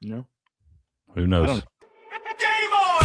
No. Who knows? I don't know. Game on!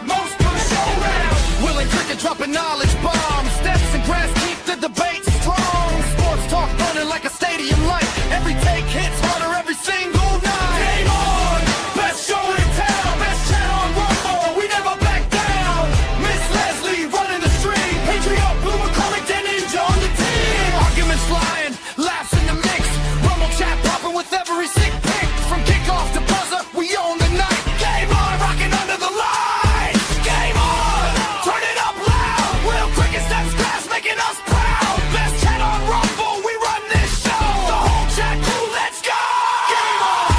Most push around. Will and cricket dropping knowledge bombs. Steps and grass keep the debate strong. Sports talk running like a stadium light. Every take hits harder every single night. Game on! Best show in town. Best chat on Rumble. We never back down. Miss Leslie running the stream. Patriot, Blue McCormick, and Ninja on the team. Arguments flying, laughs in the mix. Rumble chat popping with every sick pick. From kickoff to buzzer, we own the night. Game on, rocking under the lights. Game on, turn it up loud. Will cricket steps grass, making us proud. Best chat on Rumble, we run this show. The whole chat crew, let's go. Game on.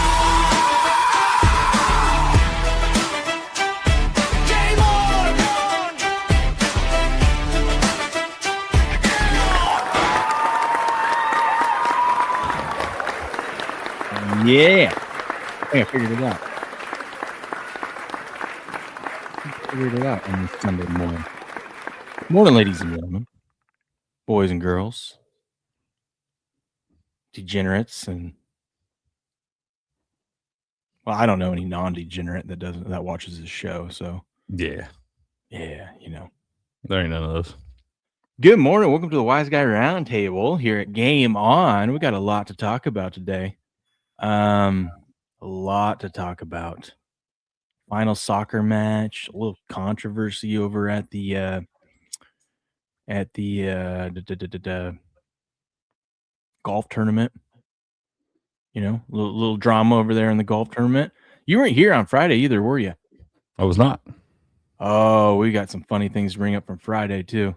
Game on. Yeah. I think I figured it out. Figured it out on this Sunday morning. Morning, ladies and gentlemen, boys and girls, degenerates, and well, I don't know any non-degenerate that watches this show. So Yeah. yeah, you know. There ain't none of those. Good morning. Welcome to the Wiseguy Roundtable here at Game On. We got a lot to talk about today. A lot to talk about. Final soccer match, a little controversy over at the golf tournament. You know, little drama over there in the golf tournament. You weren't here on Friday either, were you? I was not. Oh, we got some funny things to bring up from Friday too.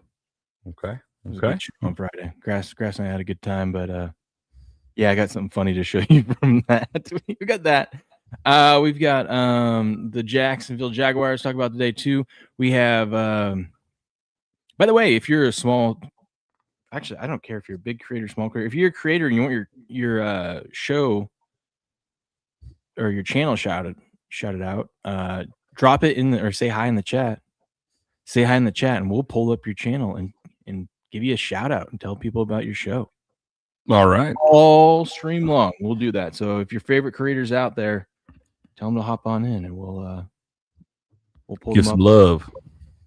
Okay. It was a good show on Friday. Grass and I had a good time, but yeah, I got something funny to show you from that. We got that. We've got the Jacksonville Jaguars to talk about today too. We have by the way, if you're a small, actually I don't care if you're a big creator, small creator. If you're a creator and you want your show or your channel shouted out, drop it in or say hi in the chat. Say hi in the chat and we'll pull up your channel and give you a shout out and tell people about your show. All right. All stream long. We'll do that. So if your favorite creators out there, tell them to hop on in and we'll pull Give them some up. love.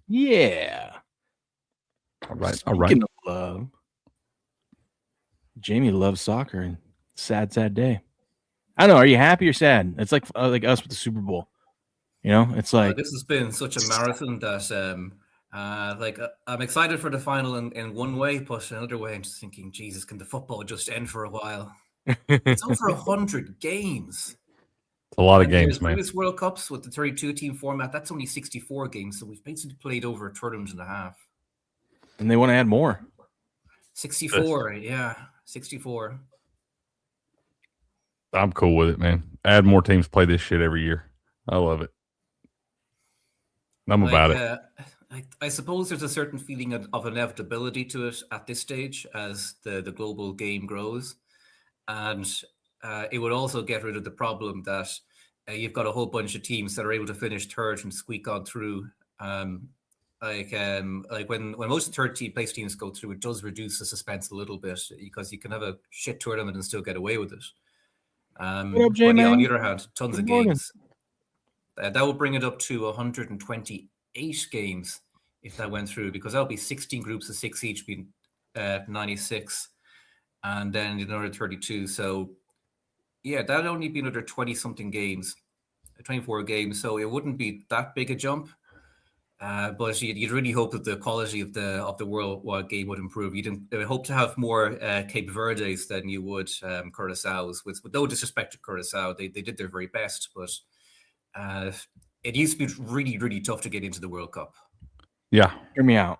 Yeah. All right. Speaking of love, Jamie loves soccer and sad day. I don't know. Are you happy or sad? It's like us with the Super Bowl. You know, it's like this has been such a marathon that I'm excited for the final in one way, but another way I'm just thinking, Jesus, can the football just end for a while? It's over 100 games. It's a lot of games, man. Previous World Cups with the 32-team format, that's only 64 games, so we've basically played over a tournament and a half. And they want to add more. 64, yeah, 64. I'm cool with it, man. Add more teams play this shit every year. I love it. I'm about it. I suppose there's a certain feeling of inevitability to it at this stage as the global game grows. And it would also get rid of the problem that you've got a whole bunch of teams that are able to finish third and squeak on through. Like when most third place teams go through, it does reduce the suspense a little bit because you can have a shit tournament and still get away with it. But yeah, on the other hand, tons of games. That would bring it up to 128 games if that went through, because that would be 16 groups of 6 each, being 96, and then another 32. So, yeah, that'd only be another 20-something games, 24 games. So it wouldn't be that big a jump. But you'd really hope that the quality of the worldwide game would improve. You'd hope to have more Cape Verdes than you would Curaçao's. With no disrespect to Curaçao, they did their very best, but it used to be really, really tough to get into the World Cup. Yeah, hear me out.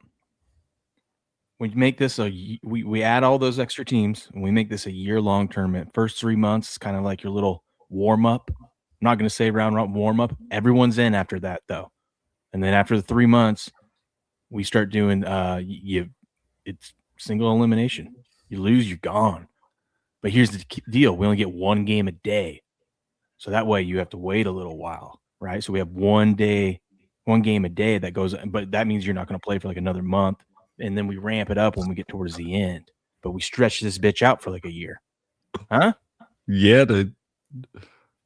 We make this we add all those extra teams and we make this a year-long tournament. First 3 months is kind of like your little warm-up. I'm not going to say round warm-up. Everyone's in after that though. And then after the 3 months, we start doing it's single elimination. You lose, you're gone. But here's the deal. We only get one game a day. So that way you have to wait a little while, right? So we have one game a day that goes, but that means you're not going to play for like another month. and then we ramp it up when we get towards the end. But we stretch this bitch out for like a year, huh? Yeah, the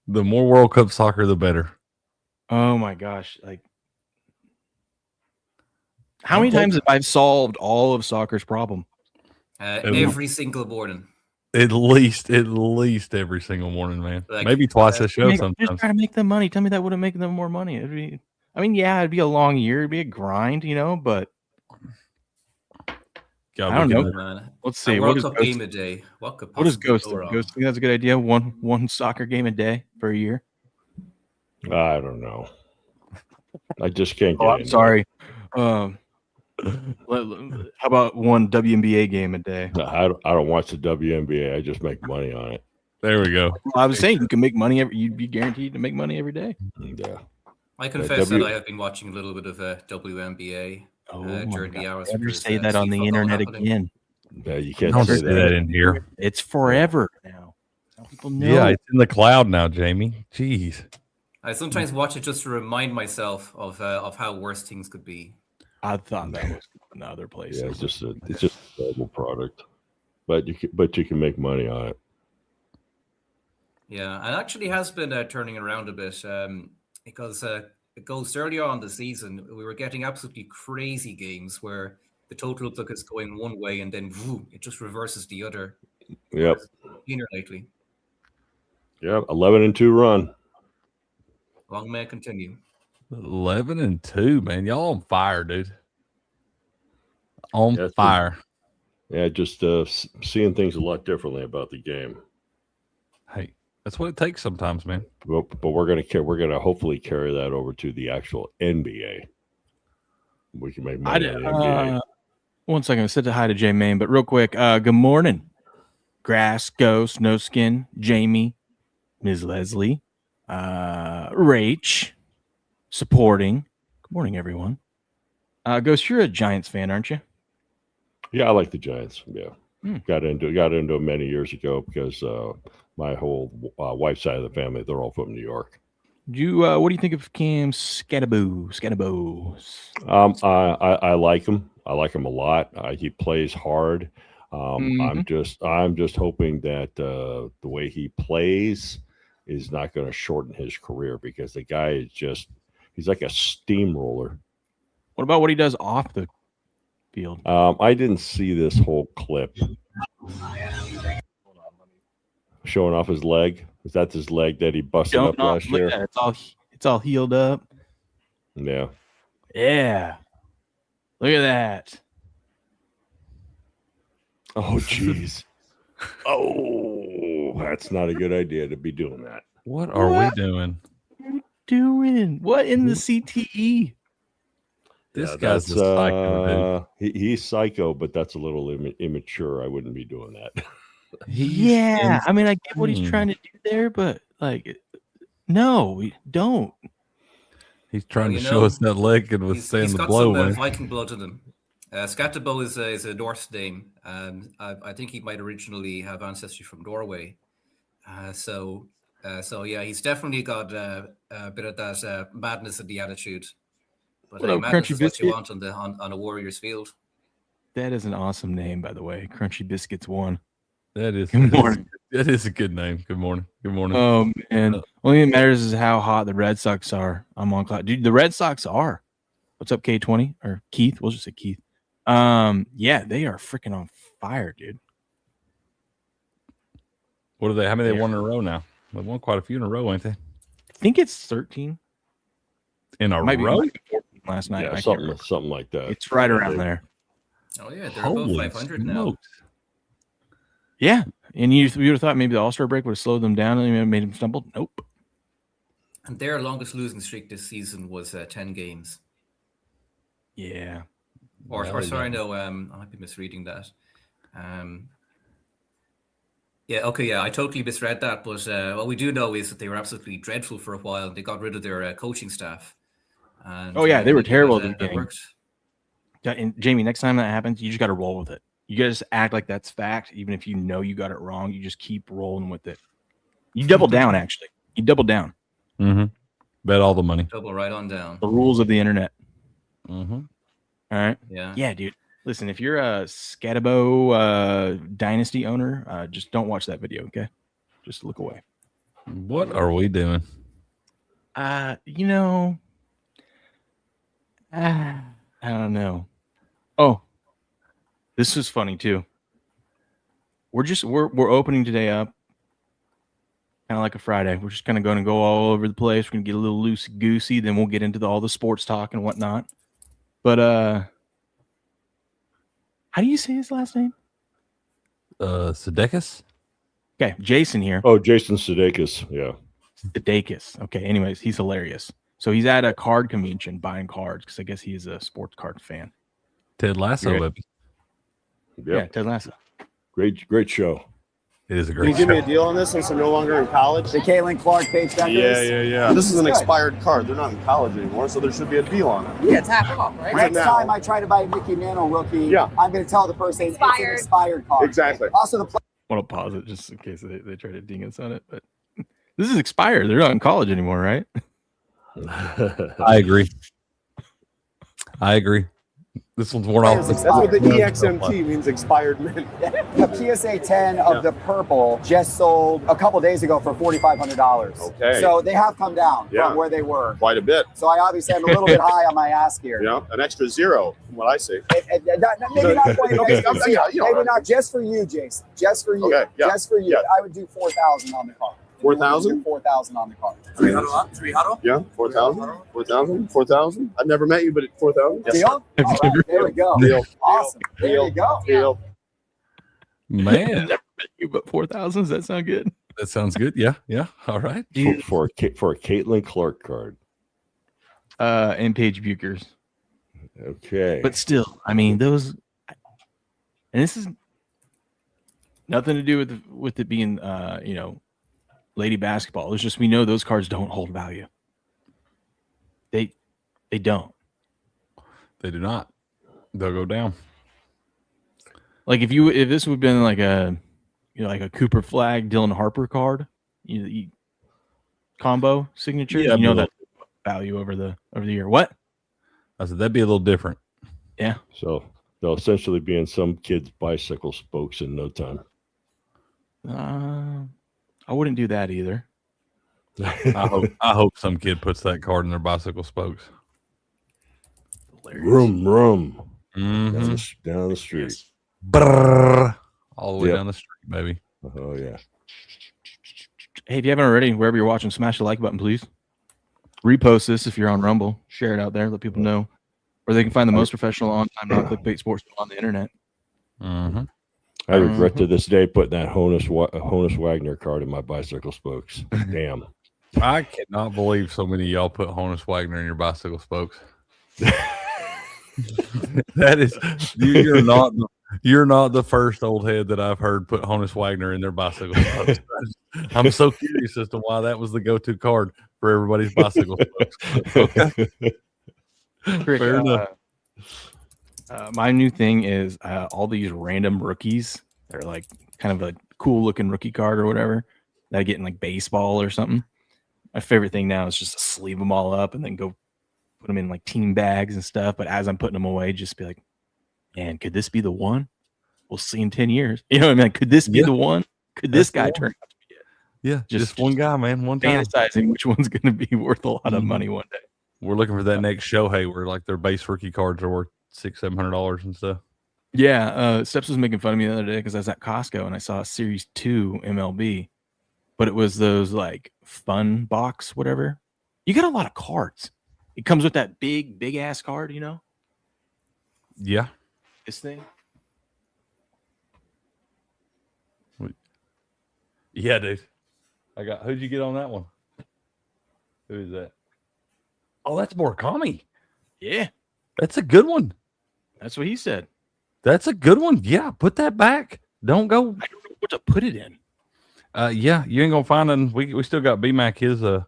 more World Cup soccer, the better. Oh my gosh! Like, how many times have I solved all of soccer's problem? Every single morning. At least every single morning, man. Like, Maybe twice a show Just sometimes. try to make them money. Tell me that wouldn't make them more money. It'd be a long year. It'd be a grind, but I don't know. Man. Let's see. World Cup game a day. What could What is possibly Ghost? go wrong? Ghost think that's a good idea. One soccer game a day for a year. I don't know. I just can't get Oh, I'm into sorry. How about one WNBA game a day? it. I don't watch the WNBA. I just make money on it. There we go. Well, I was saying you can make money you'd be guaranteed to make money every day. Yeah. I confess that I have been watching a little bit of WNBA during the hours. Never because, say that on the football internet happening. again. Yeah, you can't Don't say say that in here. It's forever now. People know. Yeah, it's in the cloud now, Jamie. Jeez. I sometimes watch it just to remind myself of how worse things could be. I thought that was in other places. Yeah, it's just a terrible product, but you can make money on it. Yeah, and actually has been turning around a bit because it goes earlier on the season. We were getting absolutely crazy games where the total looked like it's going one way and then it just reverses the other. Yep. Cleaner lately. Yep. 11-2 run. Long may it continue. 11-2, man. Y'all on fire, dude. On Yeah, it's fire. Yeah, just seeing things a lot differently about the game. Hey, that's what it takes sometimes, man. But we're gonna hopefully carry that over to the actual NBA. We can make money on the NBA. One second, I said hi to Jay Main, but real quick, good morning. Grass, Ghost, No Skin, Jamie, Ms. Leslie, Rach, supporting. Good morning, everyone. Ghost, you're a Giants fan, aren't you? Yeah, I like the Giants. Yeah, got into them many years ago because my whole wife's side of the family, they're all from New York. What do you think of Cam Scatterboos? I like him. I like him a lot. He plays hard. I'm just hoping that the way he plays is not going to shorten his career because the guy is he's like a steamroller. What about what he does off the field? I didn't see this whole clip. Showing off his leg. Is that his leg that he busted up last year? Look at it. It's all healed up. Yeah. Yeah. Look at that. Oh, jeez. Oh, that's not a good idea to be doing that. What are we doing? What in the CTE? This guy's a psycho, dude. He's psycho, but that's a little immature. I wouldn't be doing that. Yeah, I mean, I get what he's trying to do there, but no, we don't. He's trying to show us that leg can withstand he's the got blow. Some Viking blood in him. Scatterbo is a Norse name, and I think he might originally have ancestry from Norway. So yeah, he's definitely got a bit of that madness in the attitude. But madness is what you want on a Warriors field. That is an awesome name, by the way. Crunchy Biscuits 1. That is good morning. That is a good name. Good morning. Good morning. And only thing that matters is how hot the Red Sox are. I'm on cloud. Dude, the Red Sox are. What's up, K20? Or Keith? We'll just say Keith. Yeah, they are freaking on fire, dude. What are they? How many they won in a row now? They won quite a few in a row, ain't they? I think it's 13. In a row? Last night. Yeah, something like that. It's right around there. Oh, yeah. They're above 500 now. Yeah. And you would have thought maybe the All-Star break would have slowed them down and made them stumble. Nope. And their longest losing streak this season was 10 games. Yeah. Or sorry, no, I might be misreading that. Yeah, okay, yeah, I totally misread that. But what we do know is that they were absolutely dreadful for a while. And they got rid of their coaching staff. And, they were terrible at the that game. worked. Yeah, and Jamie, next time that happens, you just got to roll with it. You got to just act like that's fact, even if you know you got it wrong. You just keep rolling with it. You double down, actually. You double down. Mm-hmm. Bet all the money. Double right on down. The rules of the internet. Mm-hmm. All right. Yeah. Yeah, dude. Listen, if you're a Scatabo Dynasty owner, just don't watch that video, okay? Just look away. What are we doing? You know, I don't know. Oh, this is funny too. We're opening today up, kind of like a Friday. We're just kind of going to go all over the place. We're gonna get a little loosey goosey. Then we'll get into all the sports talk and whatnot. But how do you say his last name? Sudeikis? Okay, Jason here. Oh, Jason Sudeikis. Yeah. Sudeikis. Okay, anyways, he's hilarious. So he's at a card convention buying cards because I guess he's a sports card fan. Ted Lasso, baby. Yeah, Ted Lasso. Great show. It is a Can great you give show. me a deal on this since I'm no longer in college? The Caitlin Clark page vendors. Yeah. This is an expired card. They're not in college anymore, so there should be a deal on it. Yeah, it's half off, right? Next time I try to buy a Mickey Mantle rookie, I'm going to tell the person it's an expired card. Exactly. Also, the I want to pause it just in case they try to ding us on it. But this is expired. They're not in college anymore, right? I agree. This one's worn off. That's what the EXMT means, expired mint. The PSA 10 of the purple just sold a couple days ago for $4,500. Okay. So they have come down from where they were. Quite a bit. So I obviously am a little bit high on my ask here. Yeah, an extra zero from what I see. Maybe not quite. Maybe not just for you, Jason. Just for you. Okay, yeah. Just for you. Yeah. I would do 4,000 on the car. 4,000? 4,000 on the car. Yeah, 4,000? 4,000? 4,000? I've never met you, but 4,000? Deal? All right, there we go. Deal. Awesome. There you go. Deal. Man, Never met you, but 4,000. Does that sound good? that sounds good. Yeah. All right. For a Caitlin Clark card. And Paige Buchers. Okay. But still, I mean, those, and this is nothing to do with it being, lady basketball. It's just we know those cards don't hold value. They don't. They do not. They'll go down. Like if this would have been like a Cooper Flag, Dylan Harper card, you combo signature, Yeah, that value over the year. What? I said that'd be a little different. Yeah. So they'll essentially be in some kid's bicycle spokes in no time. I wouldn't do that either. I hope some kid puts that card in their bicycle spokes. Hilarious. Room. Mm-hmm. Down the street. Yes. Brrr. All the way Yep. down the street, baby. Oh yeah. Hey, if you haven't already, wherever you're watching, smash the like button, please. Repost this if you're on Rumble. Share it out there. Let people know where they can find the most professional on-time, non-clickbait sports on the internet. Mm-hmm. I regret to this day putting that Honus Wagner card in my bicycle spokes. Damn. I cannot believe so many of y'all put Honus Wagner in your bicycle spokes. That is, you're not the first old head that I've heard put Honus Wagner in their bicycle spokes. I'm so curious as to why that was the go-to card for everybody's bicycle spokes. Okay. Fair enough. My new thing is all these random rookies. They're like kind of a cool looking rookie card or whatever that I get in like baseball or something. My favorite thing now is just to sleeve them all up and then go put them in like team bags and stuff. But as I'm putting them away, just be like, man, could this be the one? We'll see in 10 years. You know what I mean? Like, could this be the one? Could this guy turn out to be it? Yeah, just one guy, man. One time. Fantasizing which one's going to be worth a lot of money one day. We're looking for that next Shohei where like their base rookie cards are worth $600-$700 and stuff. Yeah, Steps was making fun of me the other day because I was at Costco and I saw a Series 2 MLB, but it was those like fun box, whatever. You get a lot of cards. It comes with that big ass card, Yeah. this thing. Yeah, dude. Who'd you get on that one? Who is that? Oh, that's Murakami. Yeah, That's a good one. that's what he said. That's a good one. Yeah, put that back. Don't go. I don't know what to put it in. Yeah, you ain't gonna find him. We still got BMAC. His as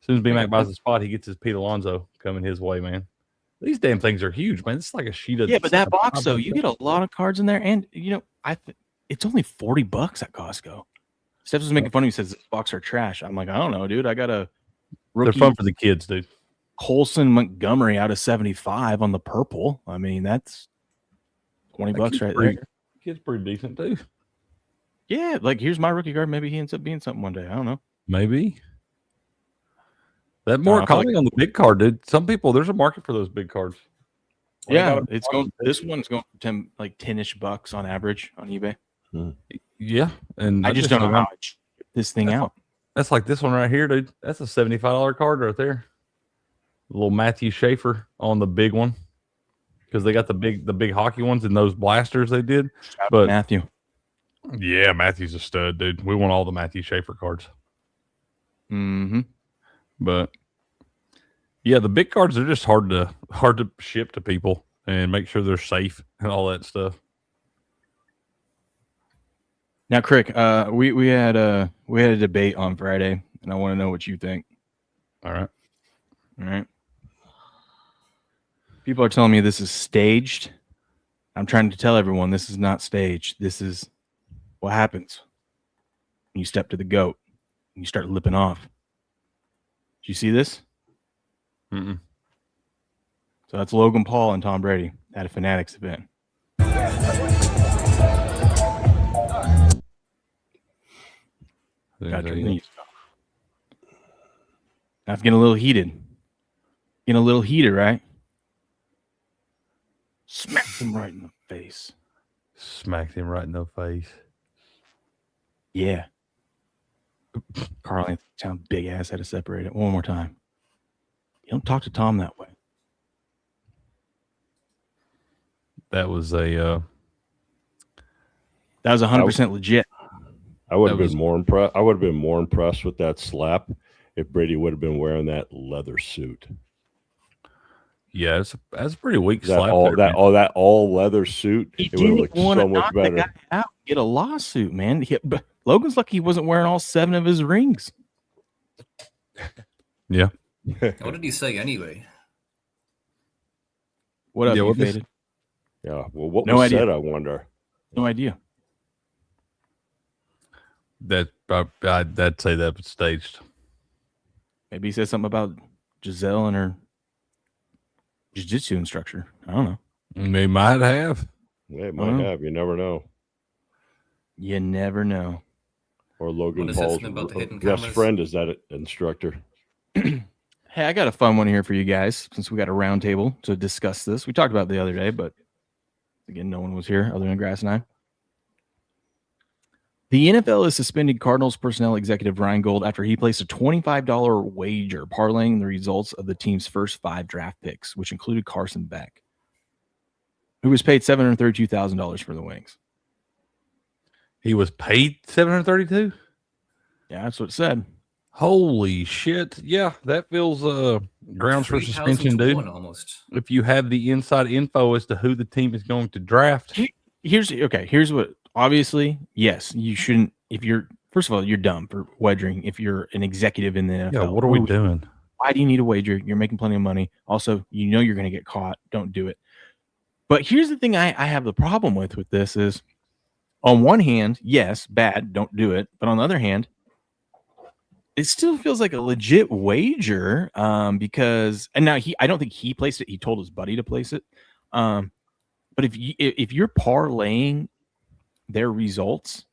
soon as BMAC buys the spot, he gets his Pete Alonso coming his way, man. These damn things are huge, man. It's like a sheet of Yeah, but that box though, you get a lot of cards in there, and it's only $40 at Costco. Steps was making fun of me. He says this box are trash. I'm like, I don't know, dude. I got a They're rookie fun for the kids, dude. Colson Montgomery out of 75 on the purple. I mean, that's $20 right there. Kid's pretty decent too. Yeah, like here's my rookie card. Maybe he ends up being something one day. I don't know. Maybe. That more economy on the big card, dude. Some people, there's a market for those big cards. Yeah, it's going. This one's going for 10-ish bucks on average on eBay. Yeah, and I just don't know how to ship this thing out. That's like this one right here, dude. That's a $75 card right there. A little Matthew Schaefer on the big one, because they got the big hockey ones and those blasters they did. But Matthew, yeah, Matthew's a stud, dude. We want all the Matthew Schaefer cards. Mm-hmm. But yeah, the big cards are just hard to ship to people and make sure they're safe and all that stuff. Now, Crick, we had a debate on Friday, and I want to know what you think. All right. People are telling me this is staged. I'm trying to tell everyone this is not staged. This is what happens when you step to the goat and you start lipping off. Did you see this? Mm-mm. So that's Logan Paul and Tom Brady at a Fanatics event. Got your knees. That's getting a little heated. Getting a little heated, right? Smacked him right in the face. Smacked him right in the face. Yeah. Carl Anthony Towns' big ass had to separate it. One more time. You don't talk to Tom that way. That was a. That was 100% legit. I would have been more impressed. I would have been more impressed with that slap if Brady would have been wearing that leather suit. Yeah, that's a pretty weak slap. That all leather suit. He it would have didn't looked want so to much knock better. the guy out, get a lawsuit, man. But Logan's lucky he wasn't wearing all 7 of his rings. Yeah. What did he say anyway? What up, Yeah, you what faded? Yeah. Well, what No was idea. said? I wonder. No idea. I'd say that was staged. Maybe he said something about Giselle and her jiu-jitsu instructor. I don't know. They might have. Yeah, it might have. You never know. You never know. Or Logan What is that Paul's about the hidden best cameras? friend is that instructor. Hey, I got a fun one here for you guys since we got a round table to discuss this. We talked about it the other day, but again, no one was here other than Grass and I. The NFL has suspended Cardinals personnel executive Ryan Gold after he placed a $25 wager parlaying the results of the team's first 5 draft picks, which included Carson Beck, who was paid $732,000 for the Wings. He was paid $732,000? Yeah, that's what it said. Holy shit. Yeah, that feels grounds for suspension, dude. Almost. If you have the inside info as to who the team is going to draft. Here's what, obviously, yes, you shouldn't, first of all, you're dumb for wagering if you're an executive in the NFL. Yeah, what are we doing? Why do you need a wager? You're making plenty of money. Also, you know you're going to get caught. Don't do it. But here's the thing I have the problem with this is, on one hand, yes, bad, don't do it. But on the other hand, it still feels like a legit wager because, and now I don't think he placed it. He told his buddy to place it. But if you're parlaying their results,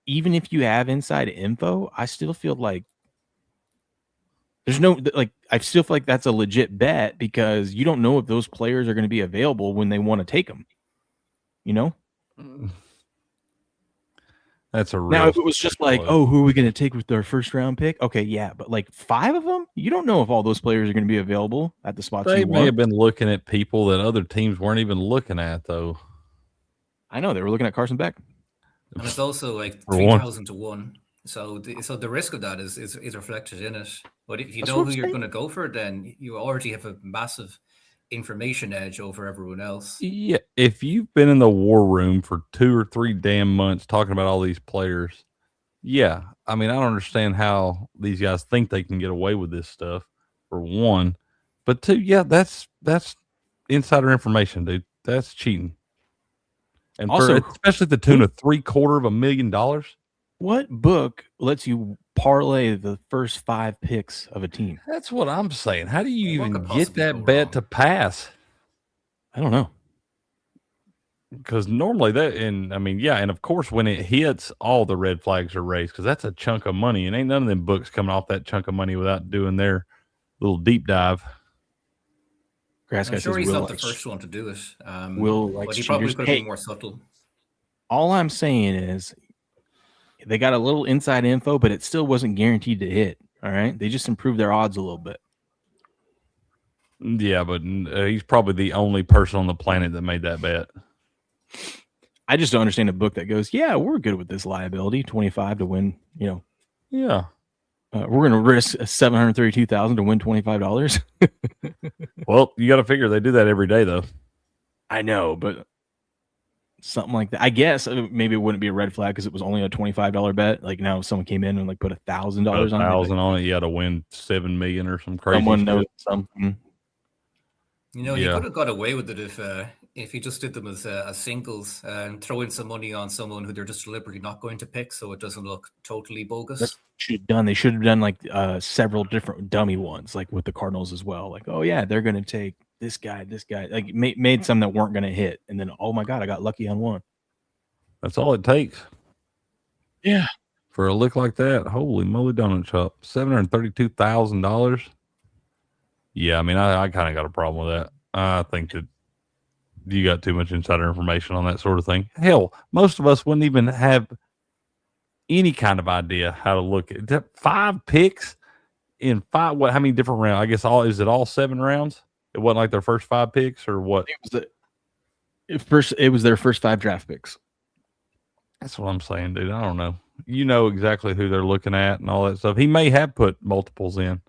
even if you have inside info, I still feel like there's no, like, I still feel like that's a legit bet because you don't know if those players are going to be available when they want to take them, you know? That's a real. Now, if it was just like, oh, who are we going to take with their first round pick? Okay, yeah, but like 5 of them, you don't know if all those players are going to be available at the spots They you may want. have been looking at people that other teams weren't even looking at, though. I know they were looking at Carson Beck, And it's also like For one. 3,000 to 1. So the risk of that is reflected in it. But if you That's know what who I'm you're saying. going to go for, then you already have a massive information edge over everyone else. Yeah, if you've been in the war room for 2 or 3 damn months talking about all these players, yeah, I mean, I don't understand how these guys think they can get away with this stuff, for one. But 2, yeah, that's insider information, dude. That's cheating. And Also, especially the tune of $750,000. what book lets you parlay the first 5 picks of a team? That's what I'm saying. How do you What even could get possibly that go bet wrong? to pass? I don't know. because normally and of course when it hits, all the red flags are raised because that's a chunk of money, and ain't none of them books coming off that chunk of money without doing their little deep dive. Grass I'm sure he's not the first one to do it. But he probably could have been more subtle. All I'm saying is they got a little inside info, but it still wasn't guaranteed to hit. All right, they just improved their odds a little bit. Yeah, but he's probably the only person on the planet that made that bet. I just don't understand a book that goes, yeah, we're good with this liability, 25 to win. Yeah. We're going to risk $732,000 to win $25. Well, you got to figure they do that every day, though. I know, but something like that. I guess maybe it wouldn't be a red flag because it was only a $25 bet. Like now, if someone came in and like put $1,000 on it, on it, you had to win $7 million or some crazy. Someone knows something. He could have got away with it if he just did them as singles and throw in some money on someone who they're just deliberately not going to pick, so it doesn't look totally bogus. That's what they should have done. They should have done like several different dummy ones, like with the Cardinals as well. Like, oh yeah, they're going to take this guy. Like made some that weren't going to hit, and then oh my god, I got lucky on one. That's all it takes. Yeah, for a lick like that, holy moly, donut shop, $732,000. Yeah, I mean, I kind of got a problem with that. I think that you got too much insider information on that sort of thing. Hell, most of us wouldn't even have any kind of idea how to look at that. 5 picks in 5. How many different rounds? I guess is it all 7 rounds? It wasn't like their first 5 picks or what? It was their first 5 draft picks. That's what I'm saying, dude. I don't know. You know exactly who they're looking at and all that stuff. He may have put multiples in.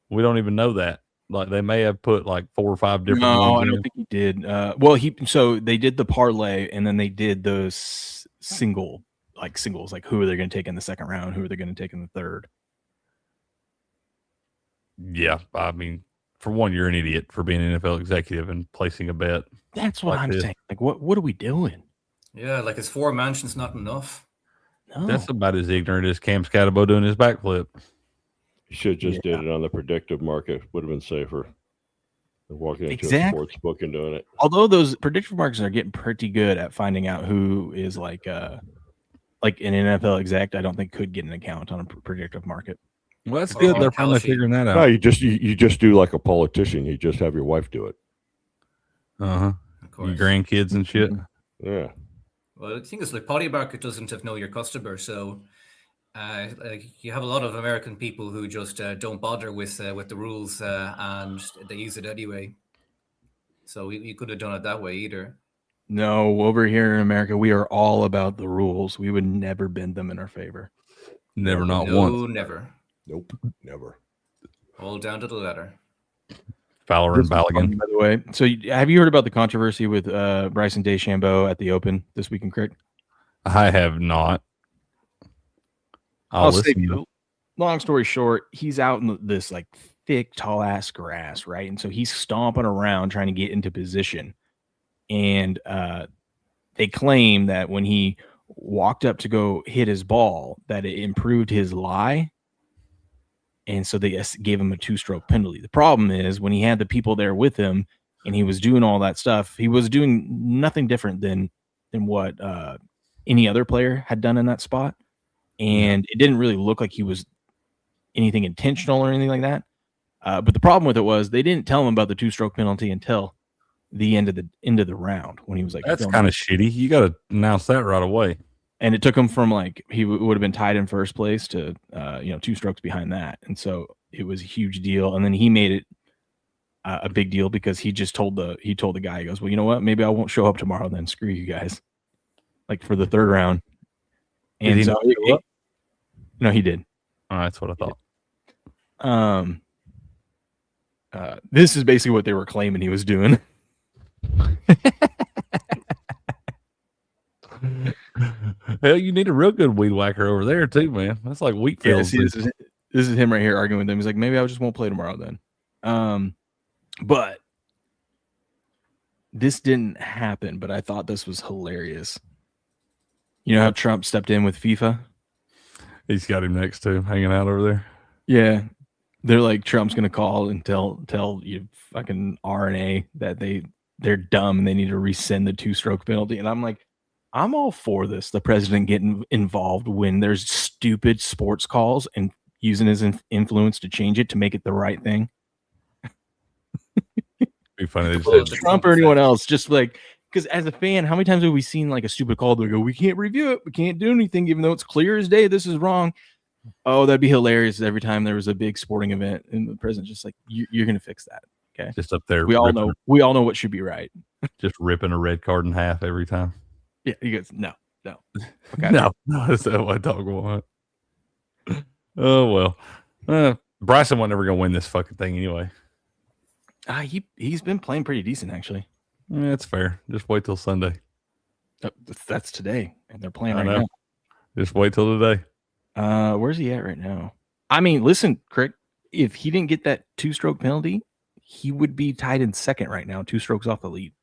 We don't even know that. Like they may have put like 4 or 5 different. No, I don't think he did. So they did the parlay and then they did those singles, like who are they going to take in the second round, who are they going to take in the third. Yeah, I mean, for one, you're an idiot for being an NFL executive and placing a bet. That's what I'm saying. Like, what are we doing? Yeah, like is 4 mansions not enough? No. That's about as ignorant as Cam Scatabo doing his backflip. You should just did it on the predictive market. Would have been safer than walking into a sports book and doing it. Although those predictive markets are getting pretty good at finding out who is like an NFL exec, I don't think could get an account on a predictive market. Well, that's good. They're finally figuring that out. No, you just do like a politician. You just have your wife do it. Your grandkids and shit. Yeah. Well, the thing is, like, Polymarket doesn't have know your customer, so like you have a lot of American people who just don't bother with the rules and they use it anyway. So you could have done it that way either. No, over here in America, we are all about the rules. We would never bend them in our favor. Never, not once. No, never. Nope, never. All down to the letter. Fowler and Balogun, by the way. So have you heard about the controversy with Bryson DeChambeau at the Open this week in Crick? I have not. I'll say, long story short, he's out in this like thick, tall ass grass, right? And so he's stomping around trying to get into position. And they claim that when he walked up to go hit his ball, that it improved his lie. And so they gave him a 2-stroke penalty. The problem is when he had the people there with him and he was doing all that stuff, he was doing nothing different than what any other player had done in that spot. And it didn't really look like he was anything intentional or anything like that. But the problem with it was they didn't tell him about the 2-stroke penalty until the end of the round when he was like, that's kind of shitty. You got to announce that right away. And it took him from like he would have been tied in first place to 2 strokes behind that, and so it was a huge deal. And then he made it a big deal because he just told the guy, he goes, well, you know what, maybe I won't show up tomorrow then, screw you guys, like for the third round. And did he so show up? No, he did. Oh, that's what I thought. This is basically what they were claiming he was doing. Hell, you need a real good weed whacker over there too, man. That's like wheat fields. Yeah, this is him right here arguing with them. He's like, maybe I just won't play tomorrow then. But this didn't happen, but I thought this was hilarious. You know how Trump stepped in with FIFA? He's got him next to him, hanging out over there. Yeah. They're like, Trump's going to call and tell you fucking RNA that they they're dumb and they need to rescind the 2-stroke penalty. And I'm like, I'm all for this. The president getting involved when there's stupid sports calls and using his influence to change it to make it the right thing. Be funny. Trump or anyone else, just like, because as a fan, how many times have we seen like a stupid call? They go, we can't review it. We can't do anything, even though it's clear as day. This is wrong. Oh, that'd be hilarious every time there was a big sporting event and the president's just like, you're going to fix that. Okay. Just up there. We all know what should be right. Just ripping a red card in half every time. Yeah. He goes, no. Okay. No, that's not what I talk about. Oh, well. Bryson wasn't ever going to win this fucking thing anyway. He's been playing pretty decent, actually. Yeah, it's fair. Just wait till Sunday. That's today, and they're playing right now. Just wait till today. Where's he at right now? I mean, listen, Crick, if he didn't get that 2-stroke penalty, he would be tied in second right now, 2 strokes off the lead.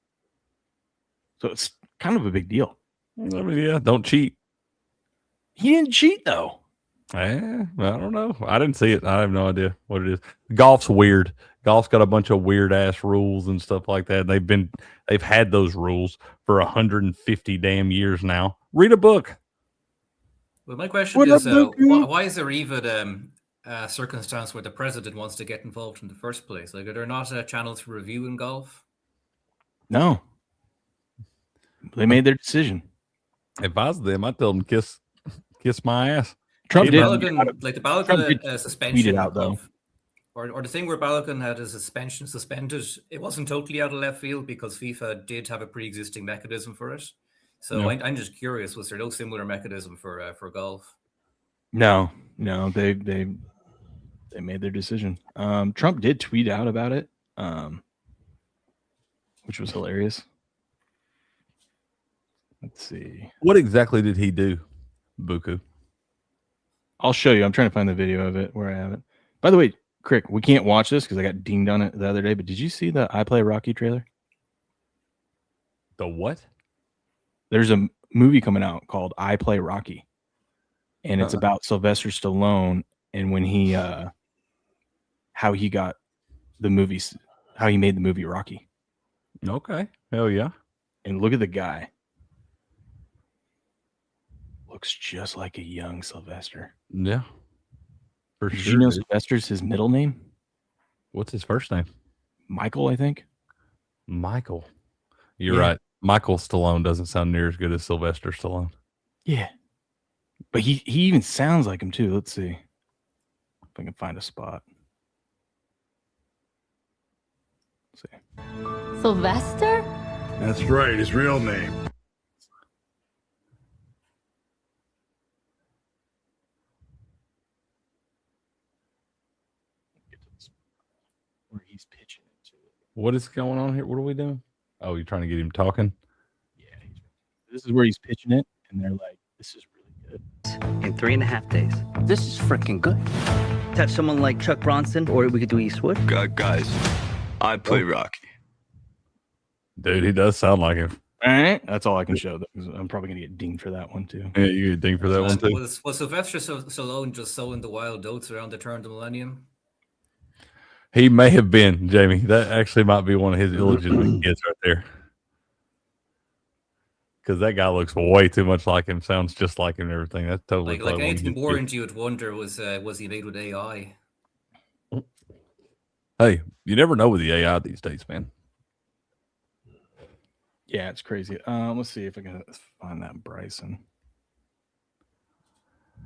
So it's kind of a big deal. I mean, yeah, don't cheat. He didn't cheat, though. I don't know. I didn't see it. I have no idea what it is. Golf's weird. Golf's got a bunch of weird ass rules and stuff like that. They've had those rules for 150 damn years now. Read a book. Well, my question is, why is there even a circumstance where the president wants to get involved in the first place? Like, are there not channels for review in golf? No. They made their decision. If I was them, I'd tell them kiss my ass. Trump did. The Balogun suspension out, though. Or the thing where Balogun had his suspension suspended, it wasn't totally out of left field because FIFA did have a pre-existing mechanism for it. So no. I'm just curious, was there no similar mechanism for golf? No, they made their decision. Trump did tweet out about it, which was hilarious. Let's see. What exactly did he do, Buku? I'll show you. I'm trying to find the video of it where I have it. By the way, Crick, we can't watch this because I got dinged on it the other day, but did you see the I Play Rocky trailer? The what? There's a movie coming out called I Play Rocky, and it's about Sylvester Stallone and when he how he got the movies, how he made the movie Rocky. Okay. Hell yeah. And look at the guy. Looks just like a young Sylvester. Yeah. For Did sure. you know Sylvester's his middle name? What's his first name? Michael, I think. Michael. You're right. Michael Stallone doesn't sound near as good as Sylvester Stallone. Yeah. But he even sounds like him too. Let's see if I can find a spot. Let's see. Sylvester? That's right, his real name. Where he's pitching it to. What is going on here? What are we doing? Oh, you're trying to get him talking? Yeah. This is where he's pitching it, and they're like, this is really good. In 3.5 days. This is freaking good. Touch someone like Chuck Bronson, or we could do Eastwood. Guys, I play Rocky. Dude, he does sound like him. All right. That's all I can show. I'm probably going to get dinged for that one, too. Yeah, you get dinged for that one, too. Was Sylvester Stallone just sowing the wild oats around the turn of the millennium? He may have been, Jamie. That actually might be one of his illegitimate kids right there. Because that guy looks way too much like him, sounds just like him and everything. That's totally like anything more into you would wonder was he made with AI? Hey, you never know with the AI these days, man. Yeah, it's crazy. Let's see if I can find that Bryson.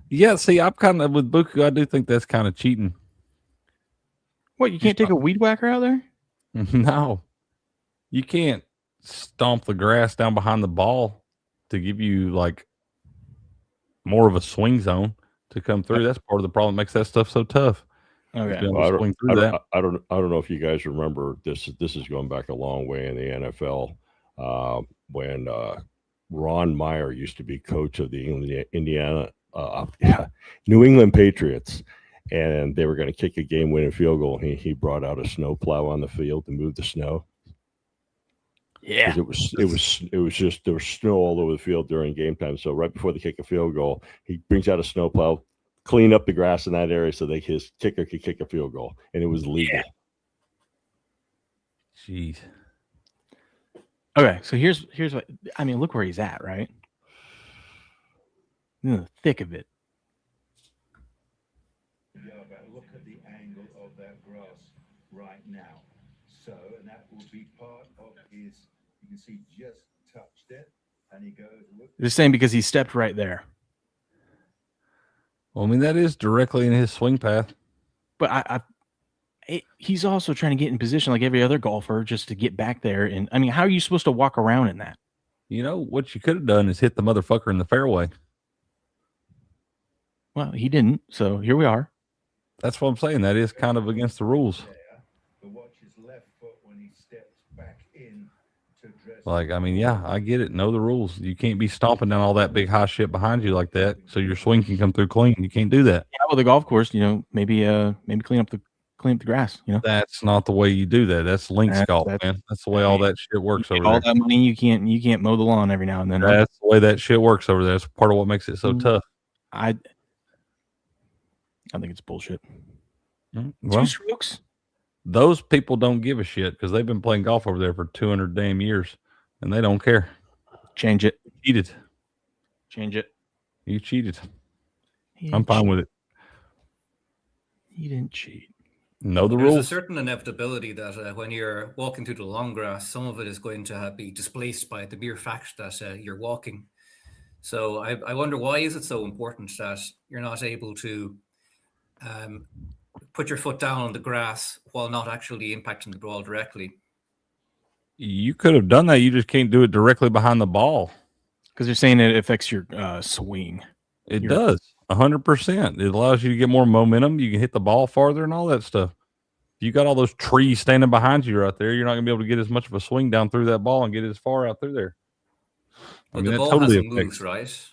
Yeah, see, I'm kind of with Buku. I do think that's kind of cheating. What, you can't take a weed whacker out there? No. You can't stomp the grass down behind the ball to give you like more of a swing zone to come through. That's part of the problem. It makes that stuff so tough. Okay. Well, I don't know if you guys remember this. This is going back a long way in the NFL. When Ron Meyer used to be coach of the New England Patriots, and they were going to kick a game-winning field goal. He brought out a snow plow on the field to move the snow. Yeah, it was just there was snow all over the field during game time. So right before they kick a field goal, he brings out a snow plow, clean up the grass in that area so that his kicker could kick a field goal, and it was legal. Yeah. Jeez. Okay, so here's what I mean. Look where he's at, right? In the thick of it. Look at the angle of that grass right now. So, and that will be part of his. You can see just touched it, and he goes. Just saying because he stepped right there. Well, I mean that is directly in his swing path. But he's also trying to get in position like every other golfer just to get back there. And I mean, how are you supposed to walk around in that? You know what you could have done is hit the motherfucker in the fairway. Well, he didn't. So here we are. That's what I'm saying. That is kind of against the rules. But watch his left foot when he steps back in to dress. Like, I mean, yeah, I get it. Know the rules. You can't be stomping down all that big high shit behind you like that, so your swing can come through clean. You can't do that. Yeah, well, the golf course, maybe clean up the grass. That's not the way you do that. That's links golf, man. That's the way all that shit works over there. All that money, you can't mow the lawn every now and then. That's the way that shit works over there. That's part of what makes it so tough. I think it's bullshit. Well, 2 strokes. Those people don't give a shit because they've been playing golf over there for 200 damn years, and they don't care. Change it. You cheated. Change it. You cheated. I'm fine with it. You didn't cheat. Know the There's rules. a certain inevitability that when you're walking through the long grass, some of it is going to be displaced by the mere fact that you're walking. So I wonder, why is it so important that you're not able to put your foot down on the grass while not actually impacting the ball directly? You could have done that. You just can't do it directly behind the ball. Because they're saying it affects your swing. It does. 100%. It allows you to get more momentum. You can hit the ball farther and all that stuff. If you got all those trees standing behind you right there, you're not going to be able to get as much of a swing down through that ball and get as far out through there. But the ball hasn't moved, right?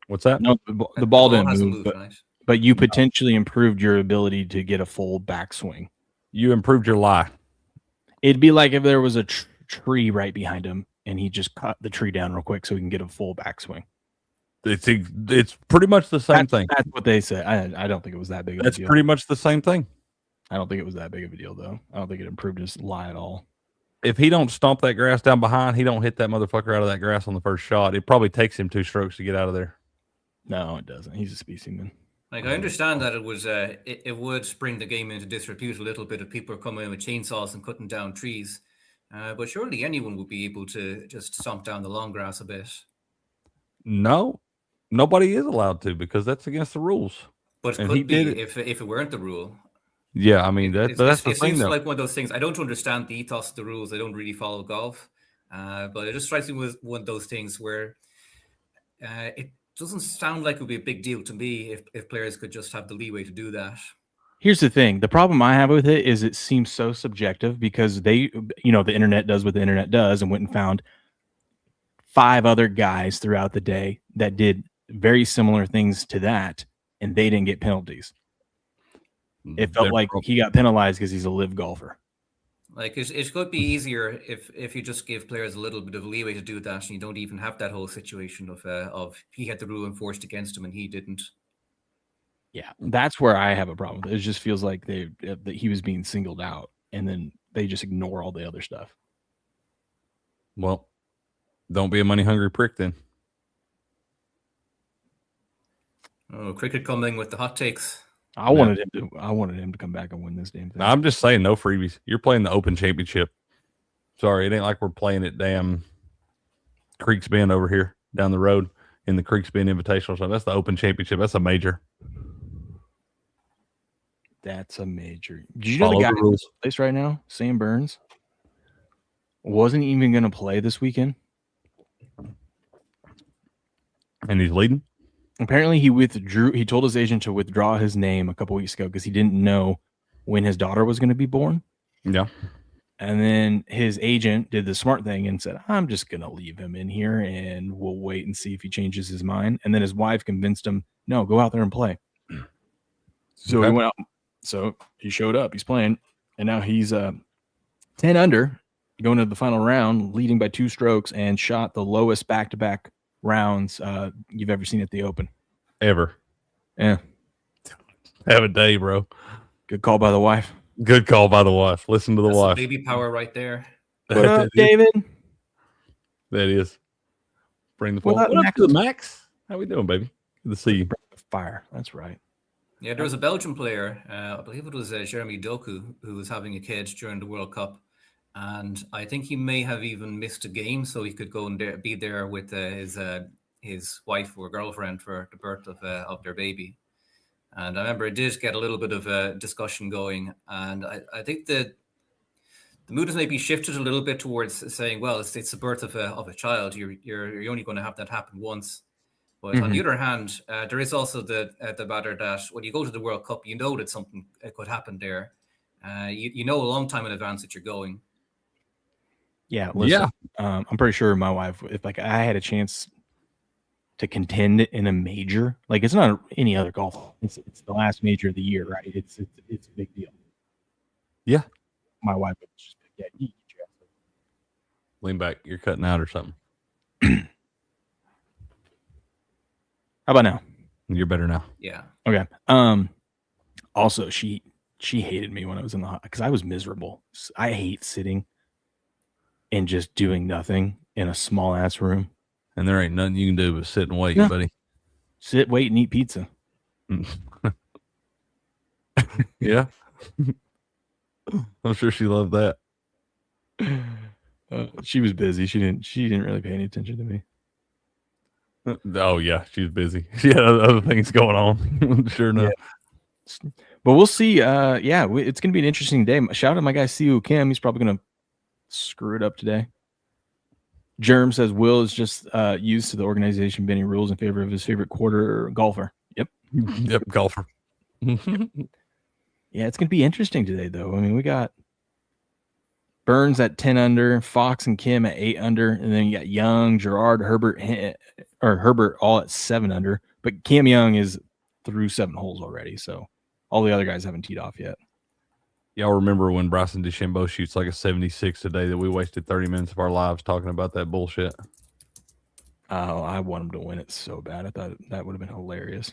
What's that? No, the ball didn't hasn't move, moved, right? but you potentially improved your ability to get a full backswing. You improved your lie. It'd be like if there was a tree right behind him and he just cut the tree down real quick so he can get a full backswing. It's pretty much the same thing. That's what they say. I don't think it was that big of a deal. That's pretty much the same thing. I don't think it was that big of a deal, though. I don't think it improved his lie at all. If he don't stomp that grass down behind, he don't hit that motherfucker out of that grass on the first shot. It probably takes him 2 strokes to get out of there. No, it doesn't. He's a specimen. Like, I understand that it was it would bring the game into disrepute a little bit if people are coming in with chainsaws and cutting down trees. But surely anyone would be able to just stomp down the long grass a bit. No, nobody is allowed to because that's against the rules. But it And could he be did if it weren't the rule. Yeah, I mean that's the It thing. seems Though. like one of those things. I don't understand the ethos of the rules. I don't really follow golf, but it just strikes me with one of those things where it doesn't sound like it would be a big deal to me if players could just have the leeway to do that. Here's the thing. The problem I have with it is it seems so subjective because the internet does what the internet does and went and found 5 other guys throughout the day that did very similar things to that, and they didn't get penalties. It felt like he got penalized because he's a live golfer. Like it could be easier if you just give players a little bit of leeway to do that, and you don't even have that whole situation of he had the rule enforced against him and he didn't. Yeah, that's where I have a problem. It just feels like that he was being singled out, and then they just ignore all the other stuff. Well, don't be a money hungry prick then. Oh, cricket coming with the hot takes. I wanted him to come back and win this damn thing. I'm just saying, no freebies. You're playing the Open Championship. Sorry, it ain't like we're playing at damn Creeks Bend over here down the road in the Creeks Bend Invitational. So that's the Open Championship. That's a major. That's a major. Did you know the guy in this place right now, Sam Burns, wasn't even going to play this weekend? And he's leading? Apparently he withdrew. He told his agent to withdraw his name a couple weeks ago because he didn't know when his daughter was going to be born. Yeah. And then his agent did the smart thing and said, I'm just going to leave him in here and we'll wait and see if he changes his mind. And then his wife convinced him, no, go out there and play. So he went out. So he showed up. He's playing. And now he's 10 under going to the final round, leading by 2 strokes, and shot the lowest back-to-back rounds you've ever seen at the Open. Ever. Yeah. Have a day, bro. Good call by the wife. Good call by the wife. Listen to the wife. Baby power right there. What up, David? That is. Bring the What fire. up, What up to the Max? How we doing, baby? Good to see you. Fire. That's right. Yeah, there was a Belgian player, I believe it was Jeremy Doku, who was having a kid during the World Cup. And I think he may have even missed a game so he could go and be there with his wife or girlfriend for the birth of their baby. And I remember it did get a little bit of a discussion going. And I think that the mood has maybe shifted a little bit towards saying, well, it's the birth of a child. You're only going to have that happen once. But on the other hand, there is also the matter that when you go to the World Cup, you know that something could happen there. You know a long time in advance that you're going. Yeah, listen, I'm pretty sure my wife, if like I had a chance to contend in a major, like it's not any other golf, it's the last major of the year, right? It's a big deal. Yeah, my wife would just be like, yeah, lean back, you're cutting out or something. How about now? You're better now. Yeah. Okay. Also, she hated me when I was in the hot because I was miserable. I hate sitting and just doing nothing in a small ass room. And there ain't nothing you can do but sit and wait, buddy. Sit, wait, and eat pizza. Yeah. I'm sure she loved that. She was busy. She didn't really pay any attention to me. Oh yeah, she's busy. She had other things going on. Sure enough. Yeah. But we'll see. It's gonna be an interesting day. Shout out to my guy Siwoo Kim. He's probably gonna screw it up today. Germ says Will is just used to the organization bending rules in favor of his favorite quarter golfer. Yep. Yep, golfer. Yeah, it's gonna be interesting today, though. I mean, we got Burns at 10 under, Fox and Kim at 8 under, and then you got Young, Gerard, Herbert all at 7 under. But Cam Young is through 7 holes already, so all the other guys haven't teed off yet. Y'all remember when Bryson DeChambeau shoots like a 76 today that we wasted 30 minutes of our lives talking about that bullshit? Oh, I want him to win it so bad. I thought that would have been hilarious.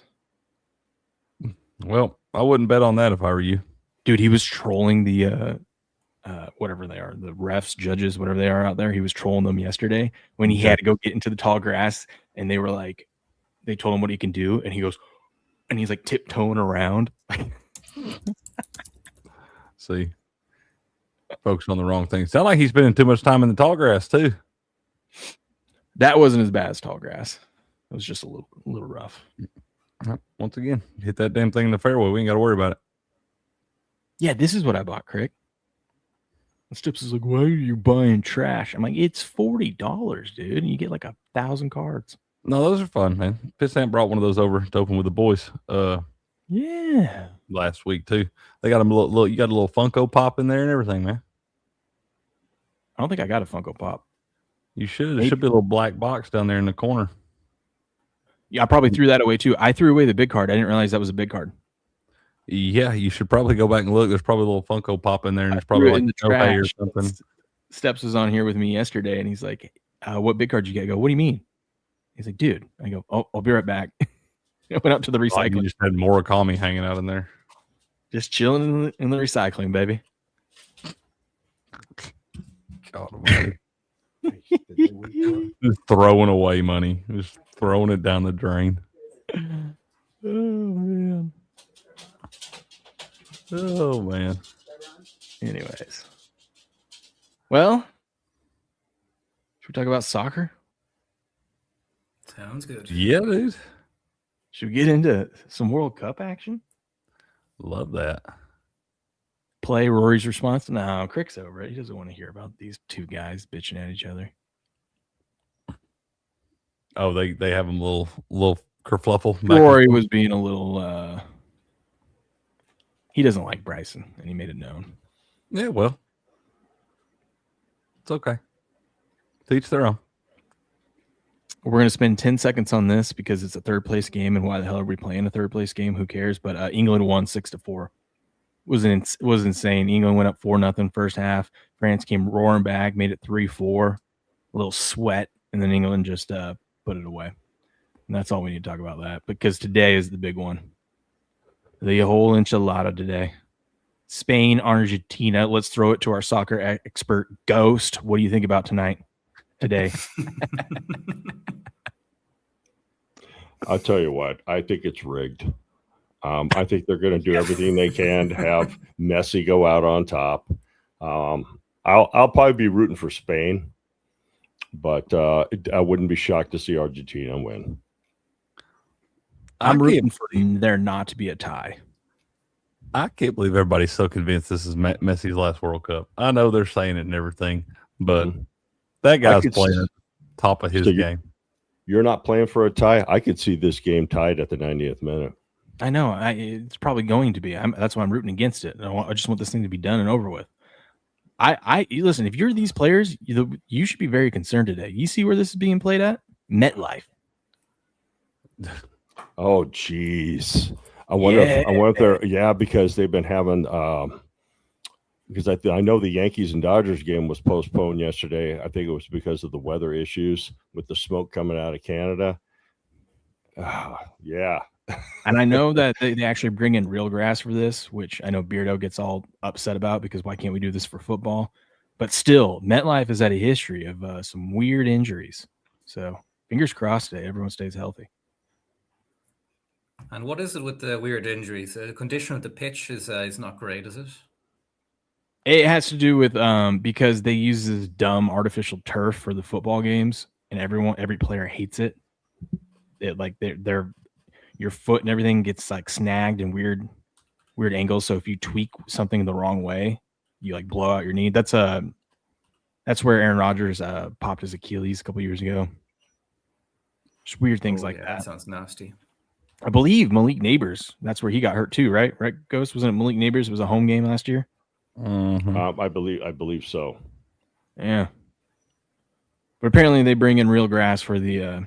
Well, I wouldn't bet on that if I were you. Dude, he was trolling the whatever they are, the refs, judges, whatever they are out there. He was trolling them yesterday when he had to go get into the tall grass, and they were like, they told him what he can do, and he goes, and he's like tiptoeing around. See, focus on the wrong thing. Sound like he's spending too much time in the tall grass too. That wasn't as bad as tall grass. It was just a little rough. Once again, hit that damn thing in the fairway. We ain't got to worry about it. Yeah, this is what I bought, Crick. Stips is like, why are you buying trash? I'm like, it's $40, dude. And you get like 1,000 cards. No, those are fun, man. Pissant brought one of those over to open with the boys. Yeah. Last week too. They got a little. You got a little Funko Pop in there and everything, man. I don't think I got a Funko Pop. You should. There should be a little black box down there in the corner. Yeah, I probably threw that away too. I threw away the big card. I didn't realize that was a big card. Yeah, you should probably go back and look. There's probably a little Funko Pop in there, and it's probably like in the trash or trash. something. Steps was on here with me yesterday, and he's like, "What big card you get?" I go, "What do you mean?" He's like, "Dude." I go, "Oh, I'll be right back." I went out to the recycling. You just had Murakami hanging out in there, just chilling in the recycling, baby. God almighty. Just throwing away money, just throwing it down the drain. Oh man. Oh man. Anyways, well, should we talk about soccer? Sounds good. Yeah, dude. Should we get into some World Cup action? Love that. Play Rory's response. No, Crick's over it. He doesn't want to hear about these two guys bitching at each other. Oh, they have them little kerfluffle. Rory was being a little. He doesn't like Bryson, and he made it known. Yeah, well, it's okay. Teach their own. We're going to spend 10 seconds on this because it's a third place game, and why the hell are we playing a third place game? Who cares? But England won 6-4. Was insane. England went up 4-0 first half. France came roaring back, made it 3-4. A little sweat, and then England just put it away. And that's all we need to talk about that, because today is the big one. The whole enchilada today. Spain, Argentina. Let's throw it to our soccer expert, Ghost. What do you think about tonight? today. I'll tell you what, I think it's rigged. I think they're going to do everything they can to have Messi go out on top. I'll probably be rooting for Spain, but I wouldn't be shocked to see Argentina win. I'm rooting for there not to be a tie. I can't believe everybody's so convinced this is Messi's last World Cup. I know they're saying it and everything, but that guy's playing at the top of his game. You're not playing for a tie? I could see this game tied at the 90th minute. I know. It's probably going to be. That's why I'm rooting against it. I just want this thing to be done and over with. Listen, if you're these players, you should be very concerned today. You see where this is being played at? MetLife. Oh, geez. I wonder if they're because they've been having because I know the Yankees and Dodgers game was postponed yesterday. I think it was because of the weather issues with the smoke coming out of Canada. Yeah. And I know that they actually bring in real grass for this, which I know Beardo gets all upset about because why can't we do this for football? But still, MetLife has had a history of some weird injuries. So fingers crossed today, everyone stays healthy. And what is it with the weird injuries? The condition of the pitch is not great, is it? It has to do with because they use this dumb artificial turf for the football games, and every player hates it. They're your foot and everything gets like snagged in weird angles. So if you tweak something the wrong way, you like blow out your knee. That's where Aaron Rodgers popped his Achilles a couple years ago. Just weird things like that. That sounds nasty. I believe Malik Neighbors. That's where he got hurt too, right? Right, Ghost? Wasn't it Malik Neighbors? It was a home game last year. I believe so. Yeah. But apparently they bring in real grass for the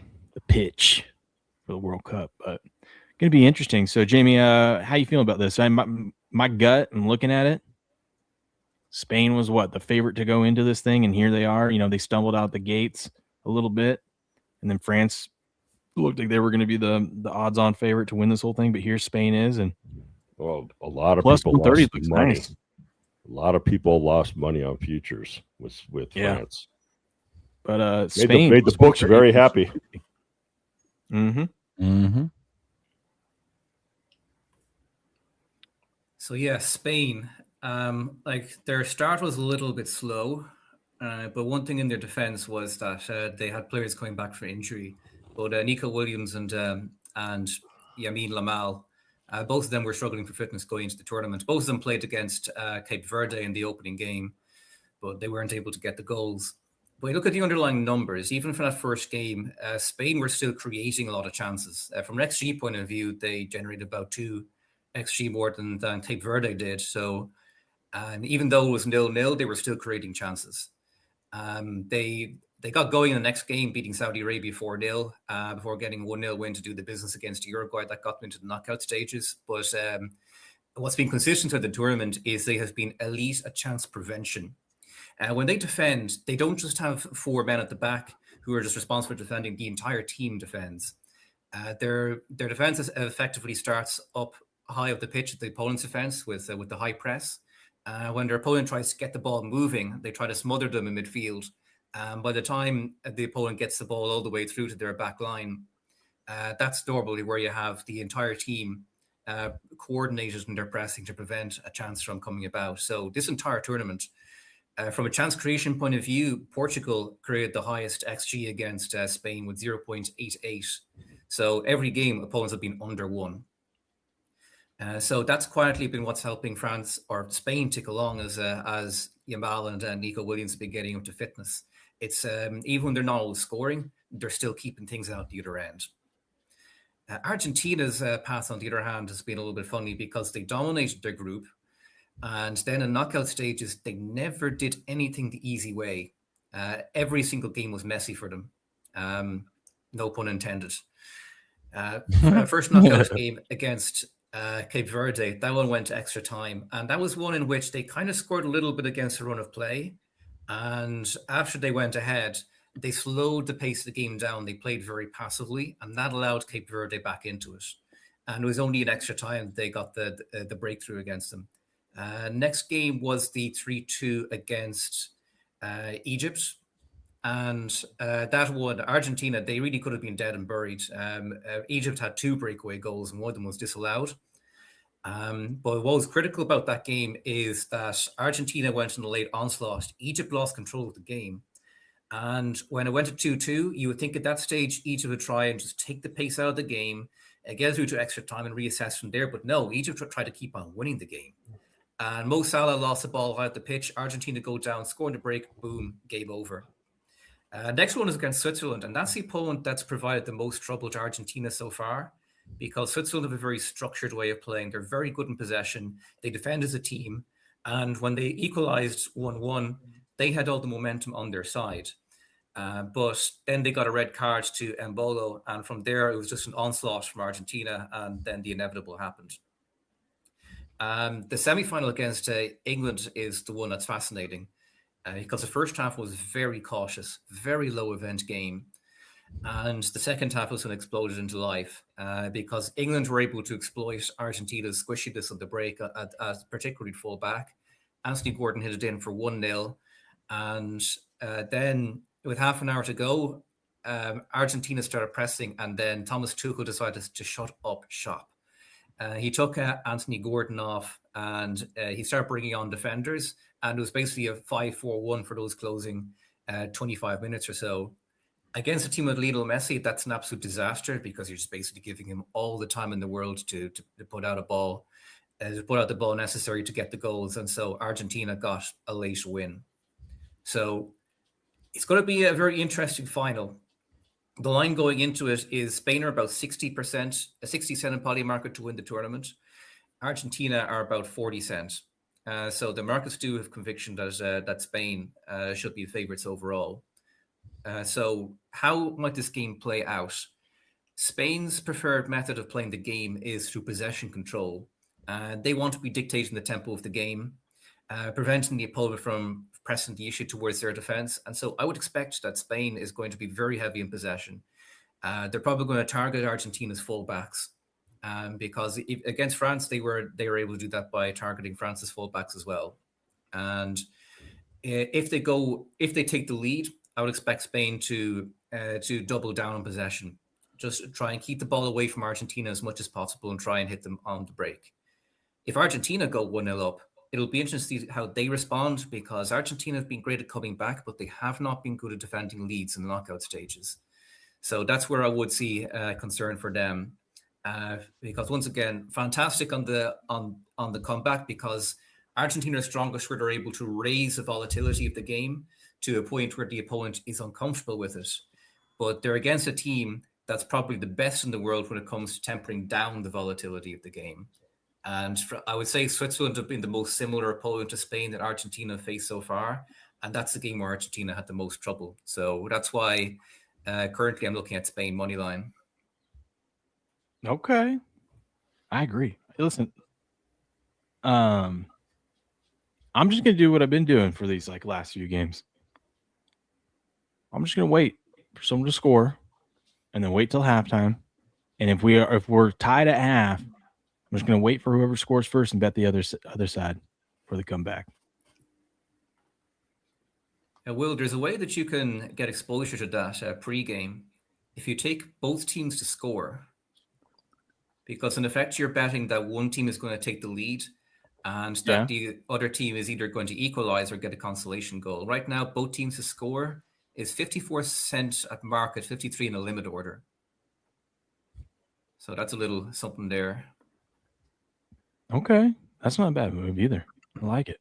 pitch for the World Cup. But going to be interesting. So, Jamie, how you feeling about this? My gut, I'm looking at it. Spain was the favorite to go into this thing, and here they are. They stumbled out the gates a little bit, and then France looked like they were going to be the odds-on favorite to win this whole thing. But here Spain is, and a lot of plus people lost money. Nice. A lot of people lost money on futures with France. But Spain made the books very happy. So Spain. Their start was a little bit slow, but one thing in their defense was that they had players coming back for injury. But Nico Williams and Yamin Lamal, both of them were struggling for fitness going into the tournament. Both of them played against Cape Verde in the opening game, but they weren't able to get the goals. But you look at the underlying numbers, even for that first game, Spain were still creating a lot of chances. From an XG point of view, they generated about 2 XG more than Cape Verde did. So even though it was 0-0, they were still creating chances. They got going in the next game, beating Saudi Arabia 4-0 before getting a 1-0 win to do the business against Uruguay. That got them into the knockout stages. But what's been consistent through the tournament is they have been elite at chance prevention. When they defend, they don't just have 4 men at the back who are just responsible for defending. The entire team defends. Their defense effectively starts up high up the pitch at the opponent's defense with the high press. When their opponent tries to get the ball moving, they try to smother them in midfield. By the time the opponent gets the ball all the way through to their back line, that's normally where you have the entire team coordinated in their pressing to prevent a chance from coming about. So this entire tournament, from a chance creation point of view, Portugal created the highest XG against Spain with 0.88. So every game, opponents have been under 1. So that's quietly been what's helping France or Spain tick along as Yamal and Nico Williams have been getting up to fitness. It's even when they're not always scoring, they're still keeping things out the other end. Argentina's path, on the other hand, has been a little bit funny because they dominated their group. And then in knockout stages, they never did anything the easy way. Every single game was messy for them. No pun intended. First knockout game against Cape Verde, that one went to extra time. And that was one in which they kind of scored a little bit against the run of play. And after they went ahead, they slowed the pace of the game down. They played very passively, and that allowed Cape Verde back into it. And it was only in extra time they got the breakthrough against them. Next game was the 3-2 against Egypt. And that one, Argentina, they really could have been dead and buried. Egypt had 2 breakaway goals, and one of them was disallowed. But what was critical about that game is that Argentina went in a late onslaught. Egypt lost control of the game. And when it went to 2-2, you would think at that stage, Egypt would try and just take the pace out of the game, get through to extra time and reassess from there. But no, Egypt would try to keep on winning the game. And Mo Salah lost the ball out the pitch. Argentina go down, score in the break, boom, game over. Next one is against Switzerland, and that's the opponent that's provided the most trouble to Argentina so far, because Switzerland have a very structured way of playing. They're very good in possession. They defend as a team, and when they equalized 1-1, they had all the momentum on their side. But then they got a red card to Embolo, and from there it was just an onslaught from Argentina, and then the inevitable happened. The semi-final against England is the one that's fascinating. Because the first half was very cautious, very low event game. And the second half was when it exploded into life because England were able to exploit Argentina's squishiness on the break, particularly full back. Anthony Gordon hit it in for 1-0. And then with half an hour to go, Argentina started pressing, and then Thomas Tuchel decided to shut up shop. He took Anthony Gordon off, and he started bringing on defenders, and it was basically a 5-4-1 for those closing 25 minutes or so. Against a team with Lionel Messi, that's an absolute disaster because you're just basically giving him all the time in the world to put out a ball, to put out the ball necessary to get the goals, and so Argentina got a late win. So it's going to be a very interesting final. The line going into it is Spain are about 60%, a 60 cent in poly market to win the tournament. Argentina are about 40 cents. So the markets do have conviction that Spain should be favorites overall. So how might this game play out? Spain's preferred method of playing the game is through possession control. They want to be dictating the tempo of the game, preventing the opponent from pressing the issue towards their defense. And so I would expect that Spain is going to be very heavy in possession. They're probably going to target Argentina's fullbacks because against France, they were able to do that by targeting France's fullbacks as well. And if they take the lead, I would expect Spain to double down on possession, just try and keep the ball away from Argentina as much as possible and try and hit them on the break. If Argentina go 1-0 up, it'll be interesting to see how they respond because Argentina have been great at coming back, but they have not been good at defending leads in the knockout stages. So that's where I would see concern for them. Because once again, fantastic on the comeback because Argentina are strongest where they're able to raise the volatility of the game to a point where the opponent is uncomfortable with it. But they're against a team that's probably the best in the world when it comes to tempering down the volatility of the game. And I would say Switzerland have been the most similar opponent to Spain that Argentina faced so far. And that's the game where Argentina had the most trouble. So that's why currently I'm looking at Spain money line. Okay. I agree. Listen, I'm just going to do what I've been doing for these last few games. I'm just going to wait for someone to score and then wait till halftime. And if we're tied at half, I'm just going to wait for whoever scores first and bet the other side for the comeback. Will, there's a way that you can get exposure to that pre-game. If you take both teams to score, because in effect, you're betting that one team is going to take the lead and that the other team is either going to equalize or get a consolation goal. Right now, both teams to score is 54 cents at market, 53 in a limit order. So that's a little something there. Okay. That's not a bad move either. I like it.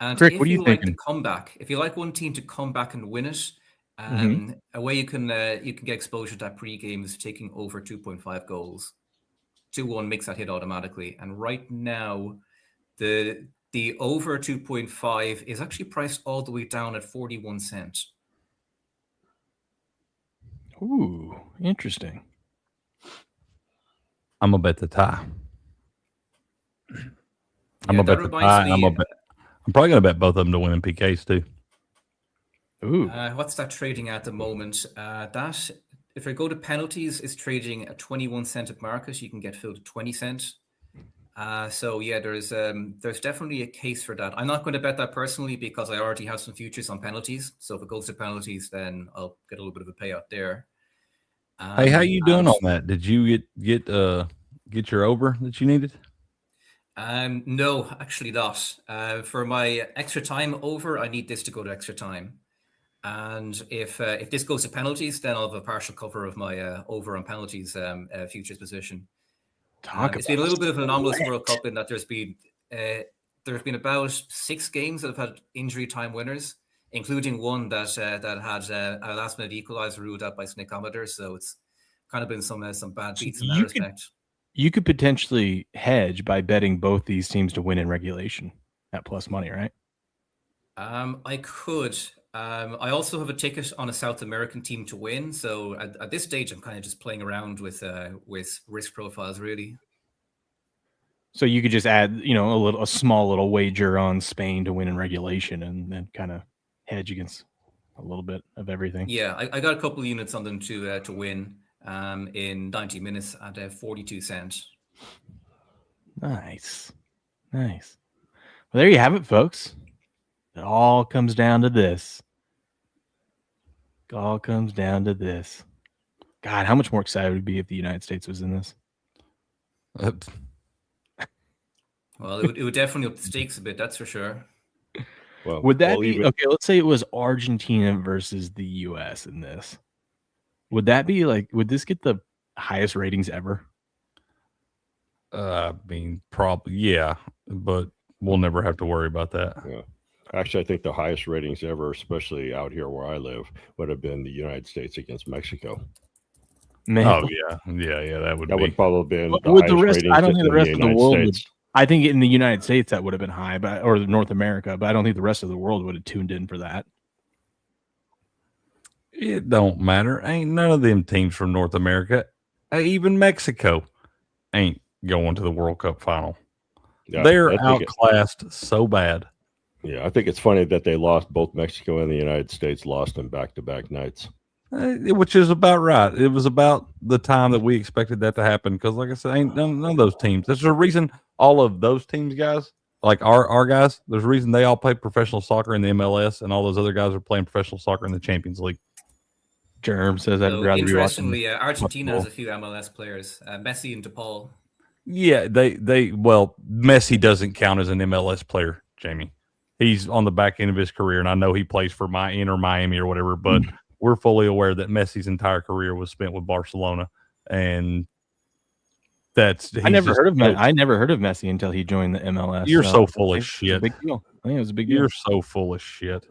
And Crick, if what do you like thinking? the comeback, if you like one team to come back and win it, a way you can get exposure to that pre-game is taking over 2.5 goals. 2-1 makes that hit automatically. And right now, the over 2.5 is actually priced all the way down at 41 cents. Ooh, interesting. I'm gonna bet the tie. I'm gonna bet the tie. I'm probably gonna bet both of them to win in PKs too. Ooh. What's that trading at the moment? That if I go to penalties, is trading at 21 cent at market. You can get filled at 20 cents. So yeah, there's definitely a case for that. I'm not going to bet that personally because I already have some futures on penalties. So if it goes to penalties, then I'll get a little bit of a payout there. Hey, how you doing on that? Did you get your over that you needed? No, actually not. For my extra time over, I need this to go to extra time. And if this goes to penalties, then I'll have a partial cover of my over on penalties futures position. It's been a little bit of an anomalous World Cup in that there's been about 6 games that have had injury time winners, including one that had a last minute equalizer ruled out by Snickometer. So it's kind of been some bad beats in that respect. You could potentially hedge by betting both these teams to win in regulation at plus money, right? I could. I also have a ticket on a South American team to win. So at this stage, I'm kind of just playing around with risk profiles, really. So you could just add, a small little wager on Spain to win in regulation, and then kind of hedge against a little bit of everything. Yeah, I got a couple of units on them to win in 90 minutes at 42 cents. Nice. Well, there you have it, folks. It all comes down to this. God, how much more excited would it be if the United States was in this? Well, it would definitely up the stakes a bit, that's for sure. Well, would that be okay? Let's say it was Argentina versus the U.S. in this. Would that be would this get the highest ratings ever? I mean, probably, yeah, but we'll never have to worry about that. Yeah. Actually, I think the highest ratings ever, especially out here where I live, would have been the United States against Mexico. Man. Oh yeah, that would probably been the with highest the rest. ratings I don't think the rest of the world. I think in the United States that would have been high, or North America, but I don't think the rest of the world would have tuned in for that. It don't matter. Ain't none of them teams from North America, even Mexico, ain't going to the World Cup final. Yeah, they're outclassed so bad. Yeah, I think it's funny that they lost. Both Mexico and the United States lost in back-to-back nights. Which is about right. It was about the time that we expected that to happen. Because, like I said, ain't none of those teams. There's a reason all of those teams, guys, like our guys, there's a reason they all play professional soccer in the MLS, and all those other guys are playing professional soccer in the Champions League. Germ says I'd rather be watching. Interestingly, Argentina has a few MLS players, Messi and DePaul. Yeah, well, Messi doesn't count as an MLS player, Jamie. He's on the back end of his career, and I know he plays for Miami or whatever, but we're fully aware that Messi's entire career was spent with Barcelona, and I never heard of Messi until he joined the MLS. You're so full of shit. Big deal. I think it was a big deal. You're so full of shit.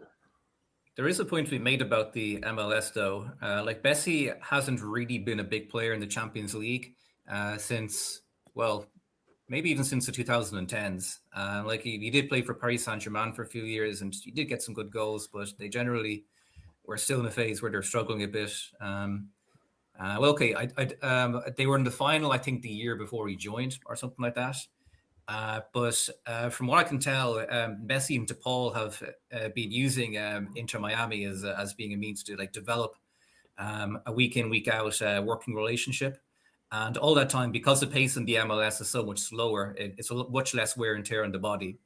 There is a point to be made about the MLS, though. Messi hasn't really been a big player in the Champions League since, well, maybe even since the 2010s. He did play for Paris Saint-Germain for a few years, and he did get some good goals, but they generally were still in a phase where they're struggling a bit. They were in the final, I think, the year before he joined or something like that. But from what I can tell, Messi and DePaul have been using Inter Miami as being a means to develop a week in, week out working relationship. And all that time, because the pace in the MLS is so much slower, it's much less wear and tear on the body.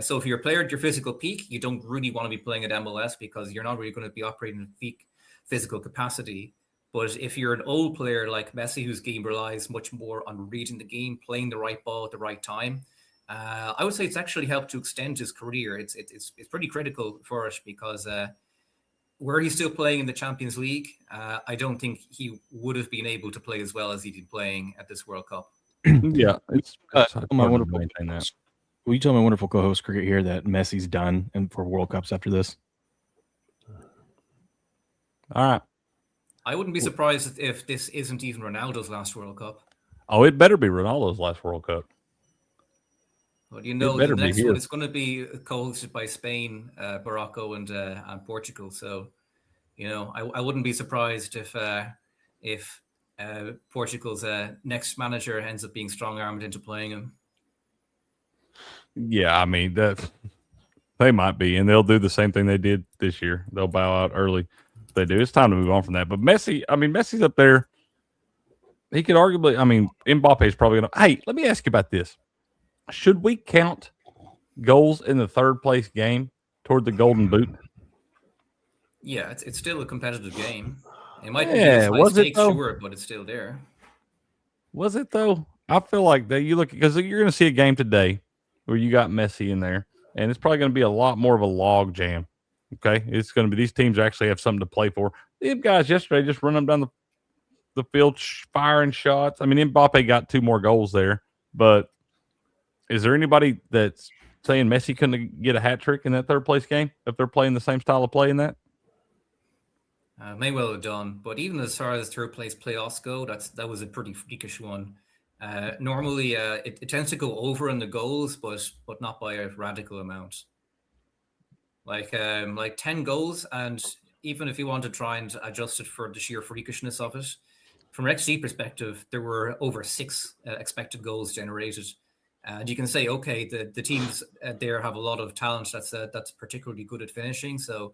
So if you're a player at your physical peak, you don't really want to be playing at MLS because you're not really going to be operating at peak physical capacity. But if you're an old player like Messi, whose game relies much more on reading the game, playing the right ball at the right time, I would say it's actually helped to extend his career. It's pretty critical for it because were he still playing in the Champions League, I don't think he would have been able to play as well as he did playing at this World Cup. Yeah, it's my wonderful. Will you tell my wonderful co-host Cricket here that Messi's done and for World Cups after this? All right. I wouldn't be surprised if this isn't even Ronaldo's last World Cup. Oh, it better be Ronaldo's last World Cup. Well, the next one is going to be co-hosted by Spain, Morocco, and Portugal. So, I wouldn't be surprised if Portugal's next manager ends up being strong-armed into playing him. Yeah, I mean, they might be, and they'll do the same thing they did this year. They'll bow out early. They do. It's time to move on from that. But Messi's up there. he could arguably. I mean, Mbappe is probably going to. Hey, let me ask you about this. Should we count goals in the third place game toward the Golden Boot? Yeah, it's still a competitive game. It might be was it stakes, though? sure, but it's still there. Was it though? I feel like that you look because you're going to see a game today where you got Messi in there, and it's probably going to be a lot more of a log jam. Okay, it's going to be these teams actually have something to play for. These guys yesterday just running down the field firing shots. I mean, Mbappe got 2 more goals there, but is there anybody that's saying Messi couldn't get a hat trick in that third place game if they're playing the same style of play in that? May well have done, but even as far as third place playoffs go, that was a pretty freakish one. Normally, it tends to go over in the goals, but not by a radical amount. Like 10 goals, and even if you want to try and adjust it for the sheer freakishness of it, from an XG perspective, there were over 6 expected goals generated. And you can say, okay, the teams there have a lot of talent that's particularly good at finishing. So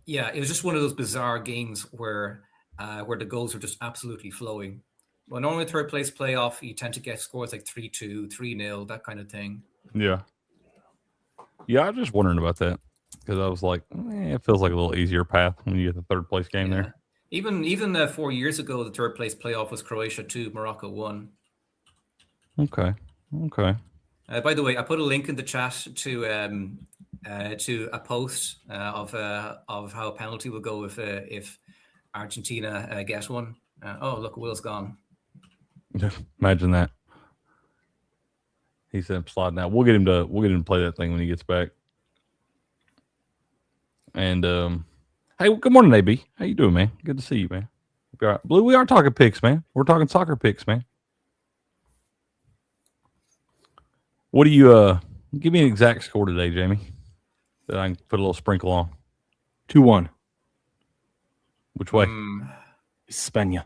yeah, it was just one of those bizarre games where the goals were just absolutely flowing. Well, normally third place playoff, you tend to get scores like 3-2, 3-0, that kind of thing. Yeah. Yeah, I was just wondering about that because I was like, it feels like a little easier path when you get the third place game there. Even 4 years ago, the third place playoff was Croatia 2, Morocco 1. Okay. By the way, I put a link in the chat to a post of how a penalty will go if Argentina get one. Oh, look, Will's gone. Imagine that. He said slide now. We'll get him to play that thing when he gets back. And hey, good morning, AB. How you doing, man? Good to see you, man. All right. Blue, we are talking picks, man. We're talking soccer picks, man. What do you give me an exact score today, Jamie? That I can put a little sprinkle on. 2-1. Which way? España.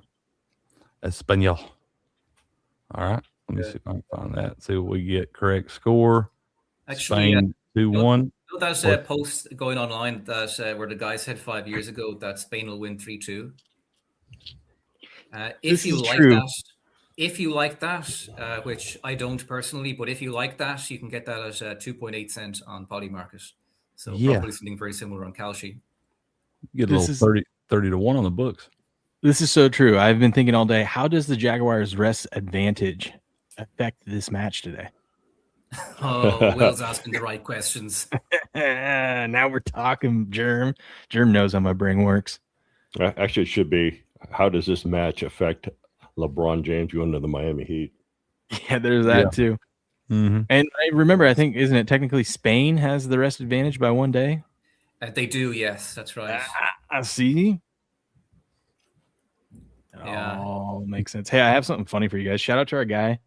All right. Let me see if I can find that. See what we get. Correct score. Actually, Spain 2-1. That's a post going online that where the guy said 5 years ago that Spain will win 3-2. If you like that, which I don't personally, but if you like that, you can get that at 2.8 cents on Polymarket. So probably something very similar on Kalshi. Get a little 30 to 1 on the books. This is so true. I've been thinking all day, how does the Jaguars' rest advantage affect this match today? Oh, Will's asking the right questions. Now we're talking, Germ. Germ knows how my brain works. Actually, it should be, how does this match affect LeBron James going to the Miami Heat? Yeah, there's that too. Mm-hmm. And I remember, I think, isn't it technically Spain has the rest advantage by 1 day? They do, yes, that's right. I see. Yeah. Oh, makes sense. Hey, I have something funny for you guys. Shout out to our guy,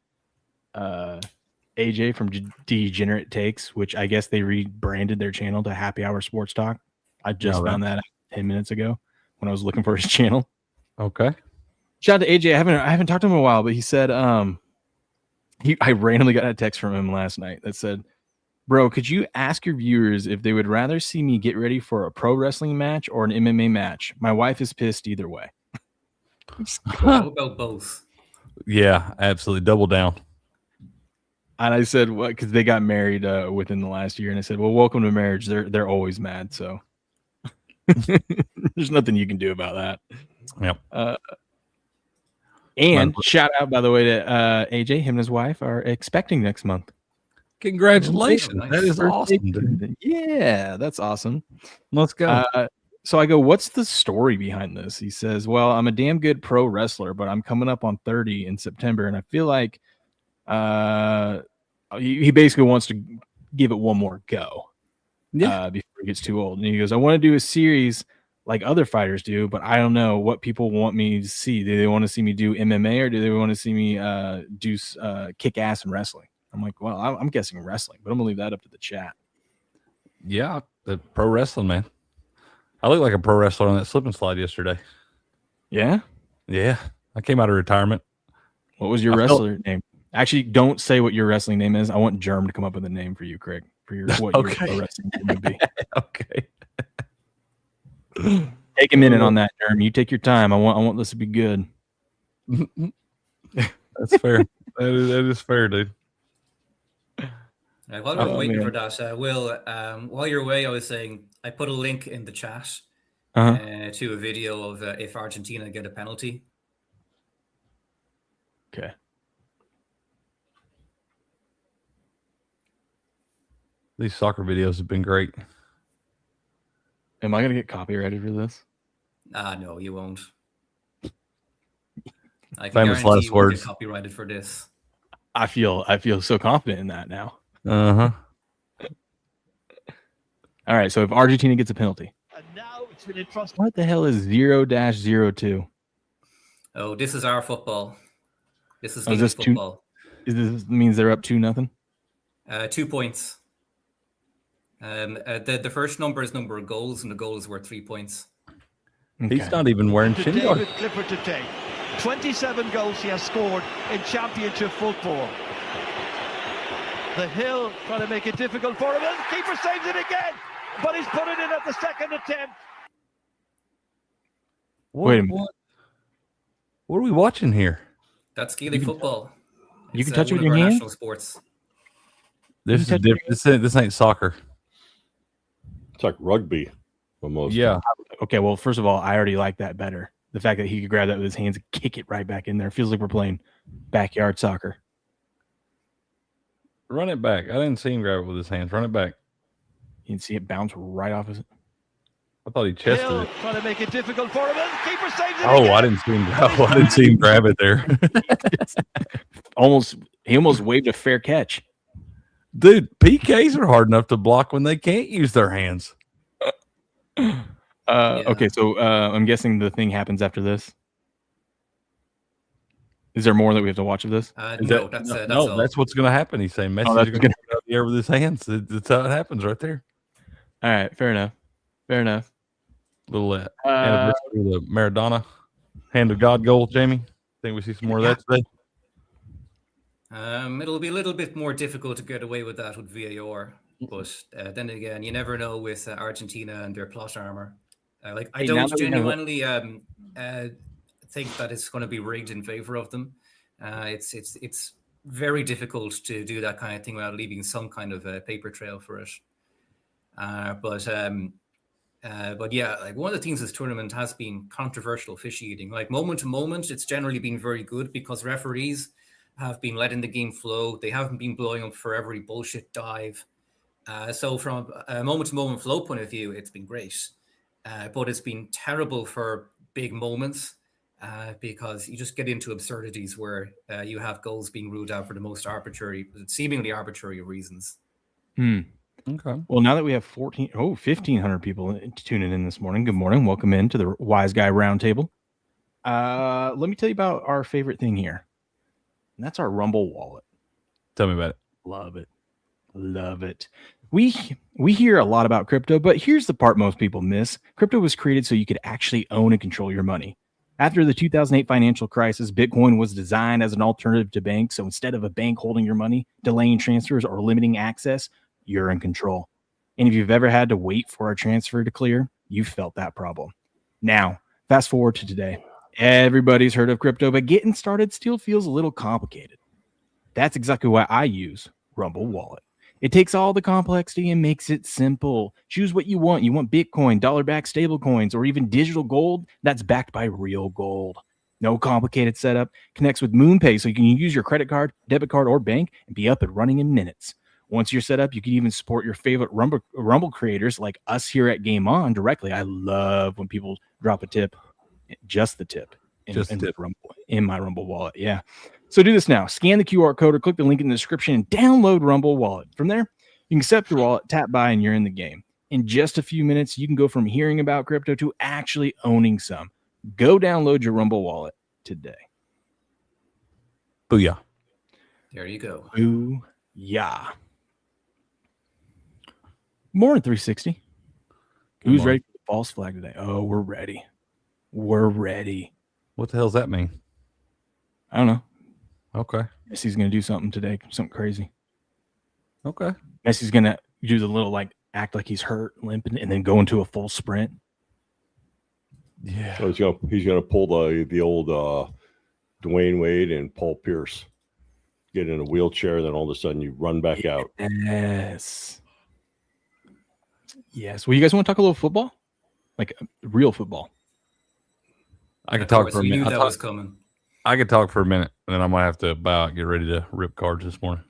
AJ from Degenerate Takes, which I guess they rebranded their channel to Happy Hour Sports Talk. I just found that out 10 minutes ago when I was looking for his channel. Okay. Shout out to AJ. I haven't talked to him in a while, but he said I randomly got a text from him last night that said, "Bro, could you ask your viewers if they would rather see me get ready for a pro wrestling match or an MMA match? My wife is pissed either way." How about both? Yeah, absolutely. Double down. And I said, "What?" Because they got married within the last year, and I said, "Well, welcome to marriage." They're always mad, so there's nothing you can do about that. Yep. And shout out, by the way, to AJ. Him and his wife are expecting next month. Congratulations! Nice. That is awesome, dude. Yeah, that's awesome. Let's go. So I go, "What's the story behind this?" He says, "Well, I'm a damn good pro wrestler, but I'm coming up on 30 in September, and I feel like he basically wants to give it one more go before he gets too old." And he goes, "I want to do a series like other fighters do, but I don't know what people want me to see. Do they want to see me do MMA or do they want to see me do kick ass and wrestling?" I'm like, "Well, I'm guessing wrestling, but I'm gonna leave that up to the chat." Yeah, the pro wrestling, man. I look like a pro wrestler on that slip and slide yesterday. Yeah? Yeah. I came out of retirement. What was your wrestler name? Actually, don't say what your wrestling name is. I want Germ to come up with a name for you, Craig, for your what your pro wrestling name would be. Okay. Take a minute on that, Jeremy. You take your time. I want this to be good. That's fair. That is fair, dude. While we're waiting for that, Will, while you're away, I was saying I put a link in the chat to a video of if Argentina get a penalty. Okay. These soccer videos have been great. Am I going to get copyrighted for this? No, you won't. I can Famous guarantee last you won't words. get copyrighted for this. I feel so confident in that now. Uh-huh. All right, so if Argentina gets a penalty. And now it's been entrusted. What the hell is 0-02? Oh, this is our football. This is this football. This means they're up 2-0? 2 points. The first number is number of goals, and the goal is worth 3 points. Okay. He's not even wearing shin guards. David Clifford today. 27 goals he has scored in championship football. The Hill trying to make it difficult for him. And the keeper saves it again, but he's put it in at the second attempt. Wait a minute. What are we watching here? That's Gaelic football. You can touch it with your hand? National sports. This is different. This ain't soccer. It's like rugby almost. Yeah. Okay, well, first of all, I already like that better. The fact that he could grab that with his hands and kick it right back in there. Feels like we're playing backyard soccer. Run it back. I didn't see him grab it with his hands. Run it back. You can see it bounce right off his. I thought he chested Hill it. trying to make it difficult for him. And the keeper saves it Oh, again. I didn't see him grab. I didn't see him grab it there. He almost waved a fair catch. Dude, PKs are hard enough to block when they can't use their hands. Okay, so I'm guessing the thing happens after this. Is there more that we have to watch of this? No, that's all. That's what's going to happen. He's saying Messi's that's going to get out the air with his hands. That's how it happens right there. All right, fair enough. Little anniversary of the Maradona hand of God goal, Jamie. Think we see some more of that today? It'll be a little bit more difficult to get away with that with VAR, but then again, you never know with Argentina and their plot armor. I don't genuinely think that it's going to be rigged in favor of them. It's very difficult to do that kind of thing without leaving some kind of a paper trail for it. But yeah, like one of the things this tournament has been controversial officiating. Like moment to moment, it's generally been very good because referees have been letting the game flow. They haven't been blowing up for every bullshit dive. So from a moment to moment flow point of view, it's been great. But it's been terrible for big moments because you just get into absurdities where you have goals being ruled out for the most seemingly arbitrary reasons. Okay. Well, now that we have 1,500 people tuning in this morning, good morning. Welcome in to the Wiseguy Roundtable. Let me tell you about our favorite thing here. And that's our Rumble wallet. Tell me about it. Love it. We hear a lot about crypto, but here's the part most people miss. Crypto was created so you could actually own and control your money. After the 2008 financial crisis, Bitcoin was designed as an alternative to banks. So instead of a bank holding your money, delaying transfers, or limiting access, you're in control. And if you've ever had to wait for a transfer to clear, you've felt that problem. Now, fast forward to today. Everybody's heard of crypto, but getting started still feels a little complicated. That's exactly why I use Rumble Wallet. It takes all the complexity and makes it simple. Choose what you want. You want Bitcoin, dollar-backed stablecoins, or even digital gold that's backed by real gold. No complicated setup. Connects with MoonPay so you can use your credit card, debit card, or bank and be up and running in minutes. Once you're set up, you can even support your favorite Rumble creators like us here at Game On directly. I love when people drop a tip, just the tip, in my Rumble wallet. Yeah. So do this now. Scan the QR code or click the link in the description and download Rumble Wallet. From there, you can set your wallet, tap buy, and you're in the game. In just a few minutes, you can go from hearing about crypto to actually owning some. Go download your Rumble Wallet today. Booyah. There you go. Booyah. Morning 360. Who's ready for the false flag today? Oh, we're ready. We're ready. What the hell does that mean? I don't know. Okay. Messi's going to do something today, something crazy. Okay. Messi's going to do the little act like he's hurt, limping, and then go into a full sprint. Yeah. So he's gonna pull the old Dwayne Wade and Paul Pierce. Get in a wheelchair, then all of a sudden you run back out. Yes. Well, you guys want to talk a little football? Like real football? I could talk for a minute. Knew that was coming. I could talk for a minute, and then I might have to bow out, get ready to rip cards this morning.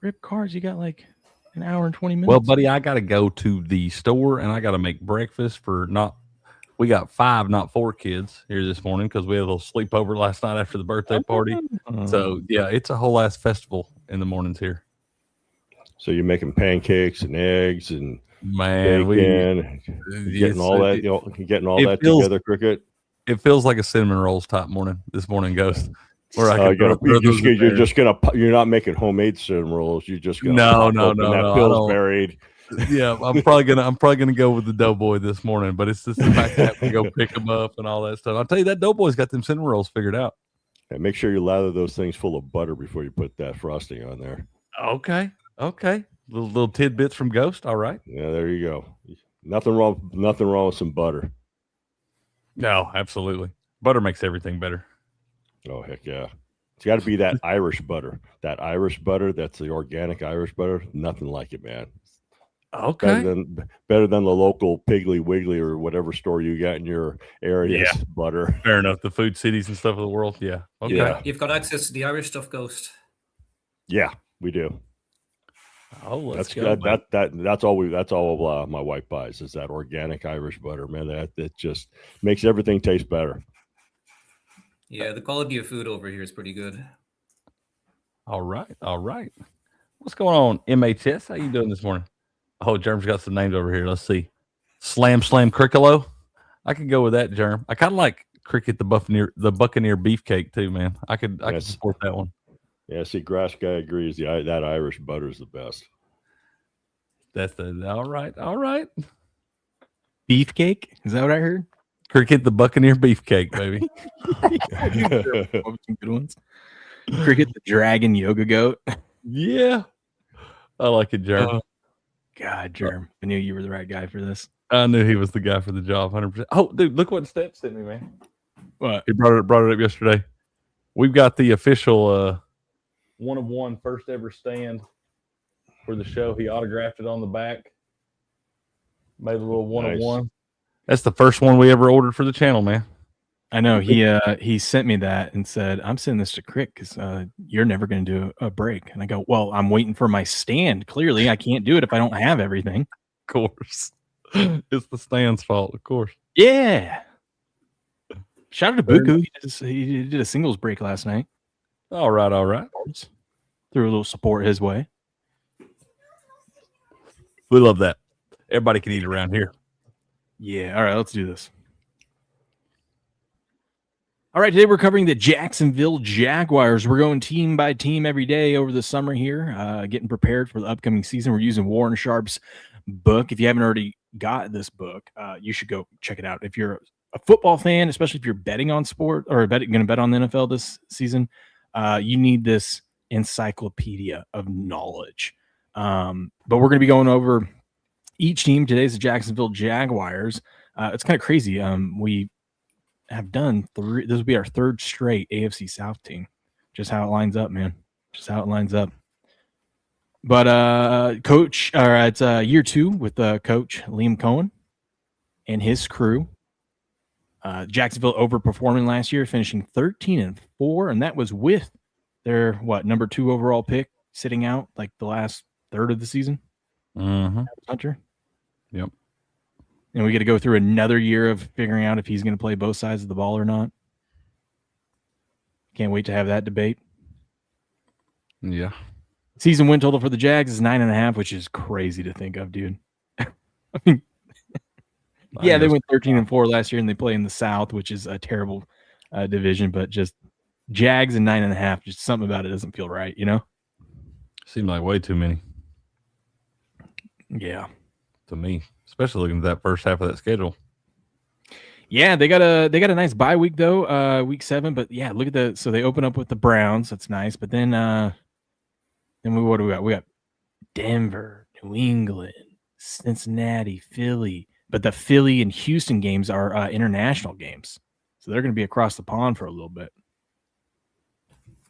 Rip cards? You got like an hour and 20 minutes? Well, buddy, I got to go to the store, and I got to make breakfast for we got 5, not 4 kids here this morning because we had a little sleepover last night after the birthday party. So, yeah, it's a whole ass festival in the mornings here. So you're making pancakes and eggs and bacon, getting all that, getting all that together, Cricket. It feels like a cinnamon rolls type morning this morning, Ghost. Where you're not making homemade cinnamon rolls. You're just gonna no. Pillsbury. Yeah, I'm probably gonna go with the Doughboy this morning, but it's just the fact that I have to go pick them up and all that stuff. I'll tell you that Doughboy's got them cinnamon rolls figured out. And make sure you lather those things full of butter before you put that frosting on there. Okay. Little tidbits from Ghost. All right. Yeah, there you go. Nothing wrong with some butter. No, absolutely. Butter makes everything better. Oh heck yeah! It's got to be that Irish butter. That Irish butter. That's the organic Irish butter. Nothing like it, man. Okay. Better than the local Piggly Wiggly or whatever store you got in your area. Butter. Fair enough. The food cities and stuff of the world. Yeah. Okay. Yeah. You've got access to the Irish stuff, Ghost. Yeah, we do. Oh, let's go. That's all my wife buys is that organic Irish butter, man. That just makes everything taste better. Yeah, the quality of food over here is pretty good. All right. What's going on, MHS? How you doing this morning? Oh, Germ's got some names over here. Let's see. Slam Crickalo. I could go with that, Germ. I kind of like Cricket the Buccaneer beefcake too, man. I could support that one. Yeah, see, Grass Guy agrees. That Irish butter is the best. All right. Beefcake? Is that what I heard? Cricket the Buccaneer beefcake, baby. Some good ones. Cricket the Dragon Yoga Goat. Yeah. I like it, Germ. God, Germ. I knew you were the right guy for this. I knew he was the guy for the job, 100%. Oh, dude, look what Steph sent me, man. What? He brought it up yesterday. We've got the official 1-of-1 first ever stand for the show. He autographed it on the back. Made a little 1-of-1. Nice. That's the first one we ever ordered for the channel, man. I know. He sent me that and said, I'm sending this to Crick because you're never going to do a break. And I go, well, I'm waiting for my stand. Clearly, I can't do it if I don't have everything. Of course. It's the stand's fault, of course. Yeah. Shout out to Buku. He did a singles break last night. All right. Threw a little support his way. We love that. Everybody can eat around here. Yeah. All right. Let's do this. All right. Today we're covering the Jacksonville Jaguars. We're going team by team every day over the summer here, getting prepared for the upcoming season. We're using Warren Sharp's book. If you haven't already got this book, you should go check it out. If you're a football fan, especially if you're betting on sport or going to bet on the NFL this season, you need this encyclopedia of knowledge. But we're going to be going over each team. Today's the Jacksonville Jaguars. It's kind of crazy. We have done 3. This will be our 3rd straight AFC South team. Just how it lines up, man. Just how it lines up. But coach, it's year 2 with coach Liam Cohen and his crew. Jacksonville overperforming last year, finishing 13-4, and that was with their number 2 overall pick sitting out like the last third of the season. Hunter. Yep. And we got to go through another year of figuring out if he's going to play both sides of the ball or not. Can't wait to have that debate. Yeah. Season win total for the Jags is 9.5, which is crazy to think of, dude. I mean, yeah, they went 13-4 last year, and they play in the South, which is a terrible division. But just Jags and 9.5, just something about it doesn't feel right, you know. Seemed like way too many. Yeah, to me, especially looking at that first half of that schedule. Yeah, they got a nice bye week though, week 7. But yeah, look at so they open up with the Browns. That's nice. But then what do we got? We got Denver, New England, Cincinnati, Philly. But the Philly and Houston games are international games, so they're going to be across the pond for a little bit.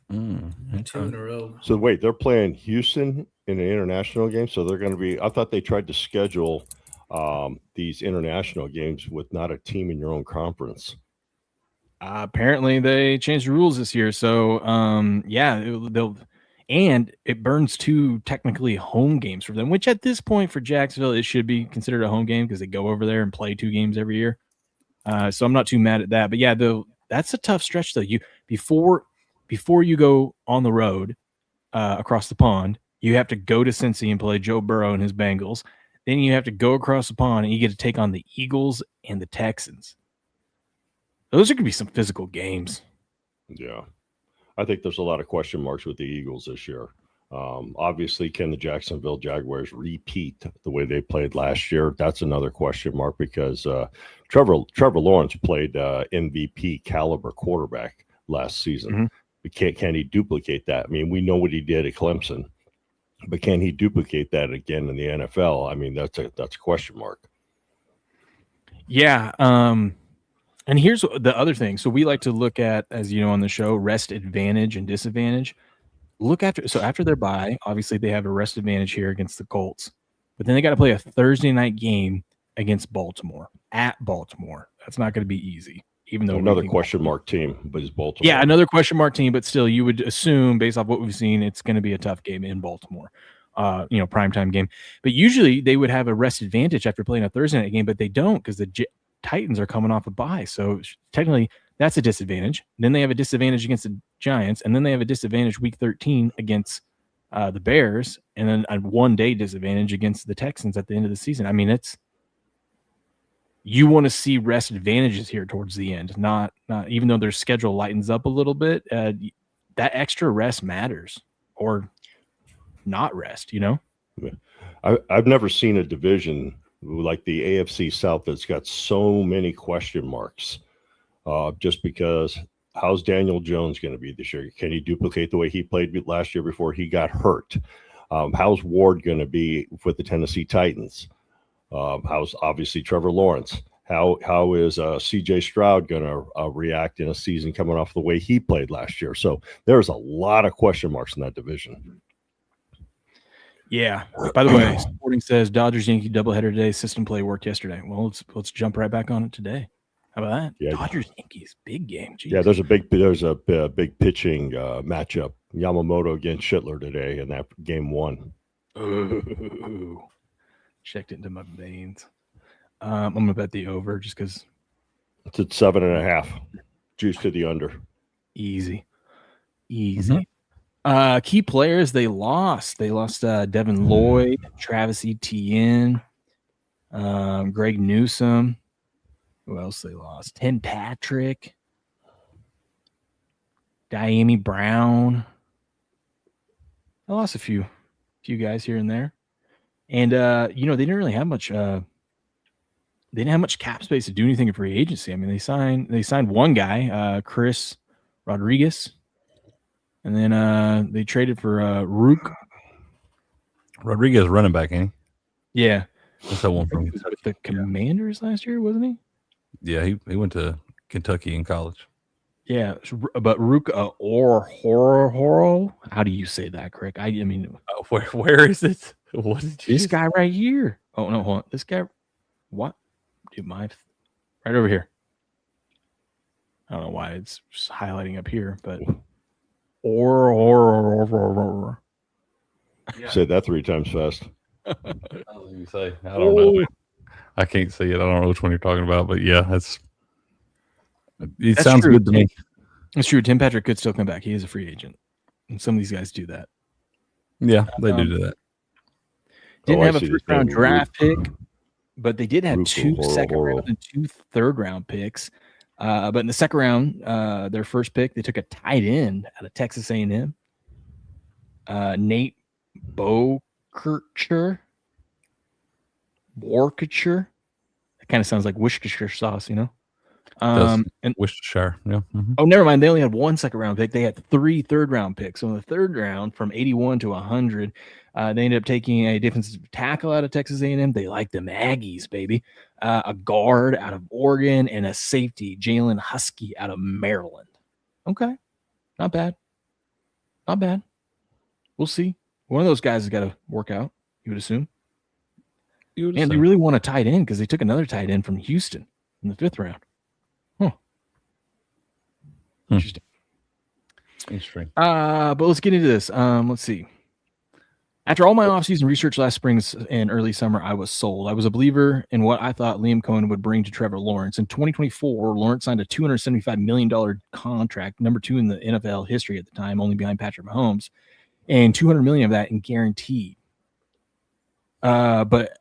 2 in a row. So wait, they're playing Houston in an international game, so they're going to be. I thought they tried to schedule these international games with not a team in your own conference. Apparently, they changed the rules this year, so they'll. And it burns 2 technically home games for them, which at this point for Jacksonville, it should be considered a home game because they go over there and play 2 games every year. So I'm not too mad at that. But yeah, that's a tough stretch though. You before you go on the road across the pond, you have to go to Cincy and play Joe Burrow and his Bengals. Then you have to go across the pond and you get to take on the Eagles and the Texans. Those are going to be some physical games. Yeah. I think there's a lot of question marks with the Eagles this year. Obviously, can the Jacksonville Jaguars repeat the way they played last year? That's another question mark because Trevor Lawrence played MVP caliber quarterback last season. Mm-hmm. Can he duplicate that? I mean, we know what he did at Clemson, but can he duplicate that again in the NFL? I mean, that's a question mark. Yeah. And here's the other thing. So we like to look at, as you know, on the show, rest advantage and disadvantage. After their bye, obviously they have a rest advantage here against the Colts, but then they got to play a Thursday night game against Baltimore at Baltimore. That's not going to be easy, even though another question mark team, but it's Baltimore. Yeah, another question mark team, but still, you would assume based off what we've seen, it's going to be a tough game in Baltimore. Primetime game. But usually they would have a rest advantage after playing a Thursday night game, but they don't because the Titans are coming off a bye. So technically that's a disadvantage. Then they have a disadvantage against the Giants, and then they have a disadvantage week 13 against the Bears, and then a 1-day disadvantage against the Texans at the end of the season. I mean, you want to see rest advantages here towards the end, not even though their schedule lightens up a little bit, that extra rest matters, or not rest, I've never seen a division like the AFC South that's got so many question marks, just because how's Daniel Jones going to be this year? Can he duplicate the way he played last year before he got hurt? How's Ward going to be with the Tennessee Titans? How's obviously Trevor Lawrence? How is C.J. Stroud going to react in a season coming off the way he played last year? So there's a lot of question marks in that division. Yeah. By the way, Sporting says Dodgers Yankee doubleheader today. System play worked yesterday. Well, let's jump right back on it today. How about that? Yeah. Dodgers Yankees, big game. Jeez. Yeah, there's a big pitching matchup. Yamamoto against Schitler today in that game 1. Ooh. Checked into my veins. I'm gonna bet the over just because it's at 7.5. Juice to the under. Easy. Mm-hmm. Key players they lost. They lost Devin Lloyd, Travis Etienne, Greg Newsome. Who else they lost? Tim Patrick, Diami Brown. I lost a few guys here and there. And they didn't really have much they didn't have much cap space to do anything in free agency. I mean, they signed one guy, Chris Rodriguez. And then they traded for Rook. Rodriguez running back, ain't he? Yeah. That's that one from the Commanders last year, wasn't he? Yeah, he went to Kentucky in college. Yeah, but Rook or Horo. How do you say that, Crick? I mean, where is it? What did you this guy right here? Oh no, hold on. This guy, what? Dude, right over here. I don't know why it's just highlighting up here, but or. Yeah. Say that 3 times fast. I was going to say, I don't know. I can't see it. I don't know which one you're talking about, but yeah, it sounds true. Good to me. It's true. Tim Patrick could still come back. He is a free agent, and some of these guys do that. Yeah, they do that. Didn't have a first-round draft pick, but they did have 2 second-round and 2 third-round picks. But in the second round, their first pick, they took a tight end out of Texas A&M, Nate Boerkircher. That kind of sounds like Worcestershire sauce, And Worcestershire, yeah. Oh, never mind. They only had 1 second-round pick. They had 3 third-round picks. So in the third round, from 81 to 100, they ended up taking a defensive tackle out of Texas A&M. They like the Aggies, baby. A guard out of Oregon, and a safety, Jalen Husky, out of Maryland. Okay, not bad. Not bad. We'll see. One of those guys has got to work out, you would assume. And they really want a tight end because they took another tight end from Houston in the 5th round. Interesting. But let's get into this. Let's see. After all my offseason research last spring and early summer, I was sold. I was a believer in what I thought Liam Cohen would bring to Trevor Lawrence. In 2024, Lawrence signed a $275 million contract, number 2 in the NFL history at the time, only behind Patrick Mahomes, and $200 million of that in guaranteed. But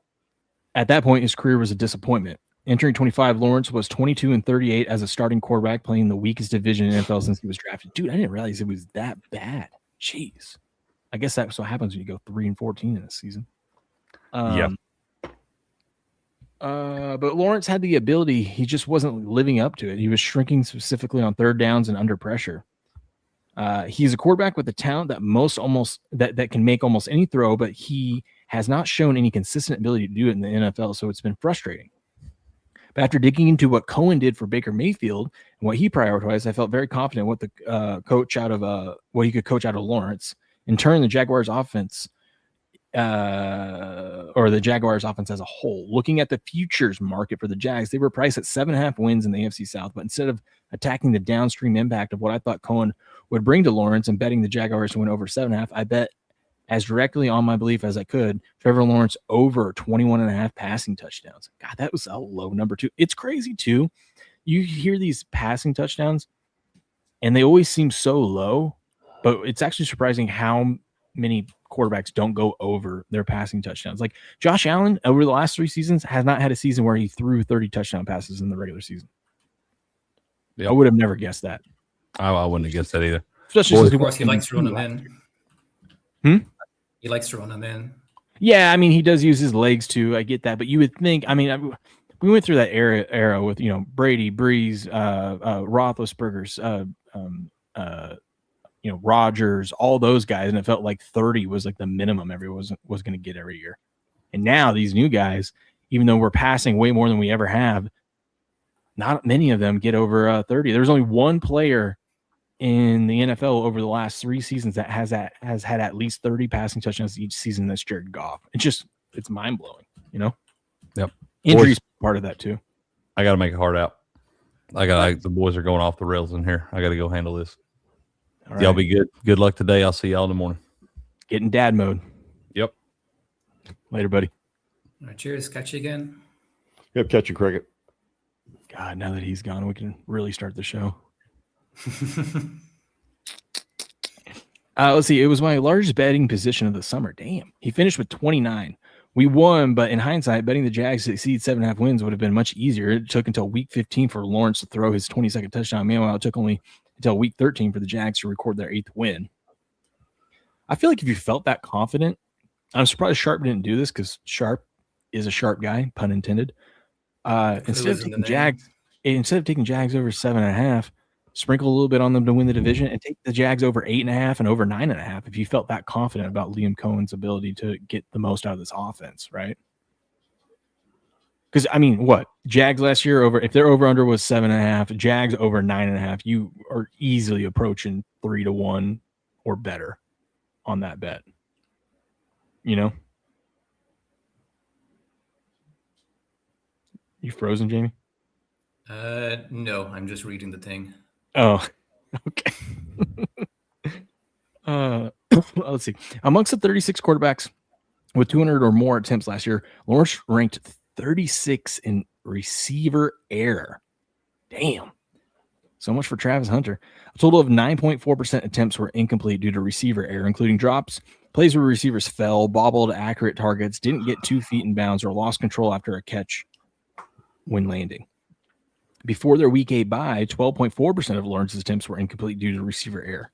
at that point, his career was a disappointment. Entering 25, Lawrence was 22-38 as a starting quarterback, playing the weakest division in NFL since he was drafted. Dude, I didn't realize it was that bad. Jeez. I guess that's what happens when you go 3-14 in a season. But Lawrence had the ability. He just wasn't living up to it. He was shrinking specifically on third downs and under pressure. He's a quarterback with the talent that that can make almost any throw, but he has not shown any consistent ability to do it in the NFL, so it's been frustrating. But after digging into what Cohen did for Baker Mayfield and what he prioritized, I felt very confident what the coach out of what he could coach out of Lawrence. In turn, the Jaguars offense, or the Jaguars offense as a whole, looking at the futures market for the Jags, they were priced at 7.5 wins in the AFC South. But instead of attacking the downstream impact of what I thought Cohen would bring to Lawrence and betting the Jaguars to win over 7.5, I bet as directly on my belief as I could, Trevor Lawrence over 21.5 passing touchdowns. God, that was a low number too. It's crazy too. You hear these passing touchdowns and they always seem so low, but it's actually surprising how many quarterbacks don't go over their passing touchdowns. Like Josh Allen over the last 3 seasons has not had a season where he threw 30 touchdown passes in the regular season. Yep. I would have never guessed that. I wouldn't have guessed that either. Especially of course he likes to run them in. He likes to run them in. Yeah, I mean, he does use his legs too. I get that. But you would think, I mean, we went through that era with, Brady, Breeze, Roethlisberger's, Rodgers, all those guys. And it felt like 30 was like the minimum everyone was going to get every year. And now these new guys, even though we're passing way more than we ever have, not many of them get over 30. There's only one player in the NFL over the last 3 seasons that has had at least 30 passing touchdowns each season. That's Jared Goff. It's mind blowing, Yep. Injuries part of that too. I got to make a heart out. The boys are going off the rails in here. I got to go handle this. All right. Y'all be good. Good luck today. I'll see y'all in the morning. Get in dad mode. Yep. Later, buddy. All right, cheers. Catch you again. Yep. Catch you, Cricket. God, now that he's gone, we can really start the show. Let's see. It was my largest betting position of the summer. Damn. He finished with 29. We won, but in hindsight, betting the Jags to exceed 7.5 wins would have been much easier. It took until week 15 for Lawrence to throw his 22nd touchdown. Meanwhile, it took only until week 13 for the Jags to record their 8th win. I feel like if you felt that confident, I'm surprised Sharp didn't do this because Sharp is a sharp guy, pun intended. Instead of taking Jags over 7.5, sprinkle a little bit on them to win the division and take the Jags over 8.5 and over 9.5 if you felt that confident about Liam Cohen's ability to get the most out of this offense, right? Because, I mean, what? Jags last year, if their over-under was 7.5, Jags over 9.5, you are easily approaching 3-1 or better on that bet. You frozen, Jamie? No, I'm just reading the thing. Oh, okay. Let's see. Amongst the 36 quarterbacks with 200 or more attempts last year, Lawrence ranked 36 in receiver error. Damn. So much for Travis Hunter. A total of 9.4% attempts were incomplete due to receiver error, including drops, plays where receivers fell, bobbled accurate targets, didn't get 2 feet in bounds, or lost control after a catch when landing. Before their week 8 bye, 12.4% of Lawrence's attempts were incomplete due to receiver error.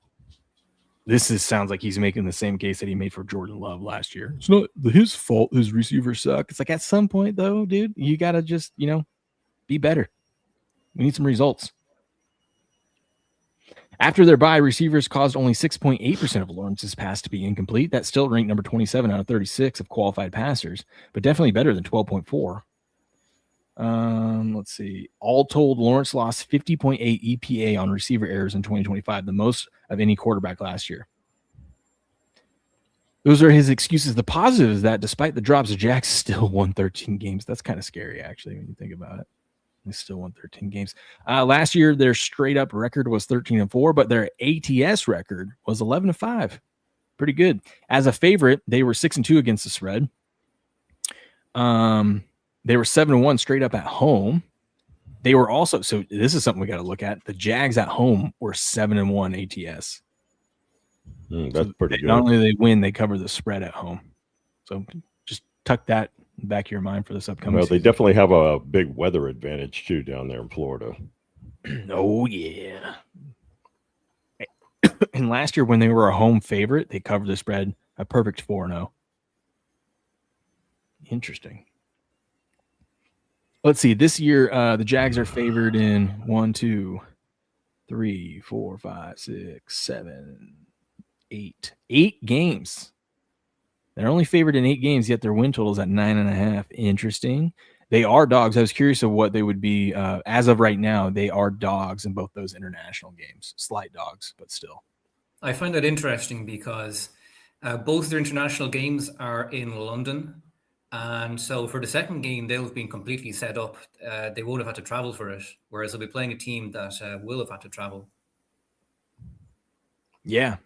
Sounds like he's making the same case that he made for Jordan Love last year. It's not his fault his receivers suck. It's like at some point, though, dude, you got to just, be better. We need some results. After their bye, receivers caused only 6.8% of Lawrence's pass to be incomplete. That's still ranked number 27 out of 36 of qualified passers, but definitely better than 12.4. Let's see. All told, Lawrence lost 50.8 EPA on receiver errors in 2025, the most of any quarterback last year. Those are his excuses. The positive is that despite the drops, the Jags still won 13 games. That's kind of scary, actually, when you think about it. They still won 13 games. Last year, their straight-up record was 13-4, but their ATS record was 11-5. Pretty good. As a favorite, they were 6-2 against the spread. They were 7-1 straight up at home. They were also, so this is something we got to look at. The Jags at home were 7-1 ATS. That's pretty good. Not only do they win, they cover the spread at home. So just tuck that in the back of your mind for this upcoming Well, season. they definitely have a big weather advantage too down there in Florida. Oh, yeah. And last year when they were a home favorite, they covered the spread a perfect 4-0. Interesting. Let's see. This year, the Jags are favored in 1, 2, 3, 4, 5, 6, 7, 8. 8 games. They're only favored in 8 games, yet their win total is at 9.5. Interesting. They are dogs. I was curious of what they would be. As of right now, they are dogs in both those international games. Slight dogs, but still. I find that interesting because both their international games are in London. And so for the second game, they'll have been completely set up. They won't have had to travel for it, whereas they'll be playing a team that will have had to travel. Yeah.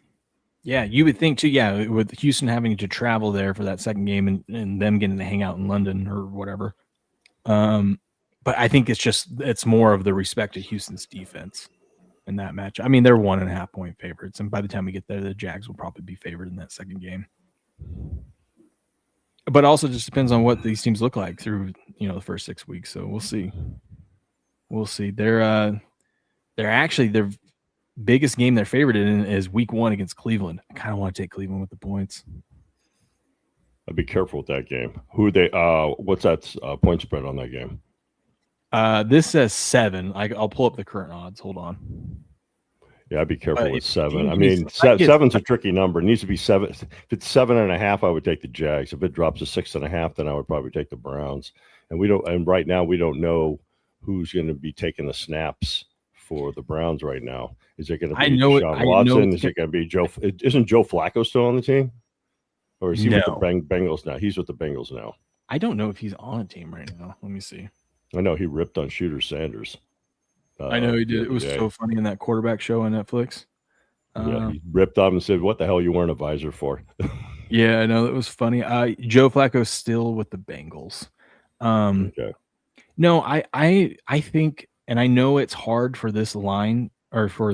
Yeah, you would think too, yeah, with Houston having to travel there for that second game and them getting to hang out in London or whatever. But I think it's more of the respect to Houston's defense in that match. I mean, they're 1.5 point favorites, and by the time we get there, the Jags will probably be favored in that second game. But also just depends on what these teams look like through, the first 6 weeks. So we'll see. We'll see. They're actually their biggest game they're favored in is week 1 against Cleveland. I kind of want to take Cleveland with the points. I'd be careful with that game. Who are they? What's that point spread on that game? This says 7. I'll pull up the current odds. Hold on. Yeah, I'd be careful with 7. I mean, 7's a tricky number. It needs to be 7. If it's 7.5, I would take the Jags. If it drops to 6.5, then I would probably take the Browns. And right now we don't know who's going to be taking the snaps for the Browns right now. Is it going to be Deshaun Watson? Is it going to be Joe? Isn't Joe Flacco still on the team? Or is he with the Bengals now? He's with the Bengals now. I don't know if he's on a team right now. Let me see. I know he ripped on Shooter Sanders. I know he did. It was so funny in that quarterback show on Netflix. Yeah, he ripped on him and said, "What the hell are you wearing a visor for?" Yeah, I know. That was funny. Joe Flacco's still with the Bengals. Okay. No, I think, and I know it's hard for this line or for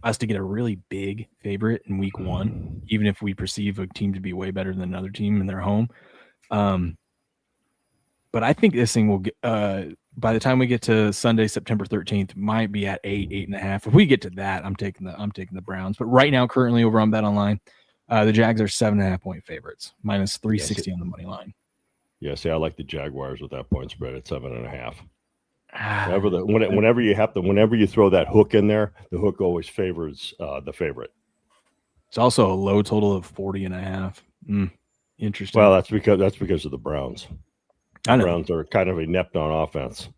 us to get a really big favorite in week 1, even if we perceive a team to be way better than another team in their home. But I think this thing will get, by the time we get to Sunday, September 13th, might be at 8.5. If we get to that, I'm taking the Browns. But right now, currently over on Bet Online, the Jags are 7.5 point favorites, minus 360 on the money line. Yeah, see, I like the Jaguars with that point spread at 7.5. Whenever you throw that hook in there, the hook always favors the favorite. It's also a low total of 40.5. Interesting. Well, that's because of the Browns. I know. Browns are kind of inept on offense.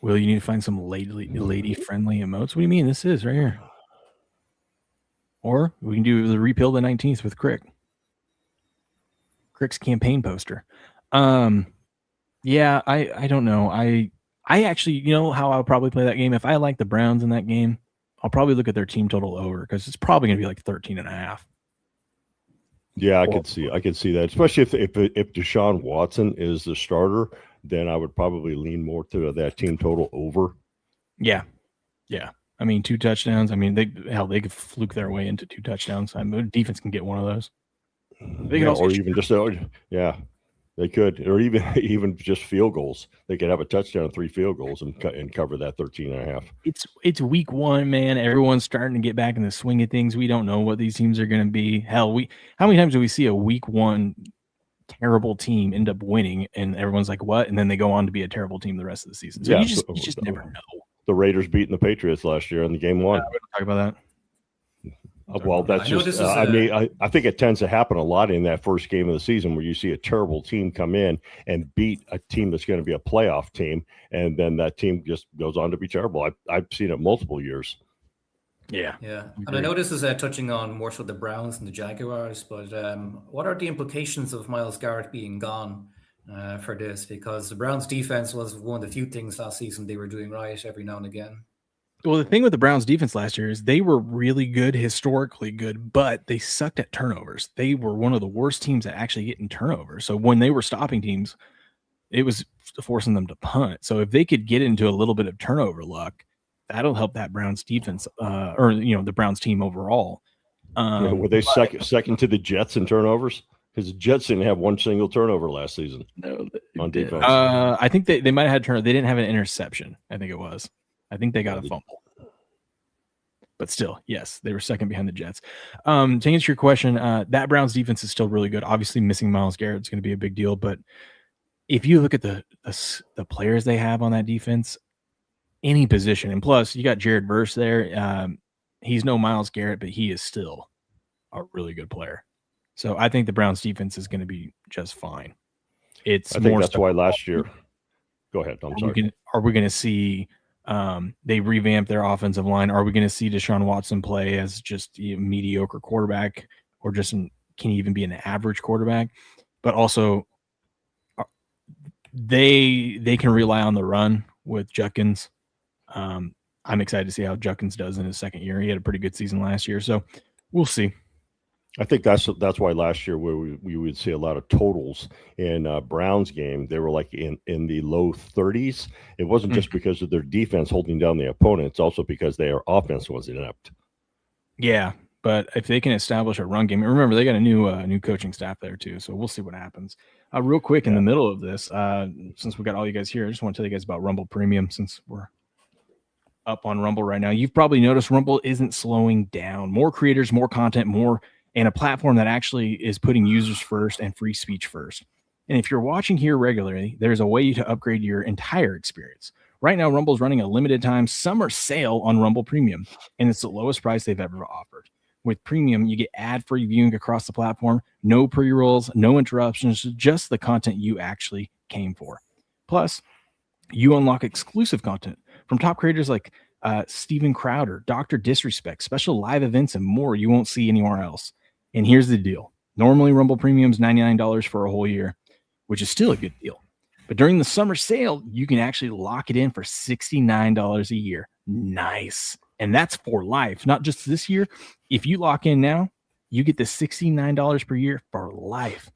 Will, you need to find some lady-friendly emotes. What do you mean? This is right here. Or we can do the repeal the 19th with Crick. Crick's campaign poster. Yeah, I don't know. I actually, how I'll probably play that game? If I like the Browns in that game, I'll probably look at their team total over because it's probably going to be like 13.5. Yeah, I could see that, especially if Deshaun Watson is the starter, then I would probably lean more to that team total over. Yeah. I mean, 2 touchdowns. I mean, they could fluke their way into 2 touchdowns. I mean, defense can get one of those. They could also they could, or even just field goals. They could have a touchdown, 3 field goals, and cover that 13.5. It's week 1, man. Everyone's starting to get back in the swing of things. We don't know what these teams are going to be. Hell, how many times do we see a week 1 terrible team end up winning, and everyone's like, "What?" And then they go on to be a terrible team the rest of the season. So you just never know. The Raiders beating the Patriots last year in the game one. We don't talk about that. Well, that's just. I think it tends to happen a lot in that first game of the season where you see a terrible team come in and beat a team that's going to be a playoff team, and then that team just goes on to be terrible. I've seen it multiple years. Yeah. And I know this is touching on more so the Browns and the Jaguars, but what are the implications of Myles Garrett being gone for this? Because the Browns defense was one of the few things last season they were doing right every now and again. Well, the thing with the Browns defense last year is they were really good, historically good, but they sucked at turnovers. They were one of the worst teams at actually getting turnovers. So when they were stopping teams, it was forcing them to punt. So if they could get into a little bit of turnover luck, that'll help that Browns defense, or the Browns team overall. Were they second to the Jets in turnovers? Because the Jets didn't have one single turnover last season. No, on defense. I think they might have had turnover. They didn't have an interception. I think it was. I think they got a fumble. But still, yes, they were second behind the Jets. To answer your question, that Browns defense is still really good. Obviously, missing Myles Garrett is going to be a big deal. But if you look at the players they have on that defense, any position, and plus you got Jared Verse there. He's no Myles Garrett, but he is still a really good player. So I think the Browns defense is going to be just fine. I think that's why last year. Go ahead. I'm sorry. Are we going to see? They revamp their offensive line. Are we going to see Deshaun Watson play as just a mediocre quarterback, or just can he even be an average quarterback? But also, they can rely on the run with Judkins. I'm excited to see how Judkins does in his second year. He had a pretty good season last year, so we'll see. I think that's why last year where we would see a lot of totals in Browns game. They were like in the low 30s. It wasn't just because of their defense holding down the opponent. It's also because their offense was inept. Yeah, but if they can establish a run game, remember they got a new coaching staff there too. So we'll see what happens. Real quick in the middle of this, since we got all you guys here, I just want to tell you guys about Rumble Premium since we're up on Rumble right now. You've probably noticed Rumble isn't slowing down. More creators, more content, and a platform that actually is putting users first and free speech first. And if you're watching here regularly, there's a way to upgrade your entire experience. Right now, Rumble's running a limited time summer sale on Rumble Premium, and it's the lowest price they've ever offered. With Premium, you get ad-free viewing across the platform, no pre-rolls, no interruptions, just the content you actually came for. Plus, you unlock exclusive content from top creators like Steven Crowder, Dr. Disrespect, special live events, and more you won't see anywhere else. And here's the deal. Normally, Rumble Premium is $99 for a whole year, which is still a good deal. But during the summer sale, you can actually lock it in for $69 a year. Nice. And that's for life, not just this year. If you lock in now, you get the $69 per year for life.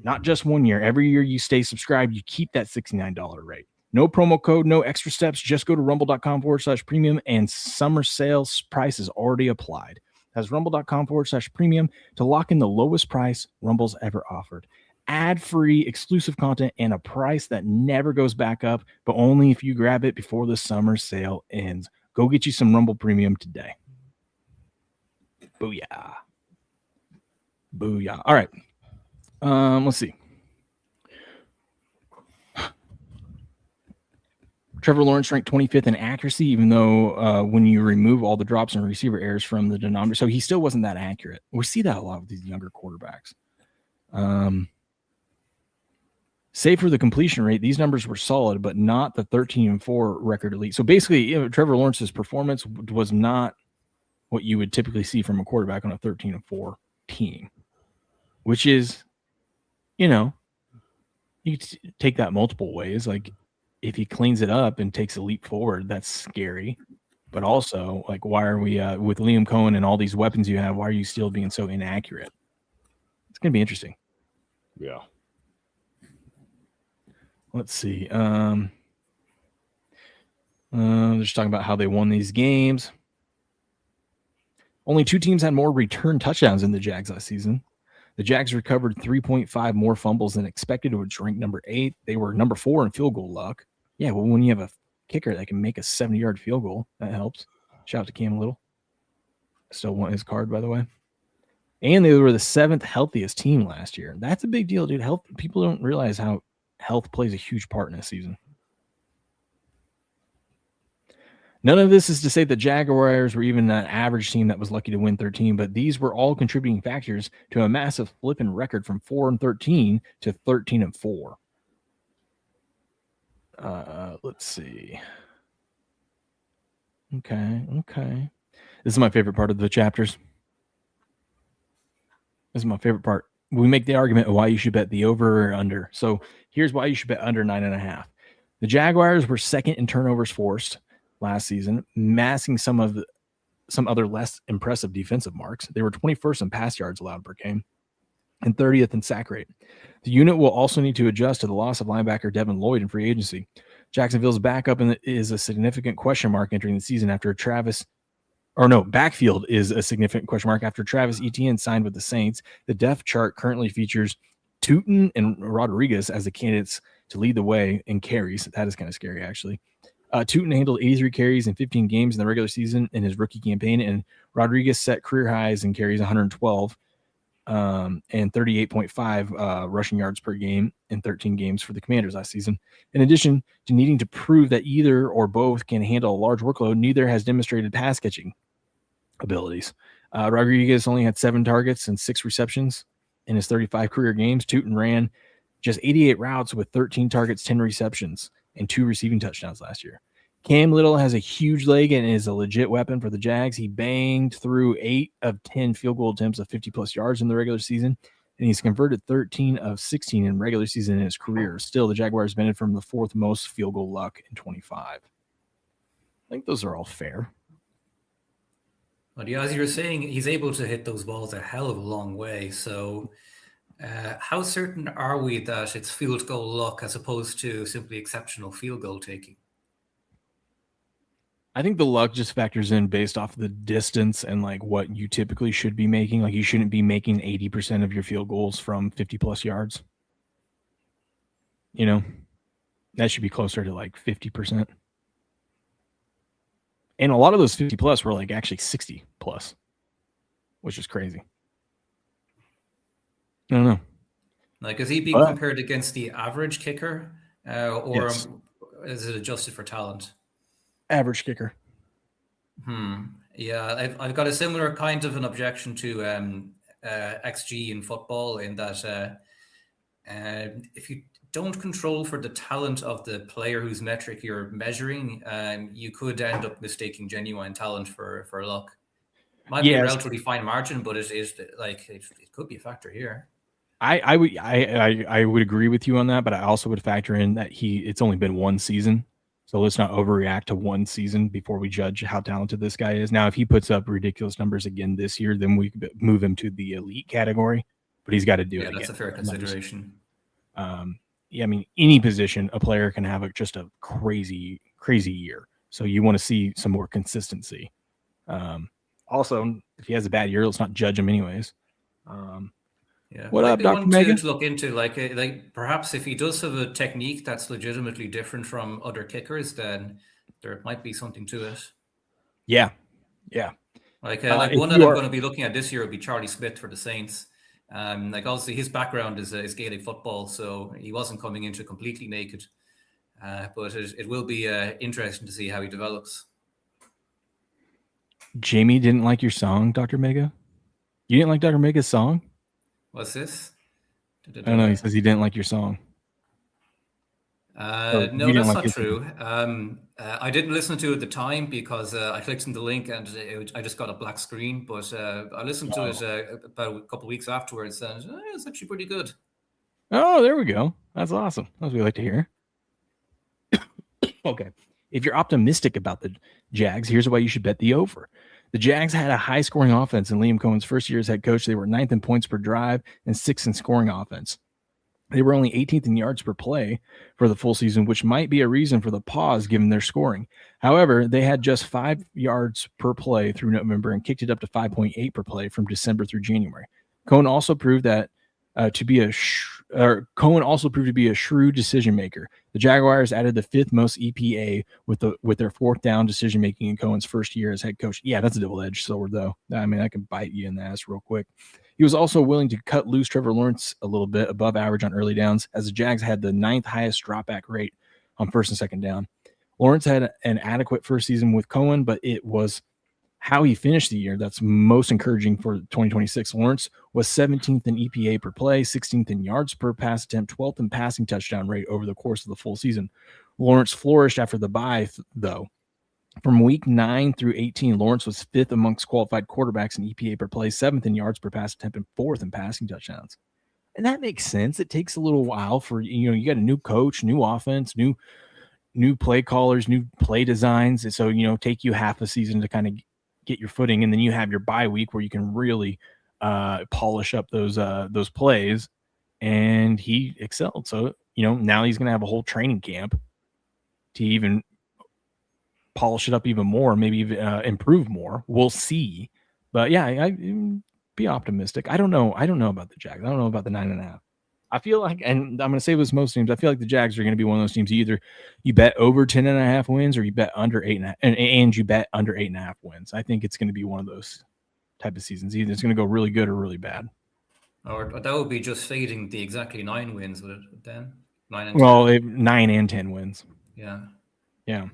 Not just 1 year. Every year you stay subscribed, you keep that $69 rate. No promo code, no extra steps. Just go to rumble.com/premium and summer sales price is already applied. That's rumble.com/premium to lock in the lowest price Rumble's ever offered. Ad-free, exclusive content, and a price that never goes back up, but only if you grab it before the summer sale ends. Go get you some Rumble Premium today. Booyah. Booyah. All right. Let's see. Trevor Lawrence ranked 25th in accuracy, even though when you remove all the drops and receiver errors from the denominator, so he still wasn't that accurate. We see that a lot with these younger quarterbacks. Save for the completion rate, these numbers were solid, but not the 13-4 record elite. So basically, Trevor Lawrence's performance was not what you would typically see from a quarterback on a 13-4 team, which is, you take that multiple ways. Like, if he cleans it up and takes a leap forward, that's scary. But also, like, why are we with Liam Cohen and all these weapons you have, why are you still being so inaccurate? It's going to be interesting. Yeah. Let's see. They're just talking about how they won these games. Only 2 teams had more return touchdowns than the Jags last season. The Jags recovered 3.5 more fumbles than expected, which ranked number 8. They were number 4 in field goal luck. Yeah, well, when you have a kicker that can make a 70-yard field goal, that helps. Shout out to Cam Little. Still want his card, by the way. And they were the 7th healthiest team last year. That's a big deal, dude. Health, people don't realize how health plays a huge part in this season. None of this is to say the Jaguars were even an average team that was lucky to win 13, but these were all contributing factors to a massive flipping record from 4-13 to 13-4. Let's see. Okay. This is my favorite part of the chapters. This is my favorite part. We make the argument of why you should bet the over or under. So here's why you should bet under 9.5. The Jaguars were second in turnovers forced last season, masking some other less impressive defensive marks. They were 21st in pass yards allowed per game and 30th in sack rate. The unit will also need to adjust to the loss of linebacker Devin Lloyd in free agency. Jacksonville's backup is a significant question mark entering the season after backfield is a significant question mark after Travis Etienne signed with the Saints. The depth chart currently features Tootin and Rodriguez as the candidates to lead the way in carries. That is kind of scary, actually. Tootin handled 83 carries in 15 games in the regular season in his rookie campaign, and Rodriguez set career highs in carries 112 and 38.5 rushing yards per game in 13 games for the Commanders last season. In addition to needing to prove that either or both can handle a large workload, neither has demonstrated pass catching abilities. Rodriguez only had 7 targets and 6 receptions in his 35 career games. Tootin ran just 88 routes with 13 targets, 10 receptions, and 2 receiving touchdowns last year. Cam Little has a huge leg and is a legit weapon for the Jags. He banged through 8 of 10 field goal attempts of 50-plus yards in the regular season, and he's converted 13 of 16 in regular season in his career. Still, the Jaguars benefited from the 4th most field goal luck in 25. I think those are all fair. But yeah, as you were saying, he's able to hit those balls a hell of a long way. So how certain are we that it's field goal luck as opposed to simply exceptional field goal taking? I think the luck just factors in based off the distance and like what you typically should be making. Like you shouldn't be making 80% of your field goals from 50-plus yards. You know, that should be closer to like 50%. And a lot of those 50-plus were like actually 60-plus, which is crazy. I don't know. Like, is he being compared against the average kicker or yes. Is it adjusted for talent? Average kicker. Yeah, I've got a similar kind of an objection to XG in football in that if you don't control for the talent of the player whose metric you're measuring, you could end up mistaking genuine talent for luck. Might be a relatively fine margin, but it is like it could be a factor here. I would agree with you on that, but I also would factor in that it's only been one season. So let's not overreact to one season before we judge how talented this guy is. Now, if he puts up ridiculous numbers again this year, then we could move him to the elite category, but he's got to do it again. Yeah, that's a fair consideration. Yeah, I mean, any position, a player can have just a crazy, crazy year. So you want to see some more consistency. Also, if he has a bad year, let's not judge him anyways. Yeah. What up, Dr. Megan? To look into like perhaps if he does have a technique that's legitimately different from other kickers, then there might be something to it. Yeah. Like one that I'm going to be looking at this year would be Charlie Smith for the Saints. Like obviously his background is Gaelic football, so he wasn't coming into completely naked. But it will be interesting to see how he develops. Jamie didn't like your song, Dr. Mega? You didn't like Dr. Mega's song? What's this? I don't know. He says he didn't like your song. No, that's not true. I didn't listen to it at the time because I clicked on the link and I just got a black screen. But I listened to it about a couple of weeks afterwards, and it's actually pretty good. Oh, there we go. That's awesome. That's what we like to hear. Okay. If you're optimistic about the Jags, here's why you should bet the over. The Jags had a high-scoring offense in Liam Cohen's first year as head coach. They were 9th in points per drive and 6th in scoring offense. They were only 18th in yards per play for the full season, which might be a reason for the pause given their scoring. However, they had just 5 yards per play through November and kicked it up to 5.8 per play from December through January. Cohen also proved that to be a Cohen also proved to be a shrewd decision maker. The Jaguars added the 5th most EPA with their 4th down decision making in Cohen's first year as head coach. Yeah, that's a double-edged sword, though. I mean, that can bite you in the ass real quick. He was also willing to cut loose Trevor Lawrence a little bit above average on early downs, as the Jags had the 9th highest dropback rate on first and second down. Lawrence had an adequate first season with Cohen, but it was how he finished the year that's most encouraging for 2026. Lawrence was 17th in EPA per play, 16th in yards per pass attempt, 12th in passing touchdown rate over the course of the full season. Lawrence flourished after the bye, though. From week 9 through 18, Lawrence was 5th amongst qualified quarterbacks in EPA per play, 7th in yards per pass attempt, and 4th in passing touchdowns. And that makes sense. It takes a little while for, you got a new coach, new offense, new play callers, new play designs. So, take you half a season to kind of get your footing, and then you have your bye week where you can really polish up those plays. And he excelled. So, now he's going to have a whole training camp to even polish it up even more, maybe even improve more. We'll see. But yeah, I be optimistic. I don't know about the Jags. I don't know about the 9.5. I feel like, and I'm going to say this most teams, I feel like the Jags are going to be one of those teams. Either you bet over 10.5 wins, or you bet under 8.5, and you bet under 8.5 wins. I think it's going to be one of those type of seasons. Either it's going to go really good or really bad. Or that would be just fading the exactly 9 wins, would it then? 9 and 10. 9 and 10 wins. Yeah. Yeah.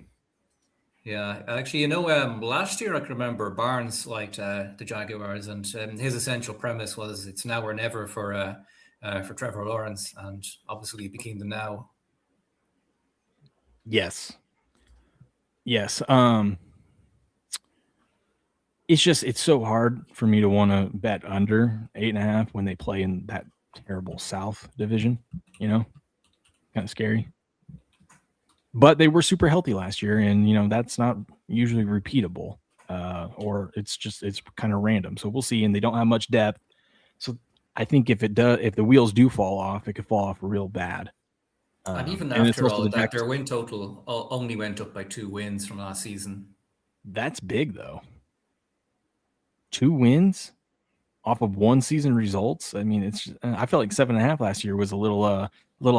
Yeah, actually, last year I can remember Barnes liked the Jaguars, and his essential premise was it's now or never for Trevor Lawrence, and obviously it became the now. Yes. It's it's so hard for me to want to bet under 8.5 when they play in that terrible South division, kind of scary. But they were super healthy last year, and that's not usually repeatable, or it's kind of random. So we'll see. And they don't have much depth, so I think if the wheels do fall off, it could fall off real bad. And even after all that, their win total only went up by 2 wins from last season. That's big, though. 2 wins off of one season results. I mean, I felt like 7.5 last year was a little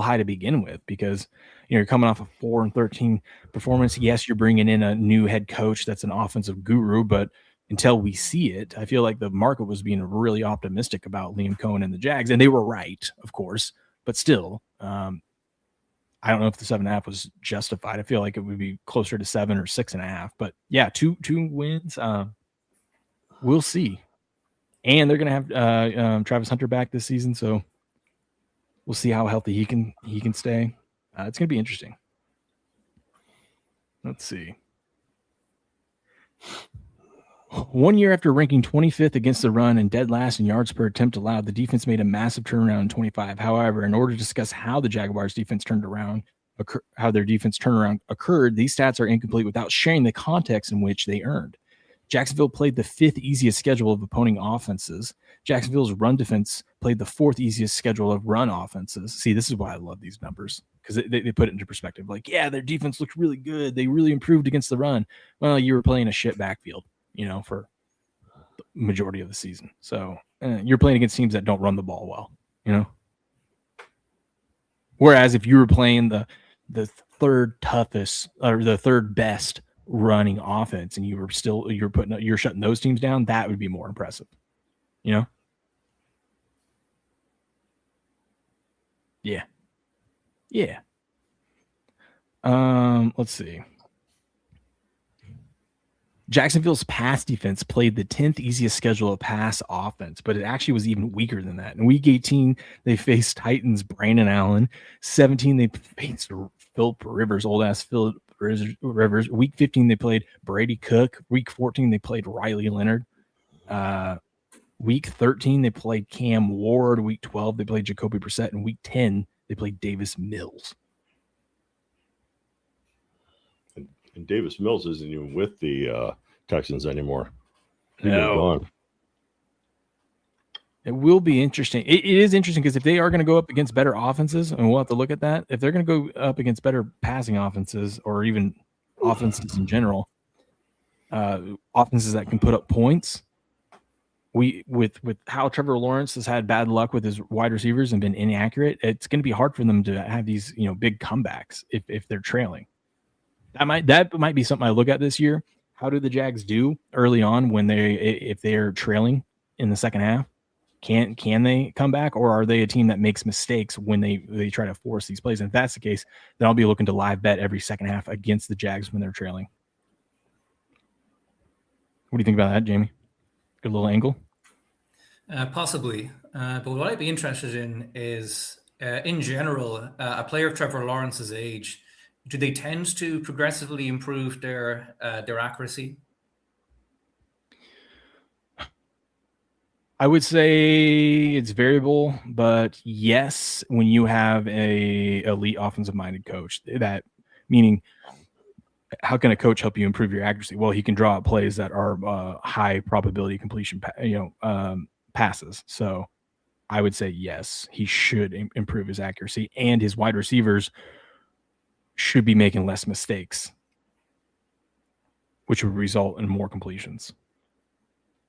high to begin with, because you're coming off a 4-13 performance. Yes, you're bringing in a new head coach that's an offensive guru, but until we see it, I feel like the market was being really optimistic about Liam Cohen and the Jags, and they were right, of course, but still, I don't know if the 7.5 was justified. I feel like it would be closer to 7 or 6.5, but yeah, two wins. We'll see. And they're going to have Travis Hunter back this season, so we'll see how healthy he can stay. It's going to be interesting. Let's see. 1 year after ranking 25th against the run and dead last in yards per attempt allowed, the defense made a massive turnaround in 25. However, in order to discuss how the Jaguars' defense how their defense turnaround occurred, these stats are incomplete without sharing the context in which they earned. Jacksonville played the 5th easiest schedule of opposing offenses. Jacksonville's run defense played the 4th easiest schedule of run offenses. See, this is why I love these numbers, because they put it into perspective. Like, yeah, their defense looked really good. They really improved against the run. Well, you were playing a shit backfield, for the majority of the season. So you're playing against teams that don't run the ball well, Whereas if you were playing the third toughest or the third best running offense, and you're shutting those teams down, that would be more impressive, Yeah. Let's see. Jacksonville's pass defense played the 10th easiest schedule of pass offense, but it actually was even weaker than that. In week 18, they faced Titans Brandon Allen. 17, they faced Philip Rivers, old-ass Philip Rivers. Week 15, they played Brady Cook. Week 14, they played Riley Leonard. Week 13, they played Cam Ward. Week 12, they played Jacoby Brissett. And week 10, they played Davis Mills. And Davis Mills isn't even with the Texans anymore. No. It will be interesting. It is interesting because if they are going to go up against better offenses, and we'll have to look at that, if they're going to go up against better passing offenses or even offenses in general, offenses that can put up points, with how Trevor Lawrence has had bad luck with his wide receivers and been inaccurate, it's going to be hard for them to have these, big comebacks if they're trailing. That might be something I look at this year. How do the Jags do early on if they're trailing in the second half? Can they come back, or are they a team that makes mistakes when they try to force these plays? And if that's the case, then I'll be looking to live bet every second half against the Jags when they're trailing. What do you think about that, Jamie? Good little angle? Possibly. But what I'd be interested in is, in general, a player of Trevor Lawrence's age, do they tend to progressively improve their accuracy? I would say it's variable, but yes, when you have a elite offensive minded coach, that meaning how can a coach help you improve your accuracy? Well, he can draw up plays that are high probability completion, passes. So I would say yes, he should improve his accuracy, and his wide receivers should be making less mistakes, which would result in more completions.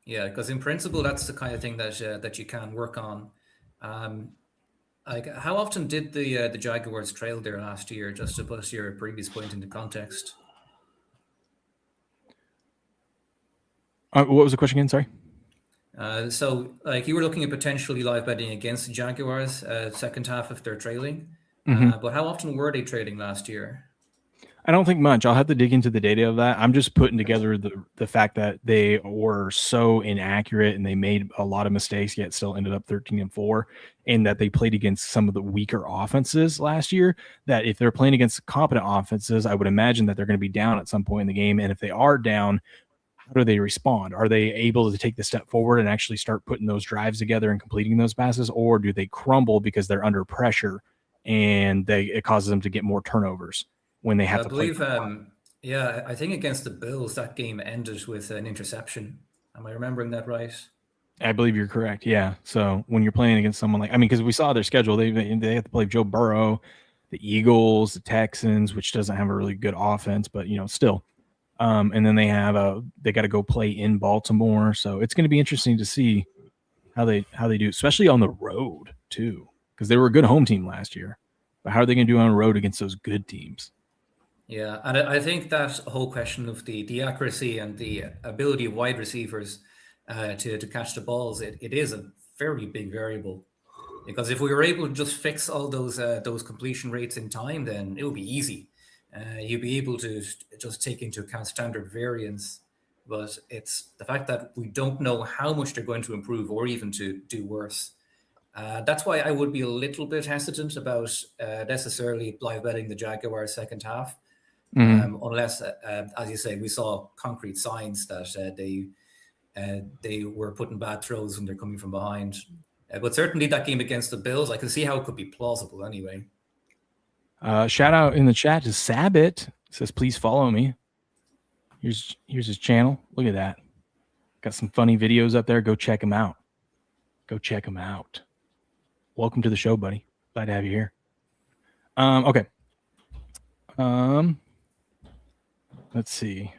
Yeah, because in principle, that's the kind of thing that you can work on. Like, how often did the Jaguars trail there last year? Just to put your previous point into context. What was the question again? Sorry. So, like, you were looking at potentially live betting against the Jaguars second half if they're trailing. But how often were they trailing last year? I don't think much. I'll have to dig into the data of that. I'm just putting together the fact that they were so inaccurate and they made a lot of mistakes, yet still ended up 13-4, and that they played against some of the weaker offenses last year, that if they're playing against competent offenses, I would imagine that they're going to be down at some point in the game. And if they are down, how do they respond? Are they able to take the step forward and actually start putting those drives together and completing those passes, or do they crumble because they're under pressure and it causes them to get more turnovers when they have to play? I think against the Bills, that game ended with an interception. Am I remembering that right? I believe you're correct. Yeah. So when you're playing against someone because we saw their schedule, they have to play Joe Burrow, the Eagles, the Texans, which doesn't have a really good offense, but still. And then they got to go play in Baltimore. So it's going to be interesting to see how they do, especially on the road too, because they were a good home team last year. But how are they going to do on the road against those good teams? Yeah, and I think that whole question of the accuracy and the ability of wide receivers to catch the balls, it is a very big variable. Because if we were able to just fix all those completion rates in time, then it would be easy. You'd be able to just take into account standard variance. But it's the fact that we don't know how much they're going to improve or even to do worse. That's why I would be a little bit hesitant about necessarily live betting the Jaguars second half. Unless, as you say, we saw concrete signs that they were putting bad throws when they're coming from behind. But certainly that game against the Bills, I can see how it could be plausible anyway. Shout out in the chat to Sabit. Says, please follow me. Here's his channel. Look at that. Got some funny videos up there. Go check him out. Welcome to the show, buddy. Glad to have you here. Okay. Let's see.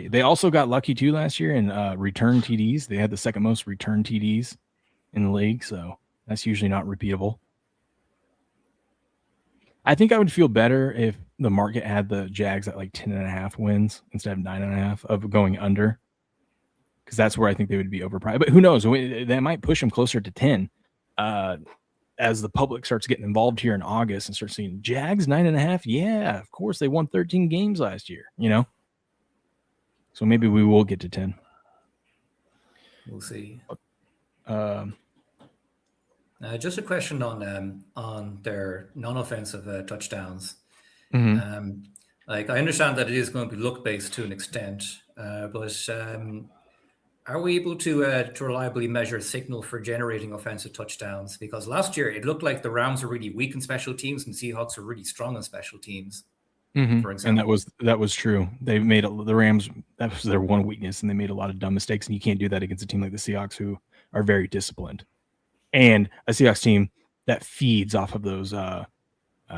They also got lucky too last year in return TDs. They had the second most return TDs in the league, so that's usually not repeatable. I think I would feel better if the market had the Jags at like 10.5 wins instead of 9.5 of going under, because that's where I think they would be overpriced. But who knows? That might push them closer to 10 as the public starts getting involved here in August and starts seeing Jags 9.5. Yeah, of course they won 13 games last year. So maybe we will get to 10. We'll see. Just a question on their non-offensive touchdowns. Like, I understand that it is going to be luck-based to an extent, but are we able to reliably measure signal for generating offensive touchdowns? Because last year it looked like the Rams were really weak in special teams and Seahawks were really strong in special teams. For example. And that was true. They made the Rams, that was their one weakness, and they made a lot of dumb mistakes. And you can't do that against a team like the Seahawks, who are very disciplined, and a Seahawks team that feeds off of those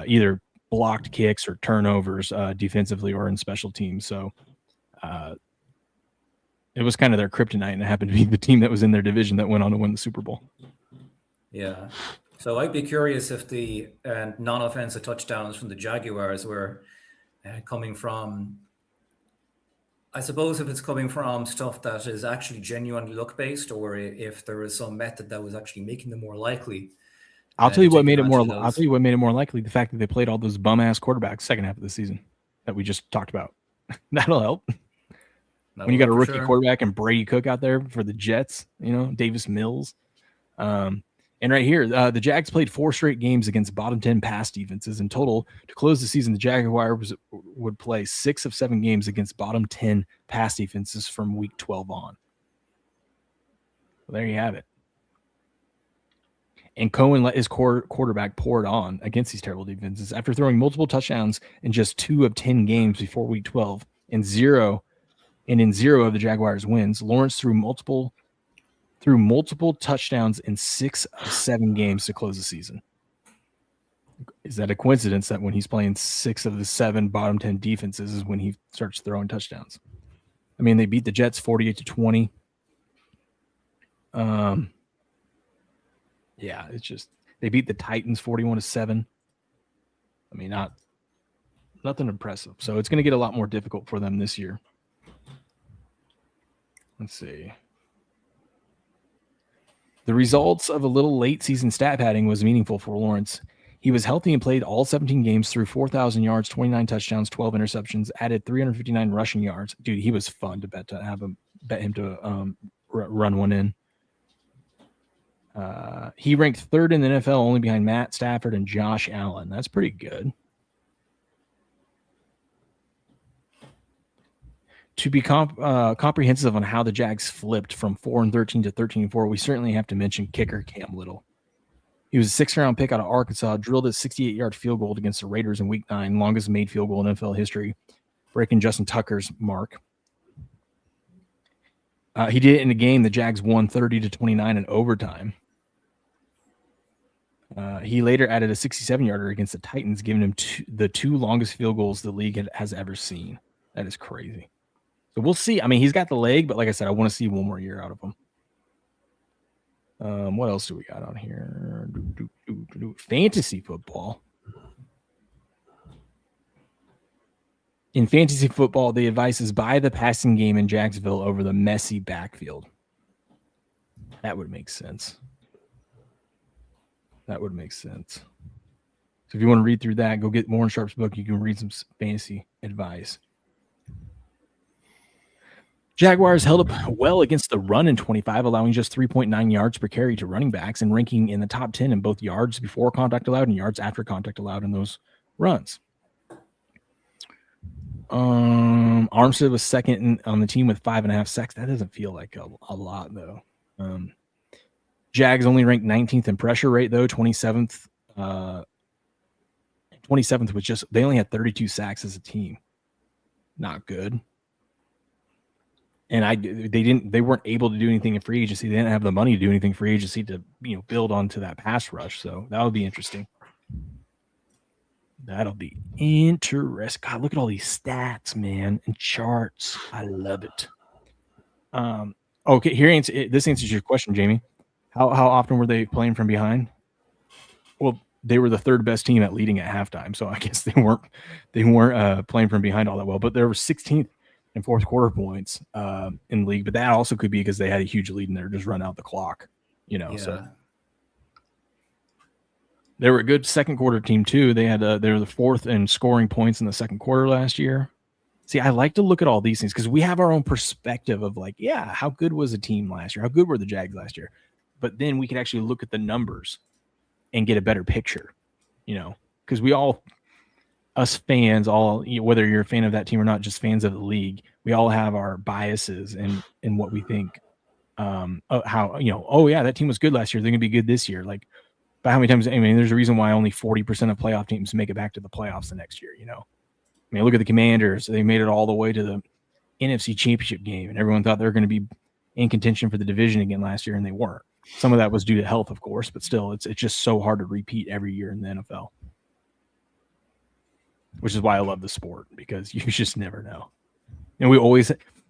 either blocked kicks or turnovers defensively or in special teams. So It was kind of their kryptonite, and it happened to be the team that was in their division that went on to win the Super Bowl. Yeah. So I'd be curious if the non-offensive touchdowns from the Jaguars were coming from, I suppose if it's coming from stuff that is actually genuinely luck-based, or if there was some method that was actually making them more likely. I'll tell you what made it more likely. The fact that they played all those bum-ass quarterbacks second half of the season that we just talked about. That'll help. When you got a rookie quarterback and Brady Cook out there for the Jets, Davis Mills. And right here, the Jags played 4 straight games against bottom 10 pass defenses. In total, to close the season, the Jaguars would play 6 of 7 games against bottom 10 pass defenses from week 12 on. Well, there you have it. And Cohen let his quarterback pour it on against these terrible defenses. After throwing multiple touchdowns in just 2 of 10 games before week 12 and in 0 of the Jaguars' wins, Lawrence threw multiple touchdowns in 6 of 7 games to close the season. Is that a coincidence that when he's playing 6 of the 7 bottom 10 defenses is when he starts throwing touchdowns? I mean, they beat the Jets 48-20. Yeah, it's just they beat the Titans 41-7. I mean, nothing impressive. So it's going to get a lot more difficult for them this year. Let's see. The results of a little late season stat padding was meaningful for Lawrence. He was healthy and played all 17 games through 4,000 yards, 29 touchdowns, 12 interceptions, added 359 rushing yards. Dude, he was fun to bet him to run one in. He ranked 3rd in the NFL, only behind Matt Stafford and Josh Allen. That's pretty good. To be comprehensive on how the Jags flipped from 4-13 to 13-4, we certainly have to mention kicker Cam Little. He was a 6th-round pick out of Arkansas, drilled a 68-yard field goal against the Raiders in Week 9, longest made field goal in NFL history, breaking Justin Tucker's mark. He did it in a game the Jags won 30-29 in overtime. He later added a 67-yarder against the Titans, giving him the 2 longest field goals the league has ever seen. That is crazy. So we'll see. I mean, he's got the leg, but like I said, I want to see one more year out of him. What else do we got on here? Fantasy football. In fantasy football, the advice is buy the passing game in Jacksonville over the messy backfield. That would make sense. So if you want to read through that, go get Warren Sharp's book. You can read some fantasy advice. Jaguars held up well against the run in 25, allowing just 3.9 yards per carry to running backs and ranking in the top 10 in both yards before contact allowed and yards after contact allowed in those runs. Armstead was second on the team with 5.5 sacks. That doesn't feel like a lot, though. Jags only ranked 19th in pressure rate, though, 27th. 27th was just, they only had 32 sacks as a team. Not good. And they weren't able to do anything in free agency. They didn't have the money to do anything free agency to, build onto that pass rush. So that would be interesting. That'll be interesting. God, look at all these stats, man, and charts. I love it. Okay, this answers your question, Jamie. How often were they playing from behind? Well, they were the 3rd best team at leading at halftime, so I guess they weren't playing from behind all that well. But there were 16th in fourth quarter points in the league, but that also could be because they had a huge lead and they're just run out the clock, So they were a good second quarter team too. They were the 4th in scoring points in the second quarter last year. See, I like to look at all these things because we have our own perspective of how good was the team last year? How good were the Jags last year? But then we could actually look at the numbers and get a better picture, because we all, us fans, whether you're a fan of that team or not, just fans of the league, we all have our biases in what we think. That team was good last year. They're going to be good this year. But how many times? I mean, there's a reason why only 40% of playoff teams make it back to the playoffs the next year. I mean, look at the Commanders. They made it all the way to the NFC Championship game, and everyone thought they were going to be in contention for the division again last year, and they weren't. Some of that was due to health, of course, but still, it's just so hard to repeat every year in the NFL. Which is why I love the sport, because you just never know. And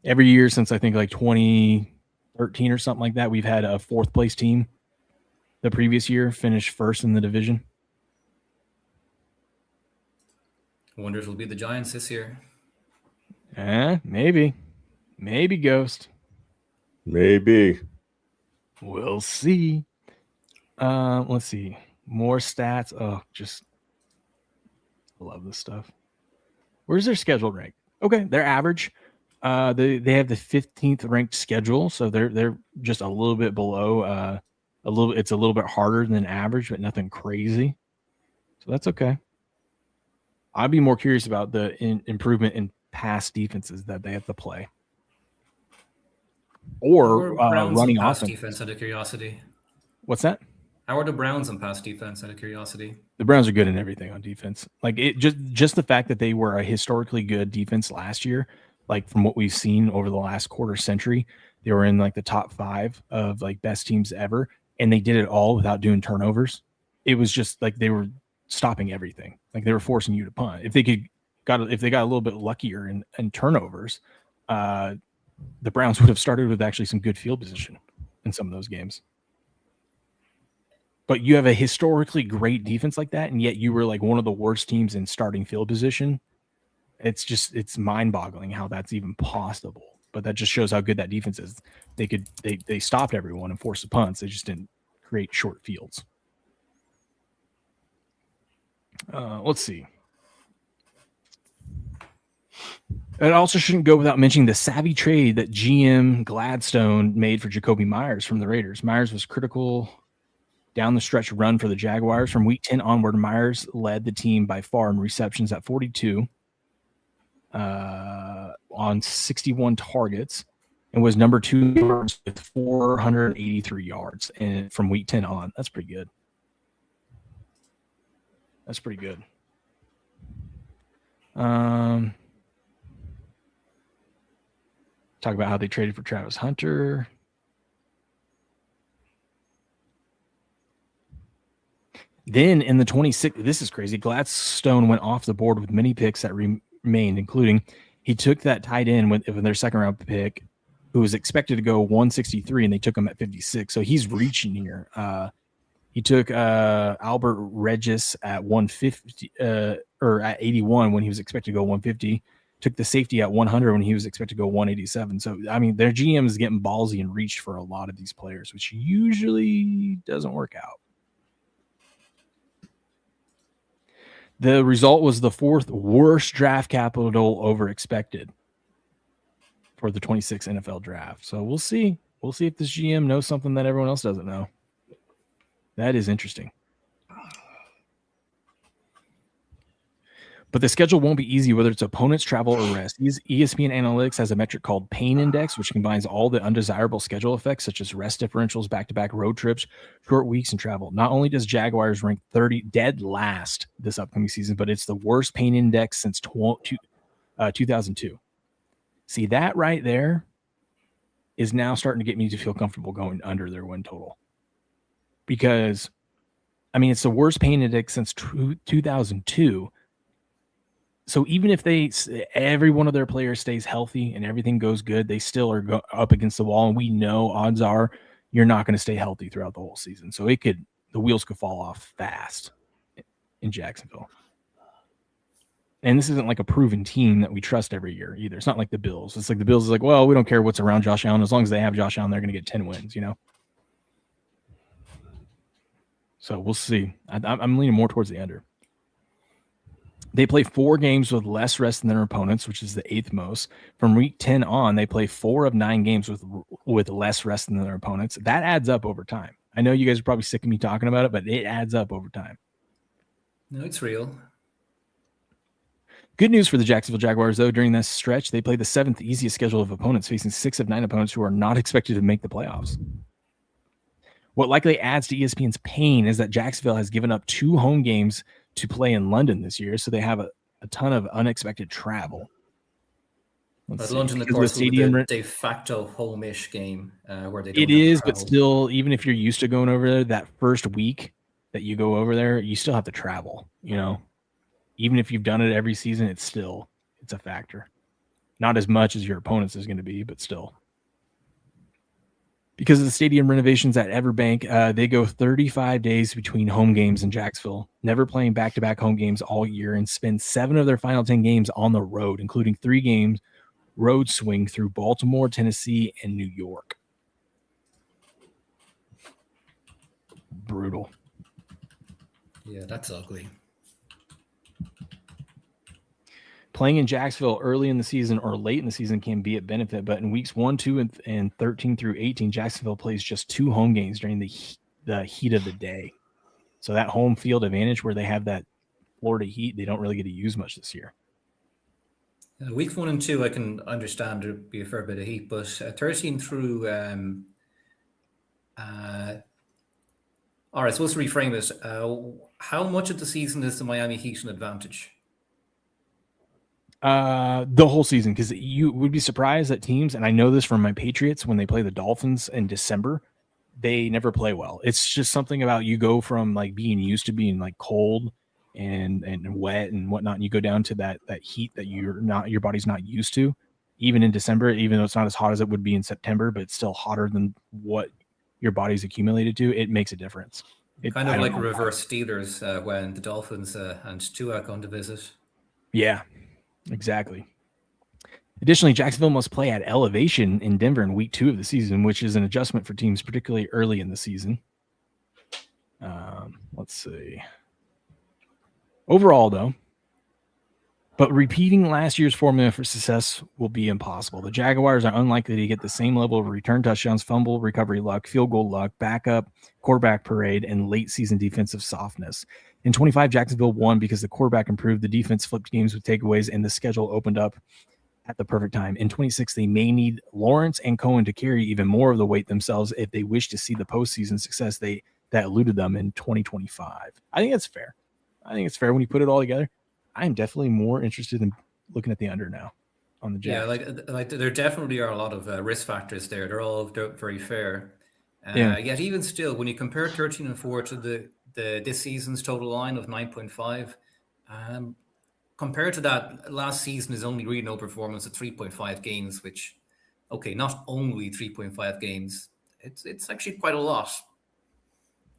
Every year since I think like 2013 or something like that, we've had a 4th place team the previous year finish first in the division. I wonder if it'll be the Giants this year. Maybe. Maybe Ghost. Maybe. We'll see. Let's see. More stats. Oh, just love this stuff. Where's their schedule rank? Okay, they're average. They have the 15th ranked schedule, so they're just a little bit below. It's a little bit harder than average, but nothing crazy. So that's okay. I'd be more curious about the improvement in pass defenses that they have to play, or running pass offense. Defense, out of curiosity. What's that? How are the Browns on pass defense, out of curiosity? The Browns are good in everything on defense. Like it just the fact that they were a historically good defense last year, like from what we've seen over the last quarter century, they were in like the top 5 of like best teams ever, and they did it all without doing turnovers. It was just like they were stopping everything. Like they were forcing you to punt. If they got a little bit luckier in turnovers, the Browns would have started with actually some good field position in some of those games. But you have a historically great defense like that, and yet you were like one of the worst teams in starting field position. It's mind-boggling how that's even possible. But that just shows how good that defense is. They stopped everyone and forced the punts. They just didn't create short fields. Let's see. It also shouldn't go without mentioning the savvy trade that GM Gladstone made for Jacoby Myers from the Raiders. Myers was critical down the stretch run for the Jaguars. From week 10 onward, Myers led the team by far in receptions at 42 on 61 targets and was number 2 yards with 483 yards and from week 10 on. That's pretty good. That's pretty good. Talk about how they traded for Travis Hunter. Then in the 26th, this is crazy. Gladstone went off the board with many picks that remained, including he took that tight end with their second round pick, who was expected to go 163, and they took him at 56. So he's reaching here. He took Albert Regis at 150 or at 81 when he was expected to go 150. Took the safety at 100 when he was expected to go 187. So, I mean, their GM is getting ballsy and reached for a lot of these players, which usually doesn't work out. The result was the 4th worst draft capital over expected for the 26 NFL draft. So we'll see. We'll see if this GM knows something that everyone else doesn't know. That is interesting. But the schedule won't be easy, whether it's opponents, travel, or rest. ESPN Analytics has a metric called Pain Index, which combines all the undesirable schedule effects, such as rest differentials, back-to-back road trips, short weeks, and travel. Not only does Jaguars rank 30 dead last this upcoming season, but it's the worst pain index since 2002. See, that right there is now starting to get me to feel comfortable going under their win total. Because, I mean, it's the worst pain index since 2002. So even if every one of their players stays healthy and everything goes good, they still are up against the wall. And we know odds are you're not going to stay healthy throughout the whole season. So the wheels could fall off fast in Jacksonville. And this isn't like a proven team that we trust every year either. It's not like the Bills. It's like the Bills is like, well, we don't care what's around Josh Allen. As long as they have Josh Allen, they're going to get 10 wins, you know? So we'll see. I'm leaning more towards the under. They play 4 games with less rest than their opponents, which is the 8th most. From week 10 on, they play 4 of 9 games with less rest than their opponents. That adds up over time. I know you guys are probably sick of me talking about it, but it adds up over time. No, it's real. Good news for the Jacksonville Jaguars, though. During this stretch, they play the 7th easiest schedule of opponents, facing 6 of 9 opponents who are not expected to make the playoffs. What likely adds to ESPN's pain is that Jacksonville has given up 2 home games to play in London this year, so they have a ton of unexpected travel. London, of course, will be the de facto home-ish game where they don't It is, but still, even if you're used to going over there, that first week that you go over there, you still have to travel, you know? Even if you've done it every season, it's a factor. Not as much as your opponent's is going to be, but still. Because of the stadium renovations at Everbank, they go 35 days between home games in Jacksonville, never playing back-to-back home games all year, and spend 7 of their final 10 games on the road, including 3 games road swing through Baltimore, Tennessee, and New York. Brutal. Yeah, that's ugly. Playing in Jacksonville early in the season or late in the season can be a benefit, but in weeks 1, 2, and 13 through 18, Jacksonville plays just 2 home games during the heat of the day. So that home field advantage where they have that Florida heat, they don't really get to use much this year. Week 1 and 2, I can understand there'd be a fair bit of heat, but 13 through all right, supposed to reframe it. How much of the season is the Miami Heat an advantage? The whole season, because you would be surprised that teams, and I know this from my Patriots, when they play the Dolphins in December, they never play well. It's just something about you go from like being used to being like cold and wet and whatnot, and you go down to that heat that your body's not used to, even in December, even though it's not as hot as it would be in September, but it's still hotter than what your body's accumulated to. It makes a difference. Kind of like reverse Steelers when the Dolphins and Tua come to visit. Yeah, exactly. Additionally, Jacksonville must play at elevation in Denver in week 2 of the season, which is an adjustment for teams, particularly early in the season. Let's see. Overall, though, but repeating last year's formula for success will be impossible. The Jaguars are unlikely to get the same level of return touchdowns, fumble recovery luck, field goal luck, backup, quarterback parade, and late season defensive softness. In 25, Jacksonville won because the quarterback improved, the defense flipped games with takeaways, and the schedule opened up at the perfect time. In 26, they may need Lawrence and Cohen to carry even more of the weight themselves if they wish to see the postseason success that eluded them in 2025. I think that's fair. I think it's fair when you put it all together. I am definitely more interested in looking at the under now on the Jags. Yeah, like there definitely are a lot of risk factors there. They're all very fair. Yet even still, when you compare 13 and 4 to this season's total line of 9.5, compared to that, last season is only really no performance at 3.5 games, which, okay, not only 3.5 games, it's actually quite a lot.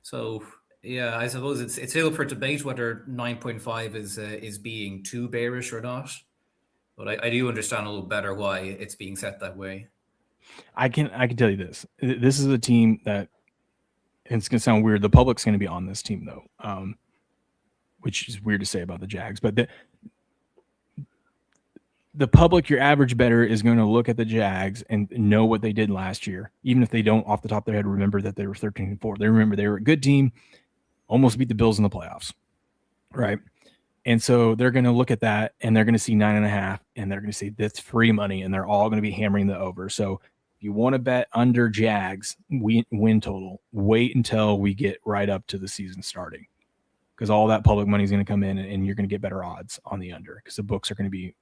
So yeah, I suppose it's still for debate whether 9.5 is being too bearish or not. But I do understand a little better why it's being set that way. I can tell you this. This is a team that, and it's going to sound weird, the public's going to be on this team, though, which is weird to say about the Jags. But the public, your average bettor, is going to look at the Jags and know what they did last year, even if they don't, off the top of their head, remember that they were 13 and 4. They remember they were a good team, almost beat the Bills in the playoffs, right? And so they're going to look at that, and they're going to see 9.5, and they're going to say that's free money, and they're all going to be hammering the over. So if you want to bet under Jags win total, wait until we get right up to the season starting, because all that public money is going to come in, and you're going to get better odds on the under, because the books are going to be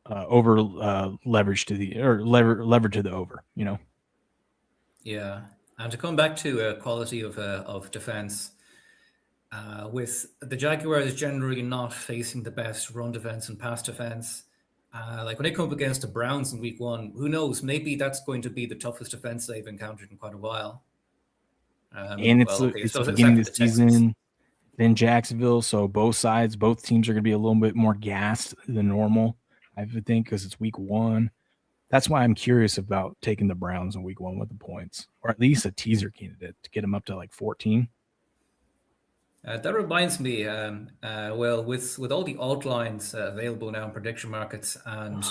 over leveraged to the levered to the over, you know. Yeah, and to come back to quality of defense, with the Jaguars generally not facing the best run defense and pass defense, like when they come up against the Browns in week 1, who knows? Maybe that's going to be the toughest defense they've encountered in quite a while. And it's the beginning of the season. Then Jacksonville, so both teams are going to be a little bit more gassed than normal, I would think, because it's week 1. That's why I'm curious about taking the Browns in week 1 with the points, or at least a teaser candidate to get them up to like 14. That reminds me, well, with all the alt lines available now in prediction markets and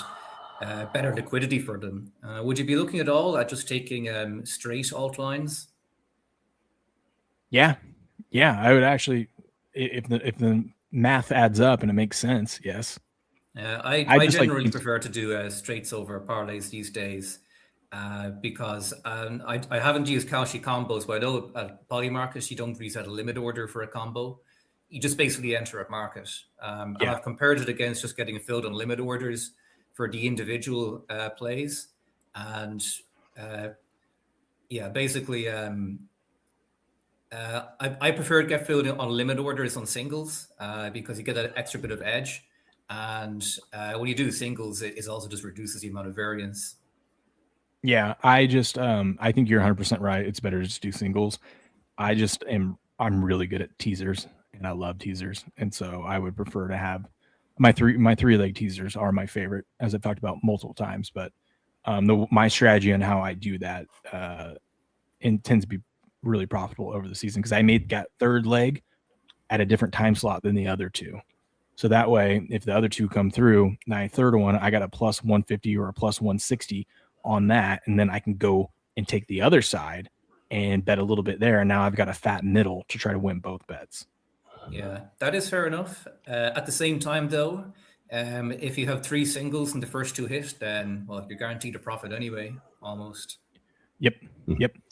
better liquidity for them, would you be looking at all at just taking straight alt lines? Yeah, I would actually, if the math adds up and it makes sense. Yes. I generally prefer to do straights over parlays these days because I haven't used Kalshi combos, but I know at Polymarket you don't really set a limit order for a combo. You just basically enter at market. And I've compared it against just getting filled on limit orders for the individual plays. And basically I prefer to get filled on limit orders on singles because you get that extra bit of edge. And when you do singles, it also just reduces the amount of variance. Yeah, I think you're 100% right. It's better to just do singles. I'm really good at teasers, and I love teasers, and so I would prefer to have my three leg teasers are my favorite, as I've talked about multiple times. But my strategy on how I do that tends to be really profitable over the season, because I got third leg at a different time slot than the other two. So that way, if the other two come through, my third one, I got a plus 150 or a plus 160 on that, and then I can go and take the other side and bet a little bit there. And now I've got a fat middle to try to win both bets. Yeah, that is fair enough. At the same time, though, if you have three singles and the first two hit, then, well, you're guaranteed a profit anyway, almost. Yep.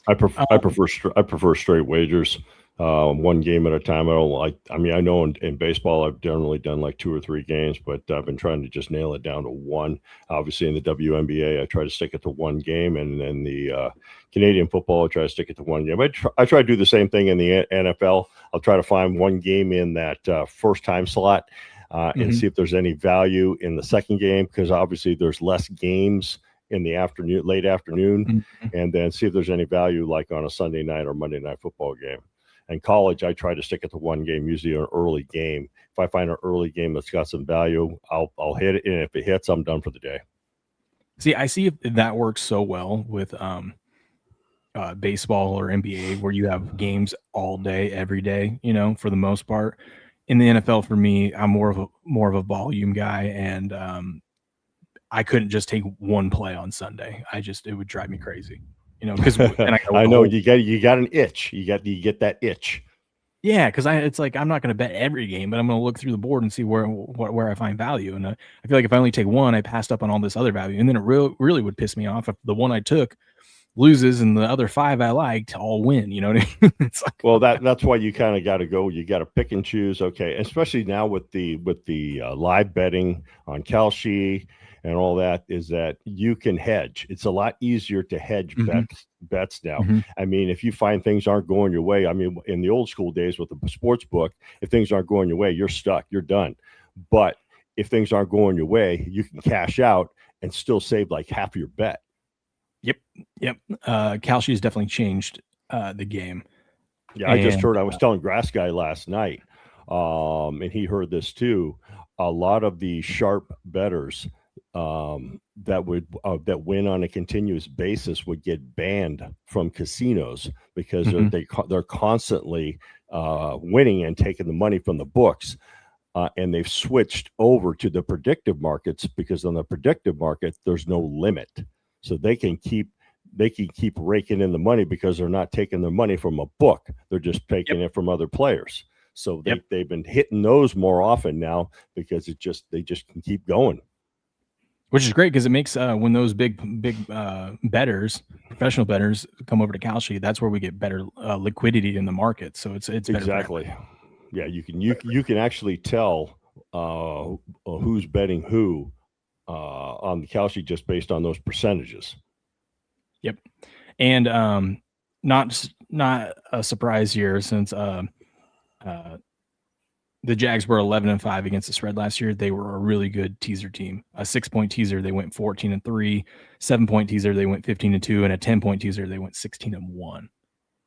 I prefer straight wagers, one game at a time. I know in baseball I've generally done like 2 or 3 games, but I've been trying to just nail it down to one. Obviously in the WNBA, I try to stick it to one game, and then the Canadian football, I try to stick it to one game. I try to do the same thing in the NFL. I'll try to find one game in that first time slot and see if there's any value in the second game, because obviously there's less games in the late afternoon, and then see if there's any value like on a Sunday night or Monday night football game. And college, I try to stick it to one game, usually an early game. If I find an early game that's got some value, I'll hit it, and if it hits, I'm done for the day. I see if that works so well with baseball or NBA, where you have games all day, every day, for the most part. In the NFL, for me, I'm more of a volume guy, and I couldn't just take one play on Sunday. It would drive me crazy, because I know you got an itch. You get that itch. Yeah, because it's like I'm not going to bet every game, but I'm going to look through the board and see where I find value. And I feel like if I only take one, I passed up on all this other value, and then it really would piss me off if the one I took loses and the other 5 I liked all win. You know what I mean? It's like, well, that's why you kind of got to go. You got to pick and choose. Okay, especially now with the live betting on Kalshi and all that, is that you can hedge. It's a lot easier to hedge bets now. I mean, if you find things aren't going your way, I mean, in the old school days with the sports book, if things aren't going your way, you're stuck, you're done. But if things aren't going your way, you can cash out and still save like half of your bet. Yep. Kalshi has definitely changed the game. Yeah, I just heard, I was telling Grass Guy last night, and he heard this too. A lot of the sharp bettors that win on a continuous basis would get banned from casinos, because they're constantly winning and taking the money from the books, and they've switched over to the predictive markets, because on the predictive market there's no limit, so they can keep raking in the money, because they're not taking their money from a book, they're just taking it from other players. So they've been hitting those more often now, because they just can keep going. Which is great, because it makes when those big bettors, professional bettors, come over to Kalshi, that's where we get better liquidity in the market. So it's better exactly. Yeah, you can actually tell who's betting who on the Kalshi just based on those percentages. Yep, and not a surprise here, since the Jags were 11-5 against the spread last year. They were a really good teaser team. A 6-point teaser, they went 14-3. 7-point teaser, they went 15-2, and a 10-point teaser, they went 16-1.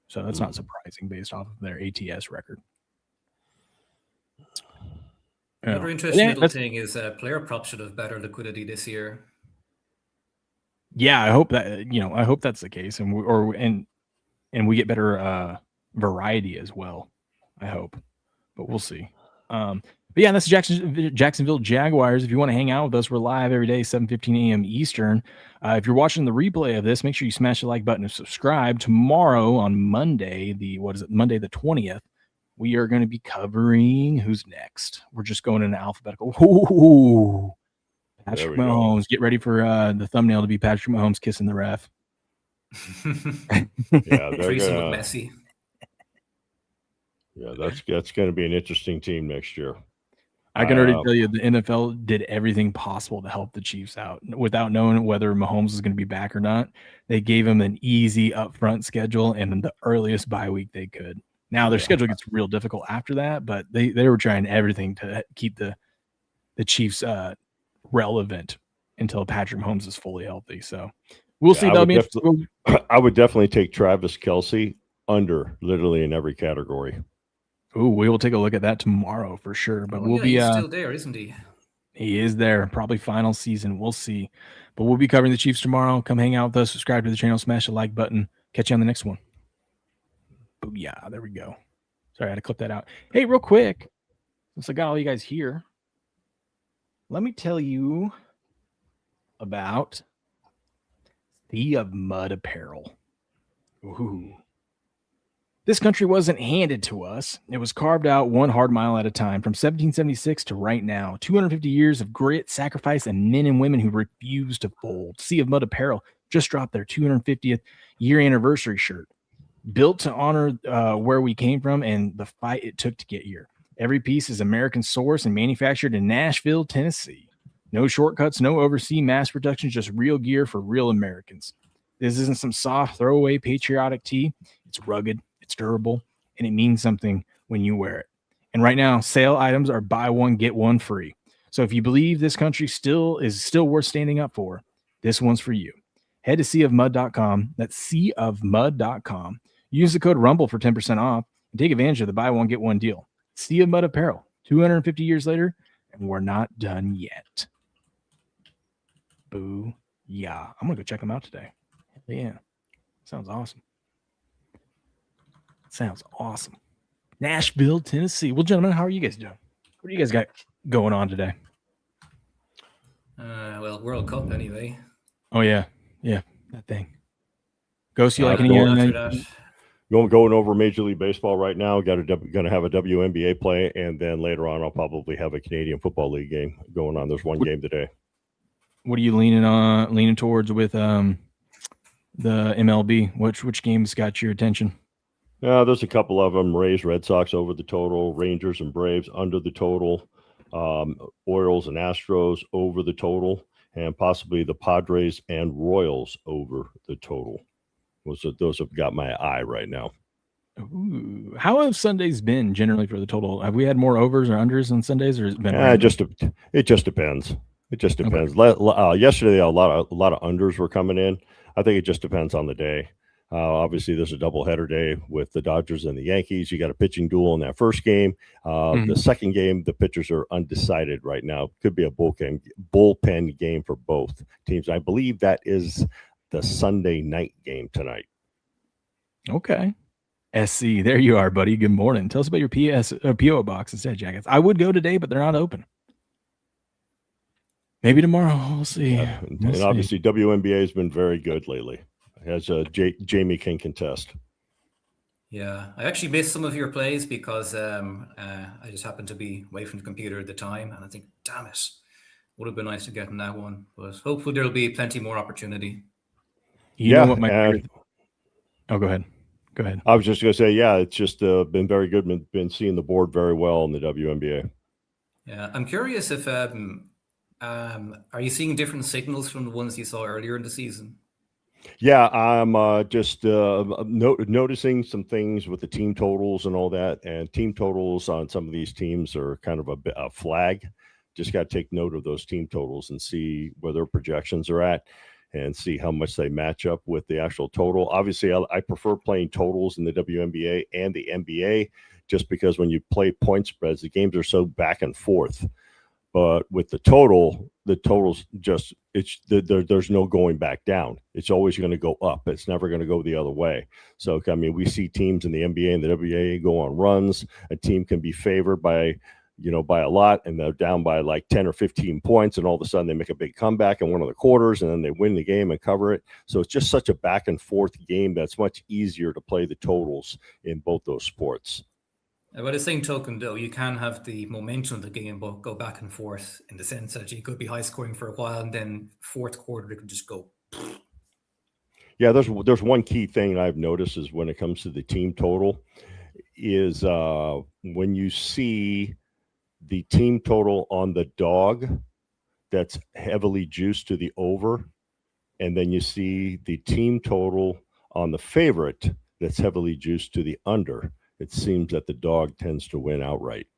So that's not surprising based off of their ATS record. Another interesting little thing is player props should have better liquidity this year. Yeah, I hope that's the case, and we get better variety as well. I hope, but we'll see. But yeah, that's Jacksonville Jaguars. If you want to hang out with us, we're live every day, 7:15 a.m. Eastern. If you're watching the replay of this, make sure you smash the like button and subscribe. Tomorrow on Monday, Monday the 20th, we are going to be covering who's next. We're just going in alphabetical. Ooh, Patrick Mahomes. Get ready for the thumbnail to be Patrick Mahomes kissing the ref. Yeah, Tracy with Messi. Yeah, that's going to be an interesting team next year. I can already tell you the NFL did everything possible to help the Chiefs out without knowing whether Mahomes is going to be back or not. They gave him an easy upfront schedule and the earliest bye week they could. Now their schedule gets real difficult after that, but they were trying everything to keep the the Chiefs relevant until Patrick Mahomes is fully healthy. So we'll see. I would definitely take Travis Kelce under literally in every category. Ooh, we will take a look at that tomorrow for sure. But we'll be he's still there, isn't he? He is there. Probably final season. We'll see. But we'll be covering the Chiefs tomorrow. Come hang out with us. Subscribe to the channel. Smash the like button. Catch you on the next one. Booyah. There we go. Sorry, I had to clip that out. Hey, real quick, since I got all you guys here, let me tell you about Sea of Mud apparel. Ooh. This country wasn't handed to us. It was carved out one hard mile at a time from 1776 to right now. 250 years of grit, sacrifice, and men and women who refused to fold. Sea of Mud Apparel just dropped their 250th year anniversary shirt. Built to honor where we came from and the fight it took to get here. Every piece is American sourced and manufactured in Nashville, Tennessee. No shortcuts, no overseas mass production, just real gear for real Americans. This isn't some soft throwaway patriotic tee. It's rugged. It's durable, and it means something when you wear it. And right now, sale items are buy one, get one free. So if you believe this country is still worth standing up for, this one's for you. Head to seaofmud.com. That's seaofmud.com. Use the code RUMBLE for 10% off and take advantage of the buy one, get one deal. Sea of Mud Apparel, 250 years later, and we're not done yet. Boo. Yeah. I'm going to go check them out today. Hell yeah. Sounds awesome. Sounds awesome. Nashville, Tennessee. Well, gentlemen, how are you guys doing? What do you guys got going on today? Well, World Cup anyway. Oh, yeah. Yeah, that thing. Ghost, you like any Going over Major League Baseball right now. Going to have a WNBA play, and then later on I'll probably have a Canadian Football League game going on. There's one game today. What are you leaning towards with the MLB? Which games got your attention? There's a couple of them. Rays, Red Sox over the total. Rangers and Braves under the total. Orioles and Astros over the total. And possibly the Padres and Royals over the total. Those have got my eye right now. Ooh. How have Sundays been generally for the total? Have we had more overs or unders on Sundays, or has it been? It just depends. It just depends. Okay. Yesterday, a lot of unders were coming in. I think it just depends on the day. Obviously, there's a doubleheader day with the Dodgers and the Yankees. You got a pitching duel in that first game. The second game, the pitchers are undecided right now. Could be a bullpen game for both teams. I believe that is the Sunday night game tonight. Okay. SC, there you are, buddy. Good morning. Tell us about your PO box instead, Jackets. I would go today, but they're not open. Maybe tomorrow. We'll see. And obviously, WNBA has been very good lately. As Jamie can contest. Yeah, I actually missed some of your plays because I just happened to be away from the computer at the time, and I think, damn it, would have been nice to get in that one. But hopefully there'll be plenty more opportunity. You know what my favorite... Oh, go ahead. Go ahead. I was just going to say, yeah, it's just been very good. Been seeing the board very well in the WNBA. Yeah, I'm curious if are you seeing different signals from the ones you saw earlier in the season? Yeah, I'm just noticing some things with the team totals and all that. And team totals on some of these teams are kind of a flag. Just got to take note of those team totals and see where their projections are at and see how much they match up with the actual total. Obviously, I prefer playing totals in the WNBA and the NBA just because when you play point spreads, the games are so back and forth. But with the totals just there's no going back down. It's always going to go up. It's never going to go the other way. So I mean, we see teams in the NBA and the WNBA go on runs. A team can be favored by a lot, and they're down by like 10 or 15 points, and all of a sudden they make a big comeback in one of the quarters, and then they win the game and cover it. So it's just such a back and forth game that's much easier to play the totals in both those sports. By the same token, though, you can have the momentum of the game but go back and forth in the sense that you could be high scoring for a while and then fourth quarter it could just go. Yeah, there's one key thing I've noticed is when it comes to the team total is when you see the team total on the dog that's heavily juiced to the over, and then you see the team total on the favorite that's heavily juiced to the under. It seems that the dog tends to win outright.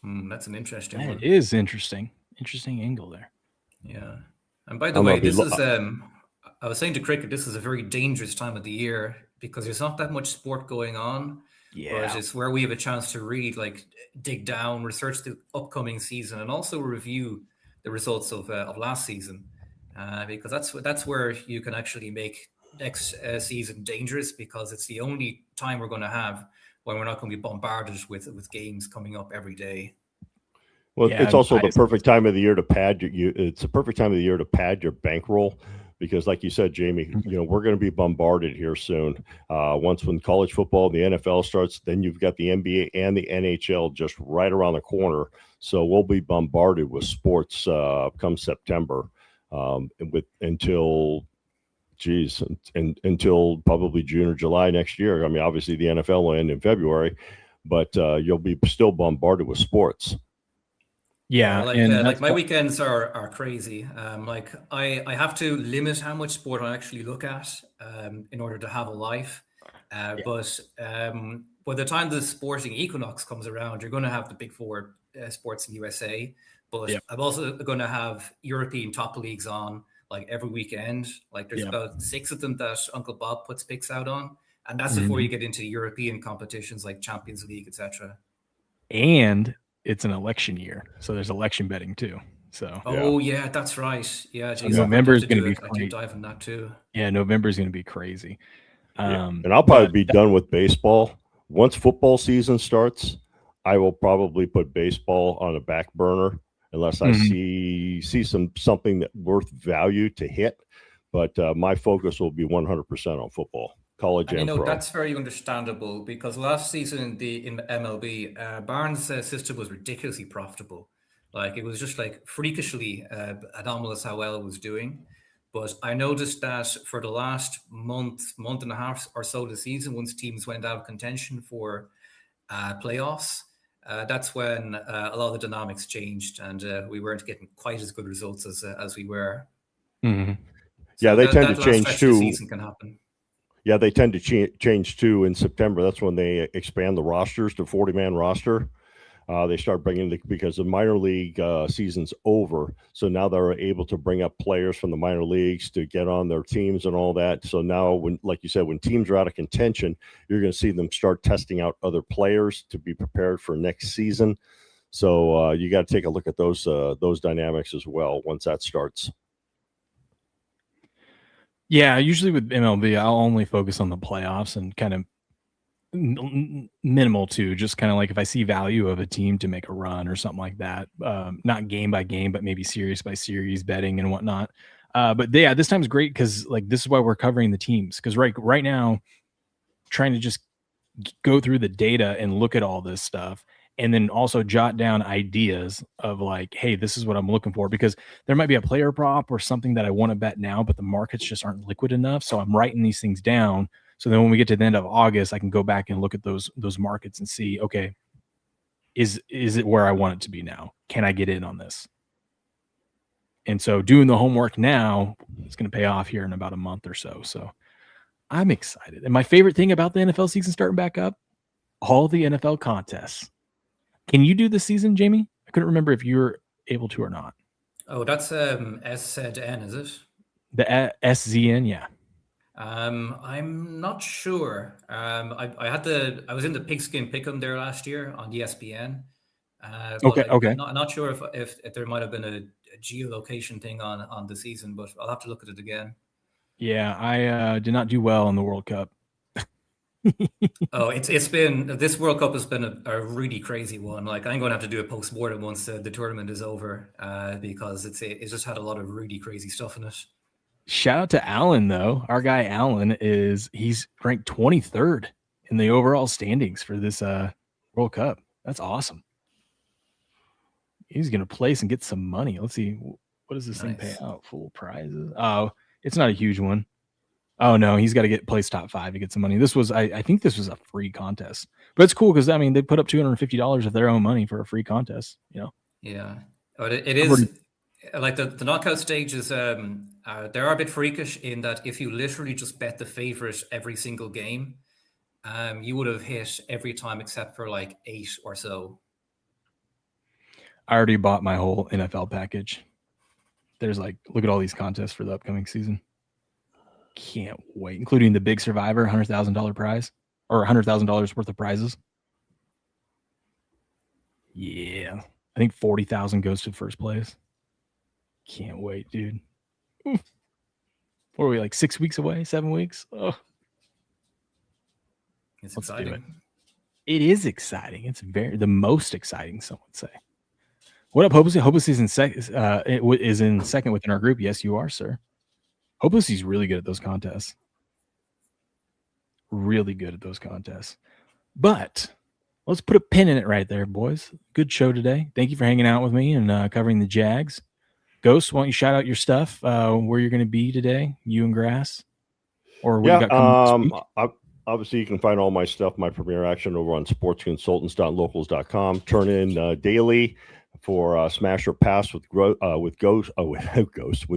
That's an interesting That one. is interesting. Interesting angle there. Yeah. And by the way, this is I was saying to cricket, this is a very dangerous time of the year because there's not that much sport going on. Yeah. But it's where we have a chance to really dig down, research the upcoming season, and also review the results of last season, because that's where you can actually make next season dangerous, because it's the only time we're going to have when we're not going to be bombarded with games coming up every day. Well, it's also the perfect time of the year to pad it's the perfect time of the year to pad your bankroll, because like you said, Jamie, we're going to be bombarded here soon. When college football, the NFL starts, then you've got the NBA and the NHL just right around the corner. So we'll be bombarded with sports come September, until probably June or July next year. I mean, obviously the NFL will end in February, but you'll be still bombarded with sports. Yeah, like my weekends are crazy. I have to limit how much sport I actually look at in order to have a life. But by the time the sporting equinox comes around, you're going to have the big four sports in USA. But I'm also going to have European top leagues on every weekend. There's about 6 of them that Uncle Bob puts picks out on, and that's before you get into European competitions like Champions League, etc. And it's an election year, so there's election betting too. So yeah, that's right. Yeah, so November is going to be a deep dive in that too. Yeah, November is going to be crazy. And I'll probably be done with baseball once football season starts. I will probably put baseball on a back burner unless I see something that worth value to hit. But my focus will be 100% on football. College and pro. That's very understandable, because last season in the MLB, Barnes' system was ridiculously profitable. It was just freakishly anomalous how well it was doing. But I noticed that for the last month and a half or so of the season, once teams went out of contention for playoffs, that's when a lot of the dynamics changed, and we weren't getting quite as good results as we were. Mm-hmm. So they tend to change too. Season can happen. Yeah, they tend to change too in September. That's when they expand the rosters to 40-man roster. They start bringing because the minor league season's over. So now they're able to bring up players from the minor leagues to get on their teams and all that. So now, like you said, when teams are out of contention, you're going to see them start testing out other players to be prepared for next season. So you got to take a look at those dynamics as well once that starts. Yeah, usually with MLB, I'll only focus on the playoffs and kind of minimal too. Just kind of if I see value of a team to make a run or something like that. Not game by game, but maybe series by series betting and whatnot. But this time's great because this is why we're covering the teams. Because right now, trying to just go through the data and look at all this stuff, and then also jot down ideas of hey, this is what I'm looking for, because there might be a player prop or something that I want to bet now, but the markets just aren't liquid enough. So I'm writing these things down. So then when we get to the end of August, I can go back and look at those markets and see, okay, is it where I want it to be now? Can I get in on this? And so doing the homework now is going to pay off here in about a month or so. So I'm excited. And my favorite thing about the NFL season starting back up, all the NFL contests. Can you do the season, Jamie? I couldn't remember if you were able to or not. Oh, that's SZN, is it? The SZN, yeah. I'm not sure. I was in the Pigskin Pick'em there last year on ESPN. Okay. I'm not sure if there might have been a geolocation thing on the season, but I'll have to look at it again. Yeah, I did not do well in the World Cup. Oh, this World Cup has been a really crazy one. I'm going to have to do a post-mortem once the tournament is over, because it's just had a lot of really crazy stuff in it. Shout out to Alan though. Our guy Alan he's ranked 23rd in the overall standings for this World Cup. That's awesome. He's going to place and get some money. Let's see, what does this thing pay out? Full prizes. Oh, it's not a huge one. Oh no, he's got to get place top 5 to get some money. This was, I think this was a free contest, but it's cool because they put up $250 of their own money for a free contest. Yeah, but it is the knockout stages. They're a bit freakish in that if you literally just bet the favorite every single game, you would have hit every time except for 8 or so. I already bought my whole NFL package. There's like, look at all these contests for the upcoming season. Can't wait, including the big Survivor $100,000 prize or $100,000 worth of prizes. Yeah, I think 40,000 goes to first place. Can't wait, dude. What are we, like 6 weeks away? 7 weeks? Oh, It's let's exciting. do it. It is exciting. It's the most exciting, some would say. What up, Hopeless? Hopeless is in second within our group. Yes, you are, sir. Hopeless is really good at those contests. Really good at those contests. But let's put a pin in it right there, boys. Good show today. Thank you for hanging out with me and covering the Jags. Ghost, why don't you shout out your stuff, where you're going to be today, you and Grass, or what you got coming this week? Obviously, you can find all my stuff, my premier action over on sportsconsultants.locals.com. Turn in daily for Smash or Pass with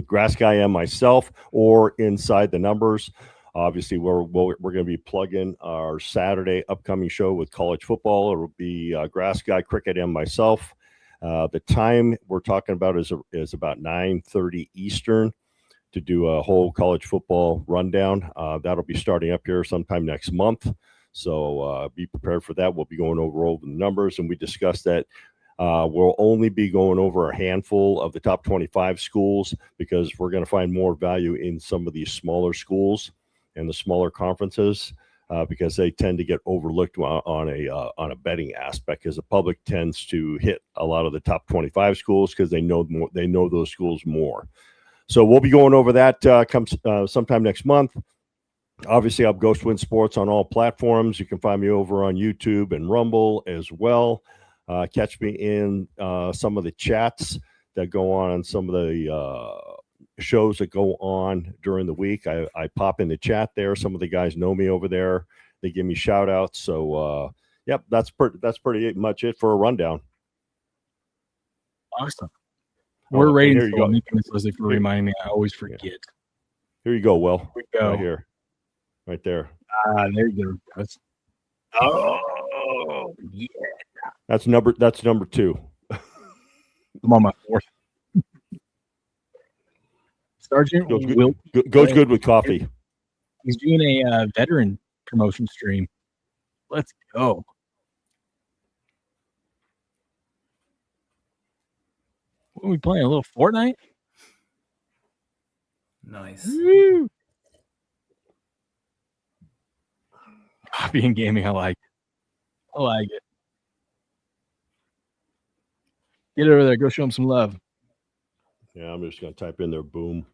Grass Guy and myself, or Inside the Numbers. Obviously, we're going to be plugging our Saturday upcoming show with college football. It will be Grass Guy, Cricket, and myself. The time we're talking about is about 9:30 Eastern to do a whole college football rundown. That'll be starting up here sometime next month. So be prepared for that. We'll be going over the numbers, and we discussed that we'll only be going over a handful of the top 25 schools because we're going to find more value in some of these smaller schools and the smaller conferences because they tend to get overlooked on a betting aspect, because the public tends to hit a lot of the top 25 schools because they know those schools more. So we'll be going over that sometime next month. Obviously, I'm Ghost Win Sports on all platforms. You can find me over on YouTube and Rumble as well. Catch me in some of the chats that go on some of the shows that go on during the week. I pop in the chat there. Some of the guys know me over there. They give me shout outs. So, yep, that's pretty much it for a rundown. Awesome. We're ready to go. Leslie, for reminding me. I always forget. Yeah. Here you go, Will. Here we go. Right here. Right there. There you go, guys. Oh, yeah. That's number 2. I'm on my 4th. Sergeant goes good with coffee. He's doing a veteran promotion stream. Let's go. What are we playing? A little Fortnite? Nice. Woo. Coffee and gaming, I like it. I like it. Get over there. Go show him some love. Yeah, I'm just going to type in there, boom.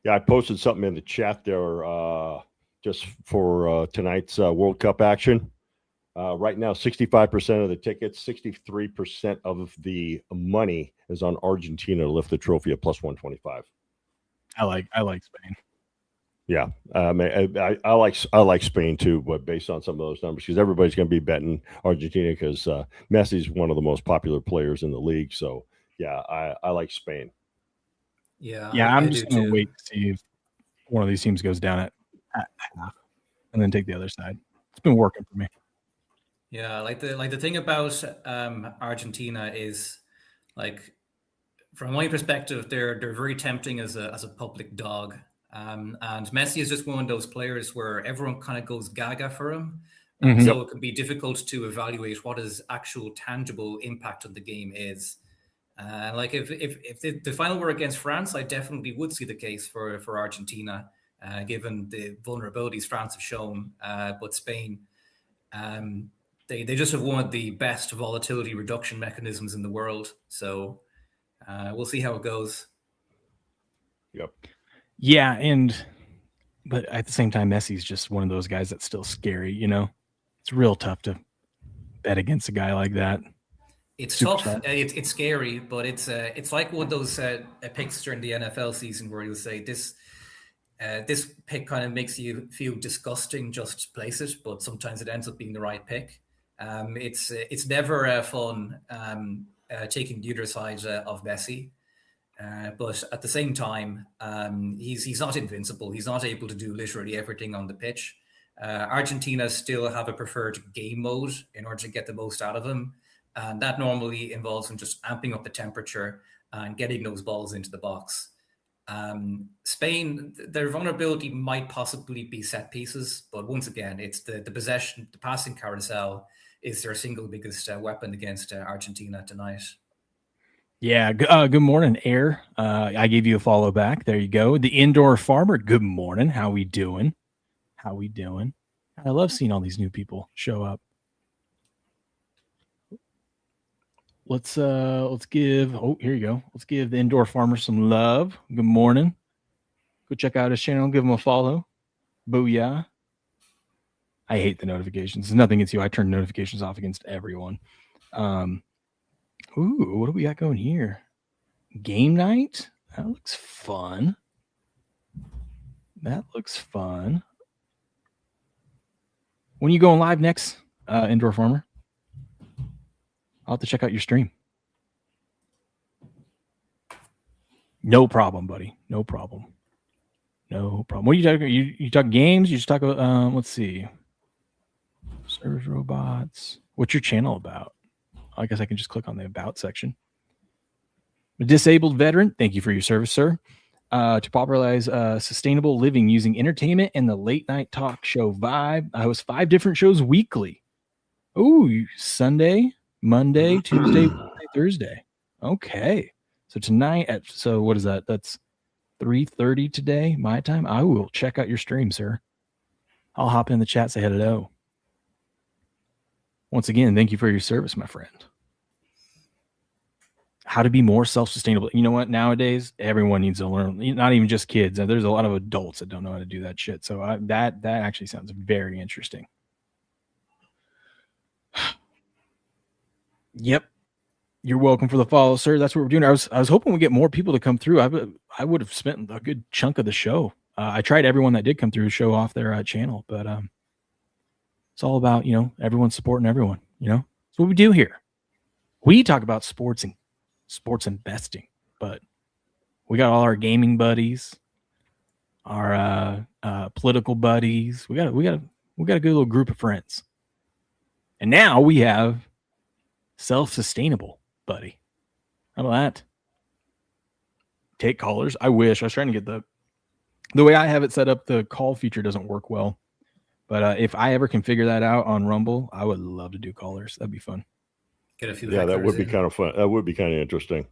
Yeah, I posted something in the chat there just for tonight's World Cup action. Right now, 65% of the tickets, 63% of the money is on Argentina to lift the trophy at plus 125. I like Spain. Yeah, I like Spain too, but based on some of those numbers, because everybody's going to be betting Argentina because Messi's one of the most popular players in the league. So yeah, I like Spain. Yeah, I'm just going to wait to see if one of these teams goes down at half, and then take the other side. It's been working for me. Yeah, like the thing about Argentina is, like, from my perspective, they're very tempting as a public dog, and Messi is just one of those players where everyone kind of goes gaga for him, and so it can be difficult to evaluate what his actual tangible impact on the game is. Like if the final were against France, I definitely would see the case for Argentina, given the vulnerabilities France have shown. But Spain, they just have one of the best volatility reduction mechanisms in the world. So we'll see how it goes. Yep. Yeah, but at the same time, Messi's just one of those guys that's still scary. You know, it's real tough to bet against a guy like that. It's tough. It's scary, but it's like one of those picks during the NFL season where you'll say this pick kind of makes you feel disgusting just to place it, but sometimes it ends up being the right pick. It's never fun taking the other side of Messi. But at the same time, he's not invincible. He's not able to do literally everything on the pitch. Argentina still have a preferred game mode in order to get the most out of him. And that normally involves him just amping up the temperature and getting those balls into the box. Spain, their vulnerability might possibly be set pieces, but once again, it's the possession, the passing carousel is their single biggest weapon against Argentina tonight. Yeah. Good morning, Air. I gave you a follow back. There you go. The Indoor Farmer. Good morning. How we doing? How we doing? I love seeing all these new people show up. Let's give. Oh, here you go. Let's give the Indoor Farmer some love. Good morning. Go check out his channel. Give him a follow. Booyah. I hate the notifications. It's nothing against you. I turn notifications off against everyone. Ooh, what do we got going here? Game night? That looks fun. That looks fun. When are you going live next, Indoor Farmer? I'll have to check out your stream. No problem, buddy. No problem. No problem. What are you talking? You talk games? You just talk about, let's see. Service robots. What's your channel about? I guess I can just click on the About section. A disabled veteran, thank you for your service, sir. To popularize sustainable living using entertainment and the late night talk show vibe. I host 5 different shows weekly. Ooh, Sunday, Monday, Tuesday, Wednesday, Thursday. Okay. So tonight so what is that? That's 3:30 today, my time. I will check out your stream, sir. I'll hop in the chat, say hello. Once again, thank you for your service, my friend. How to be more self-sustainable. You know what? Nowadays, everyone needs to learn. Not even just kids. There's a lot of adults that don't know how to do that shit. So that actually sounds very interesting. Yep. You're welcome for the follow, sir. That's what we're doing. I was hoping we get more people to come through. I would have spent a good chunk of the show. I tried everyone that did come through to show off their channel, but it's all about, everyone supporting everyone. That's what we do here. We talk about sports investing, but we got all our gaming buddies, our political buddies. We got a good little group of friends, and now we have self-sustainable buddy. How about that? Take callers. I wish I was trying to get the way I have it set up. The call feature doesn't work well, but if I ever can figure that out on Rumble, I would love to do callers. That'd be fun. Get a few. Yeah, that would be kind of fun. That would be kind of interesting.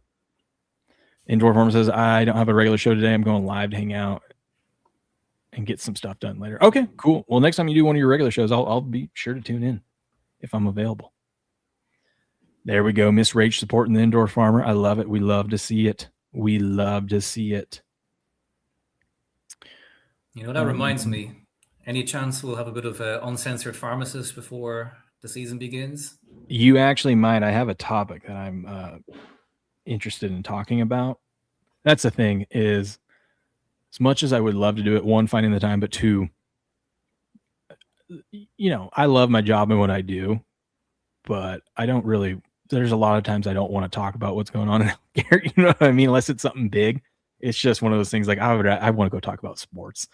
Indoor Farmer says, I don't have a regular show today. I'm going live to hang out and get some stuff done later. Okay, cool. Well, next time you do one of your regular shows, I'll be sure to tune in if I'm available. There we go. Miss Rach supporting the Indoor Farmer. I love it. We love to see it. We love to see it. That reminds me. Any chance we'll have a bit of an uncensored pharmacist before the season begins? You actually might. I have a topic that I'm interested in talking about. That's the thing is, as much as I would love to do it, 1, finding the time, but 2, I love my job and what I do, but I don't really, there's a lot of times I don't want to talk about what's going on in healthcare. You know what I mean? Unless it's something big. It's just one of those things like I want to go talk about sports.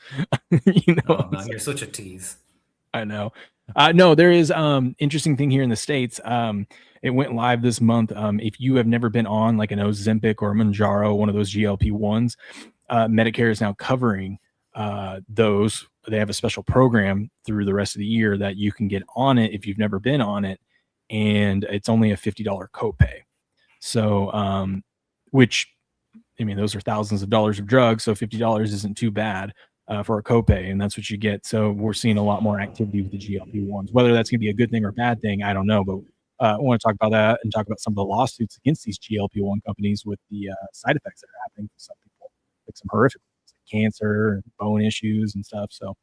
Oh, no, you're such a tease. I know. No, there is interesting thing here in the States. It went live this month. If you have never been on like an Ozempic or a Mounjaro, one of those GLP-1s, Medicare is now covering those. They have a special program through the rest of the year that you can get on it if you've never been on it, and it's only a $50 copay. So, which, I mean, those are thousands of dollars of drugs, so $50 isn't too bad for a copay, and that's what you get. So we're seeing a lot more activity with the GLP-1s. Whether that's going to be a good thing or a bad thing, I don't know, but I want to talk about that and talk about some of the lawsuits against these GLP-1 companies with the side effects that are happening for some people, like some horrific things, like cancer and bone issues and stuff. So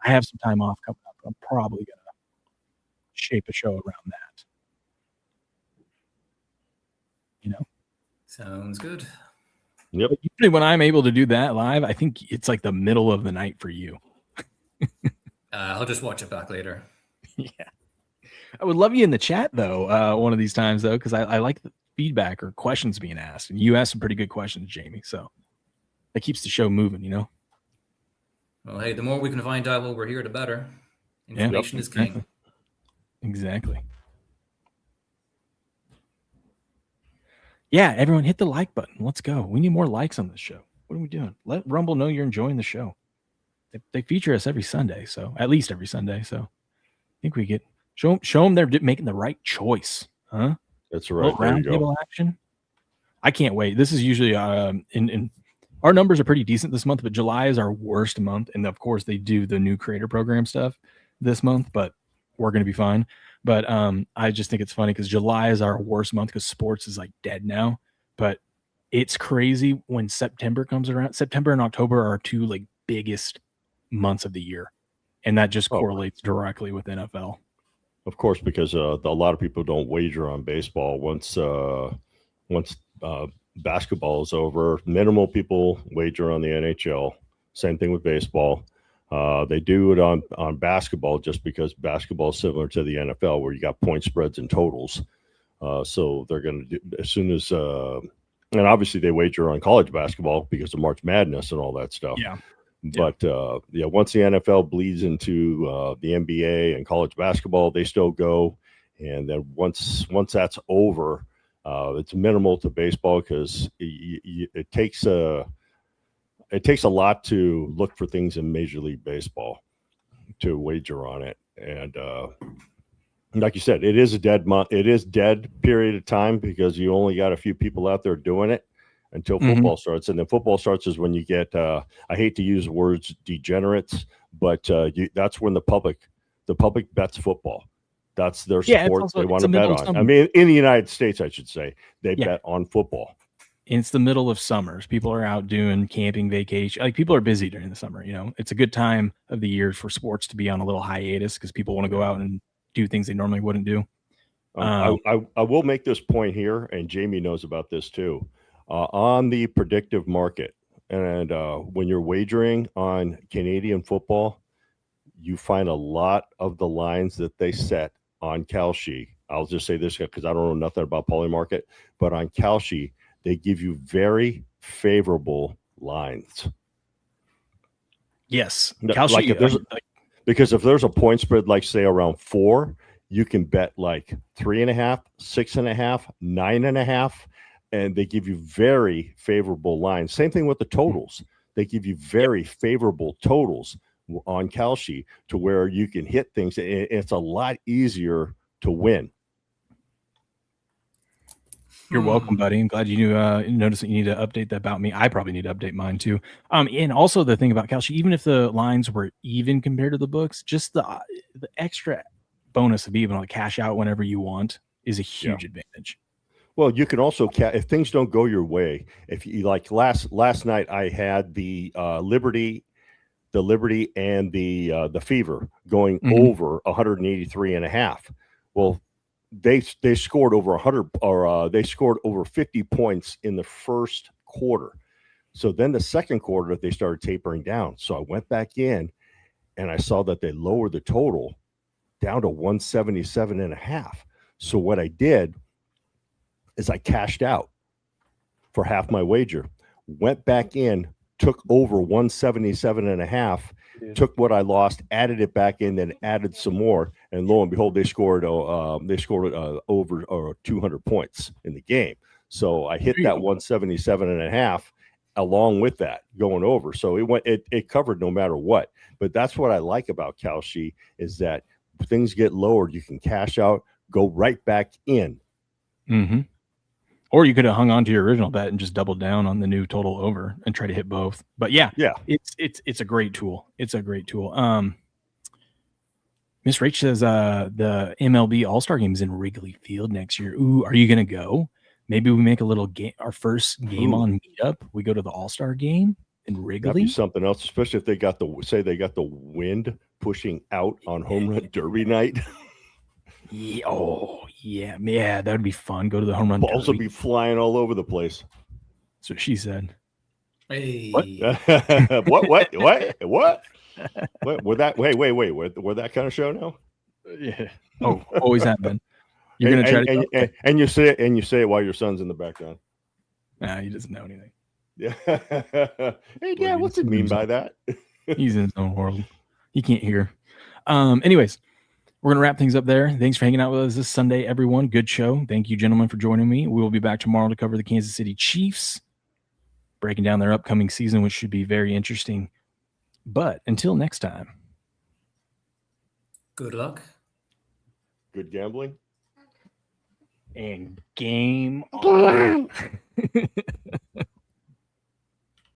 I have some time off coming up, but I'm probably going to shape a show around that. Sounds good. Yep. But usually when I'm able to do that live, I think it's like the middle of the night for you. I'll just watch it back later. Yeah. I would love you in the chat though, one of these times though, because I like feedback or questions being asked. And you asked some pretty good questions, Jamie. So that keeps the show moving, you know? Well, hey, the more we can find out while we're here, the better. Information is king. Exactly. Yeah, everyone hit the like button. Let's go. We need more likes on this show. What are we doing? Let Rumble know you're enjoying the show. They feature us every Sunday, so at least every Sunday. So I think we get show them they're making the right choice, huh? That's right. Roundtable action. I can't wait. This is usually in our numbers are pretty decent this month, but July is our worst month, and of course they do the new creator program stuff this month, but we're going to be fine. But I just think it's funny because July is our worst month because sports is like dead now. But it's crazy when September comes around. September and October are our two like biggest months of the year, and that just correlates directly with NFL. Of course, because a lot of people don't wager on baseball once basketball is over. Minimal people wager on the NHL. Same thing with baseball. They do it on basketball just because basketball is similar to the NFL, where you got point spreads and totals. So they're going to do as soon as, and obviously they wager on college basketball because of March Madness and all that stuff. Yeah. But once the NFL bleeds into the NBA and college basketball, they still go. And then once that's over, it's minimal to baseball because it takes a lot to look for things in Major League Baseball to wager on it. And like you said, it is a dead month. It is dead period of time because you only got a few people out there doing it until football starts. And then football starts is when you get, I hate to use the words degenerates, but that's when the public bets football. That's their sport they want to bet on. I mean, in the United States, I should say, they bet on football. It's the middle of summers. People are out doing camping, vacation. Like people are busy during the summer. You know, it's a good time of the year for sports to be on a little hiatus because people want to go out and do things they normally wouldn't do. I will make this point here, and Jamie knows about this too. On the predictive market, and when you're wagering on Canadian football, you find a lot of the lines that they set on Kalshi. I'll just say this because I don't know nothing about Polymarket, but on Kalshi, they give you very favorable lines. Yes. Kalshi, because if there's a point spread, like say around 4, you can bet like 3.5, 6.5, 9.5, and they give you very favorable lines. Same thing with the totals. They give you very favorable totals on Kalshi to where you can hit things. It's a lot easier to win. You're welcome, buddy. I'm glad you noticed that you need to update that about me. I probably need to update mine too. And also the thing about Kalshi, even if the lines were even compared to the books, just the extra bonus of being able to cash out whenever you want is a huge advantage. Well, you can also if things don't go your way. If you like last night, I had the Liberty and the Fever going over 183.5. Well, they scored over 100 or they scored over 50 points in the first quarter. So then the second quarter they started tapering down. So I went back in and I saw that they lowered the total down to 177.5. So what I did is I cashed out for half my wager, went back in, took over 177.5, took what I lost, added it back in, then added some more, and lo and behold, they scored over 200 points in the game. So I hit that 177.5 along with that going over. So it covered no matter what. But that's what I like about Kalshi is that things get lowered, you can cash out, go right back in. Mm-hmm. Or you could have hung on to your original bet and just doubled down on the new total over and try to hit both. But yeah, it's a great tool. It's a great tool. Miss Rach says the MLB All-Star Game is in Wrigley Field next year. Ooh, are you gonna go? Maybe we make a little game, our first game on meetup. We go to the All-Star Game in Wrigley. That'd be something else, especially if they got the wind pushing out on home run derby night. Yeah, that would be fun. Go to the home run. Balls will be flying all over the place. That's what she said. Hey. What? What? We're that? Wait. We're that kind of show now. Yeah. Oh, always have been. You're gonna try to and you say it while your son's in the background. Nah, he doesn't know anything. Yeah. Hey, Dad, what's it mean by that? He's in his own world. He can't hear. Anyways, we're gonna wrap things up there. Thanks for hanging out with us this Sunday, everyone. Good show. Thank you, gentlemen, for joining me. We will be back tomorrow to cover the Kansas City Chiefs, breaking down their upcoming season, which should be very interesting. But until next time, good luck. Good gambling. And game on.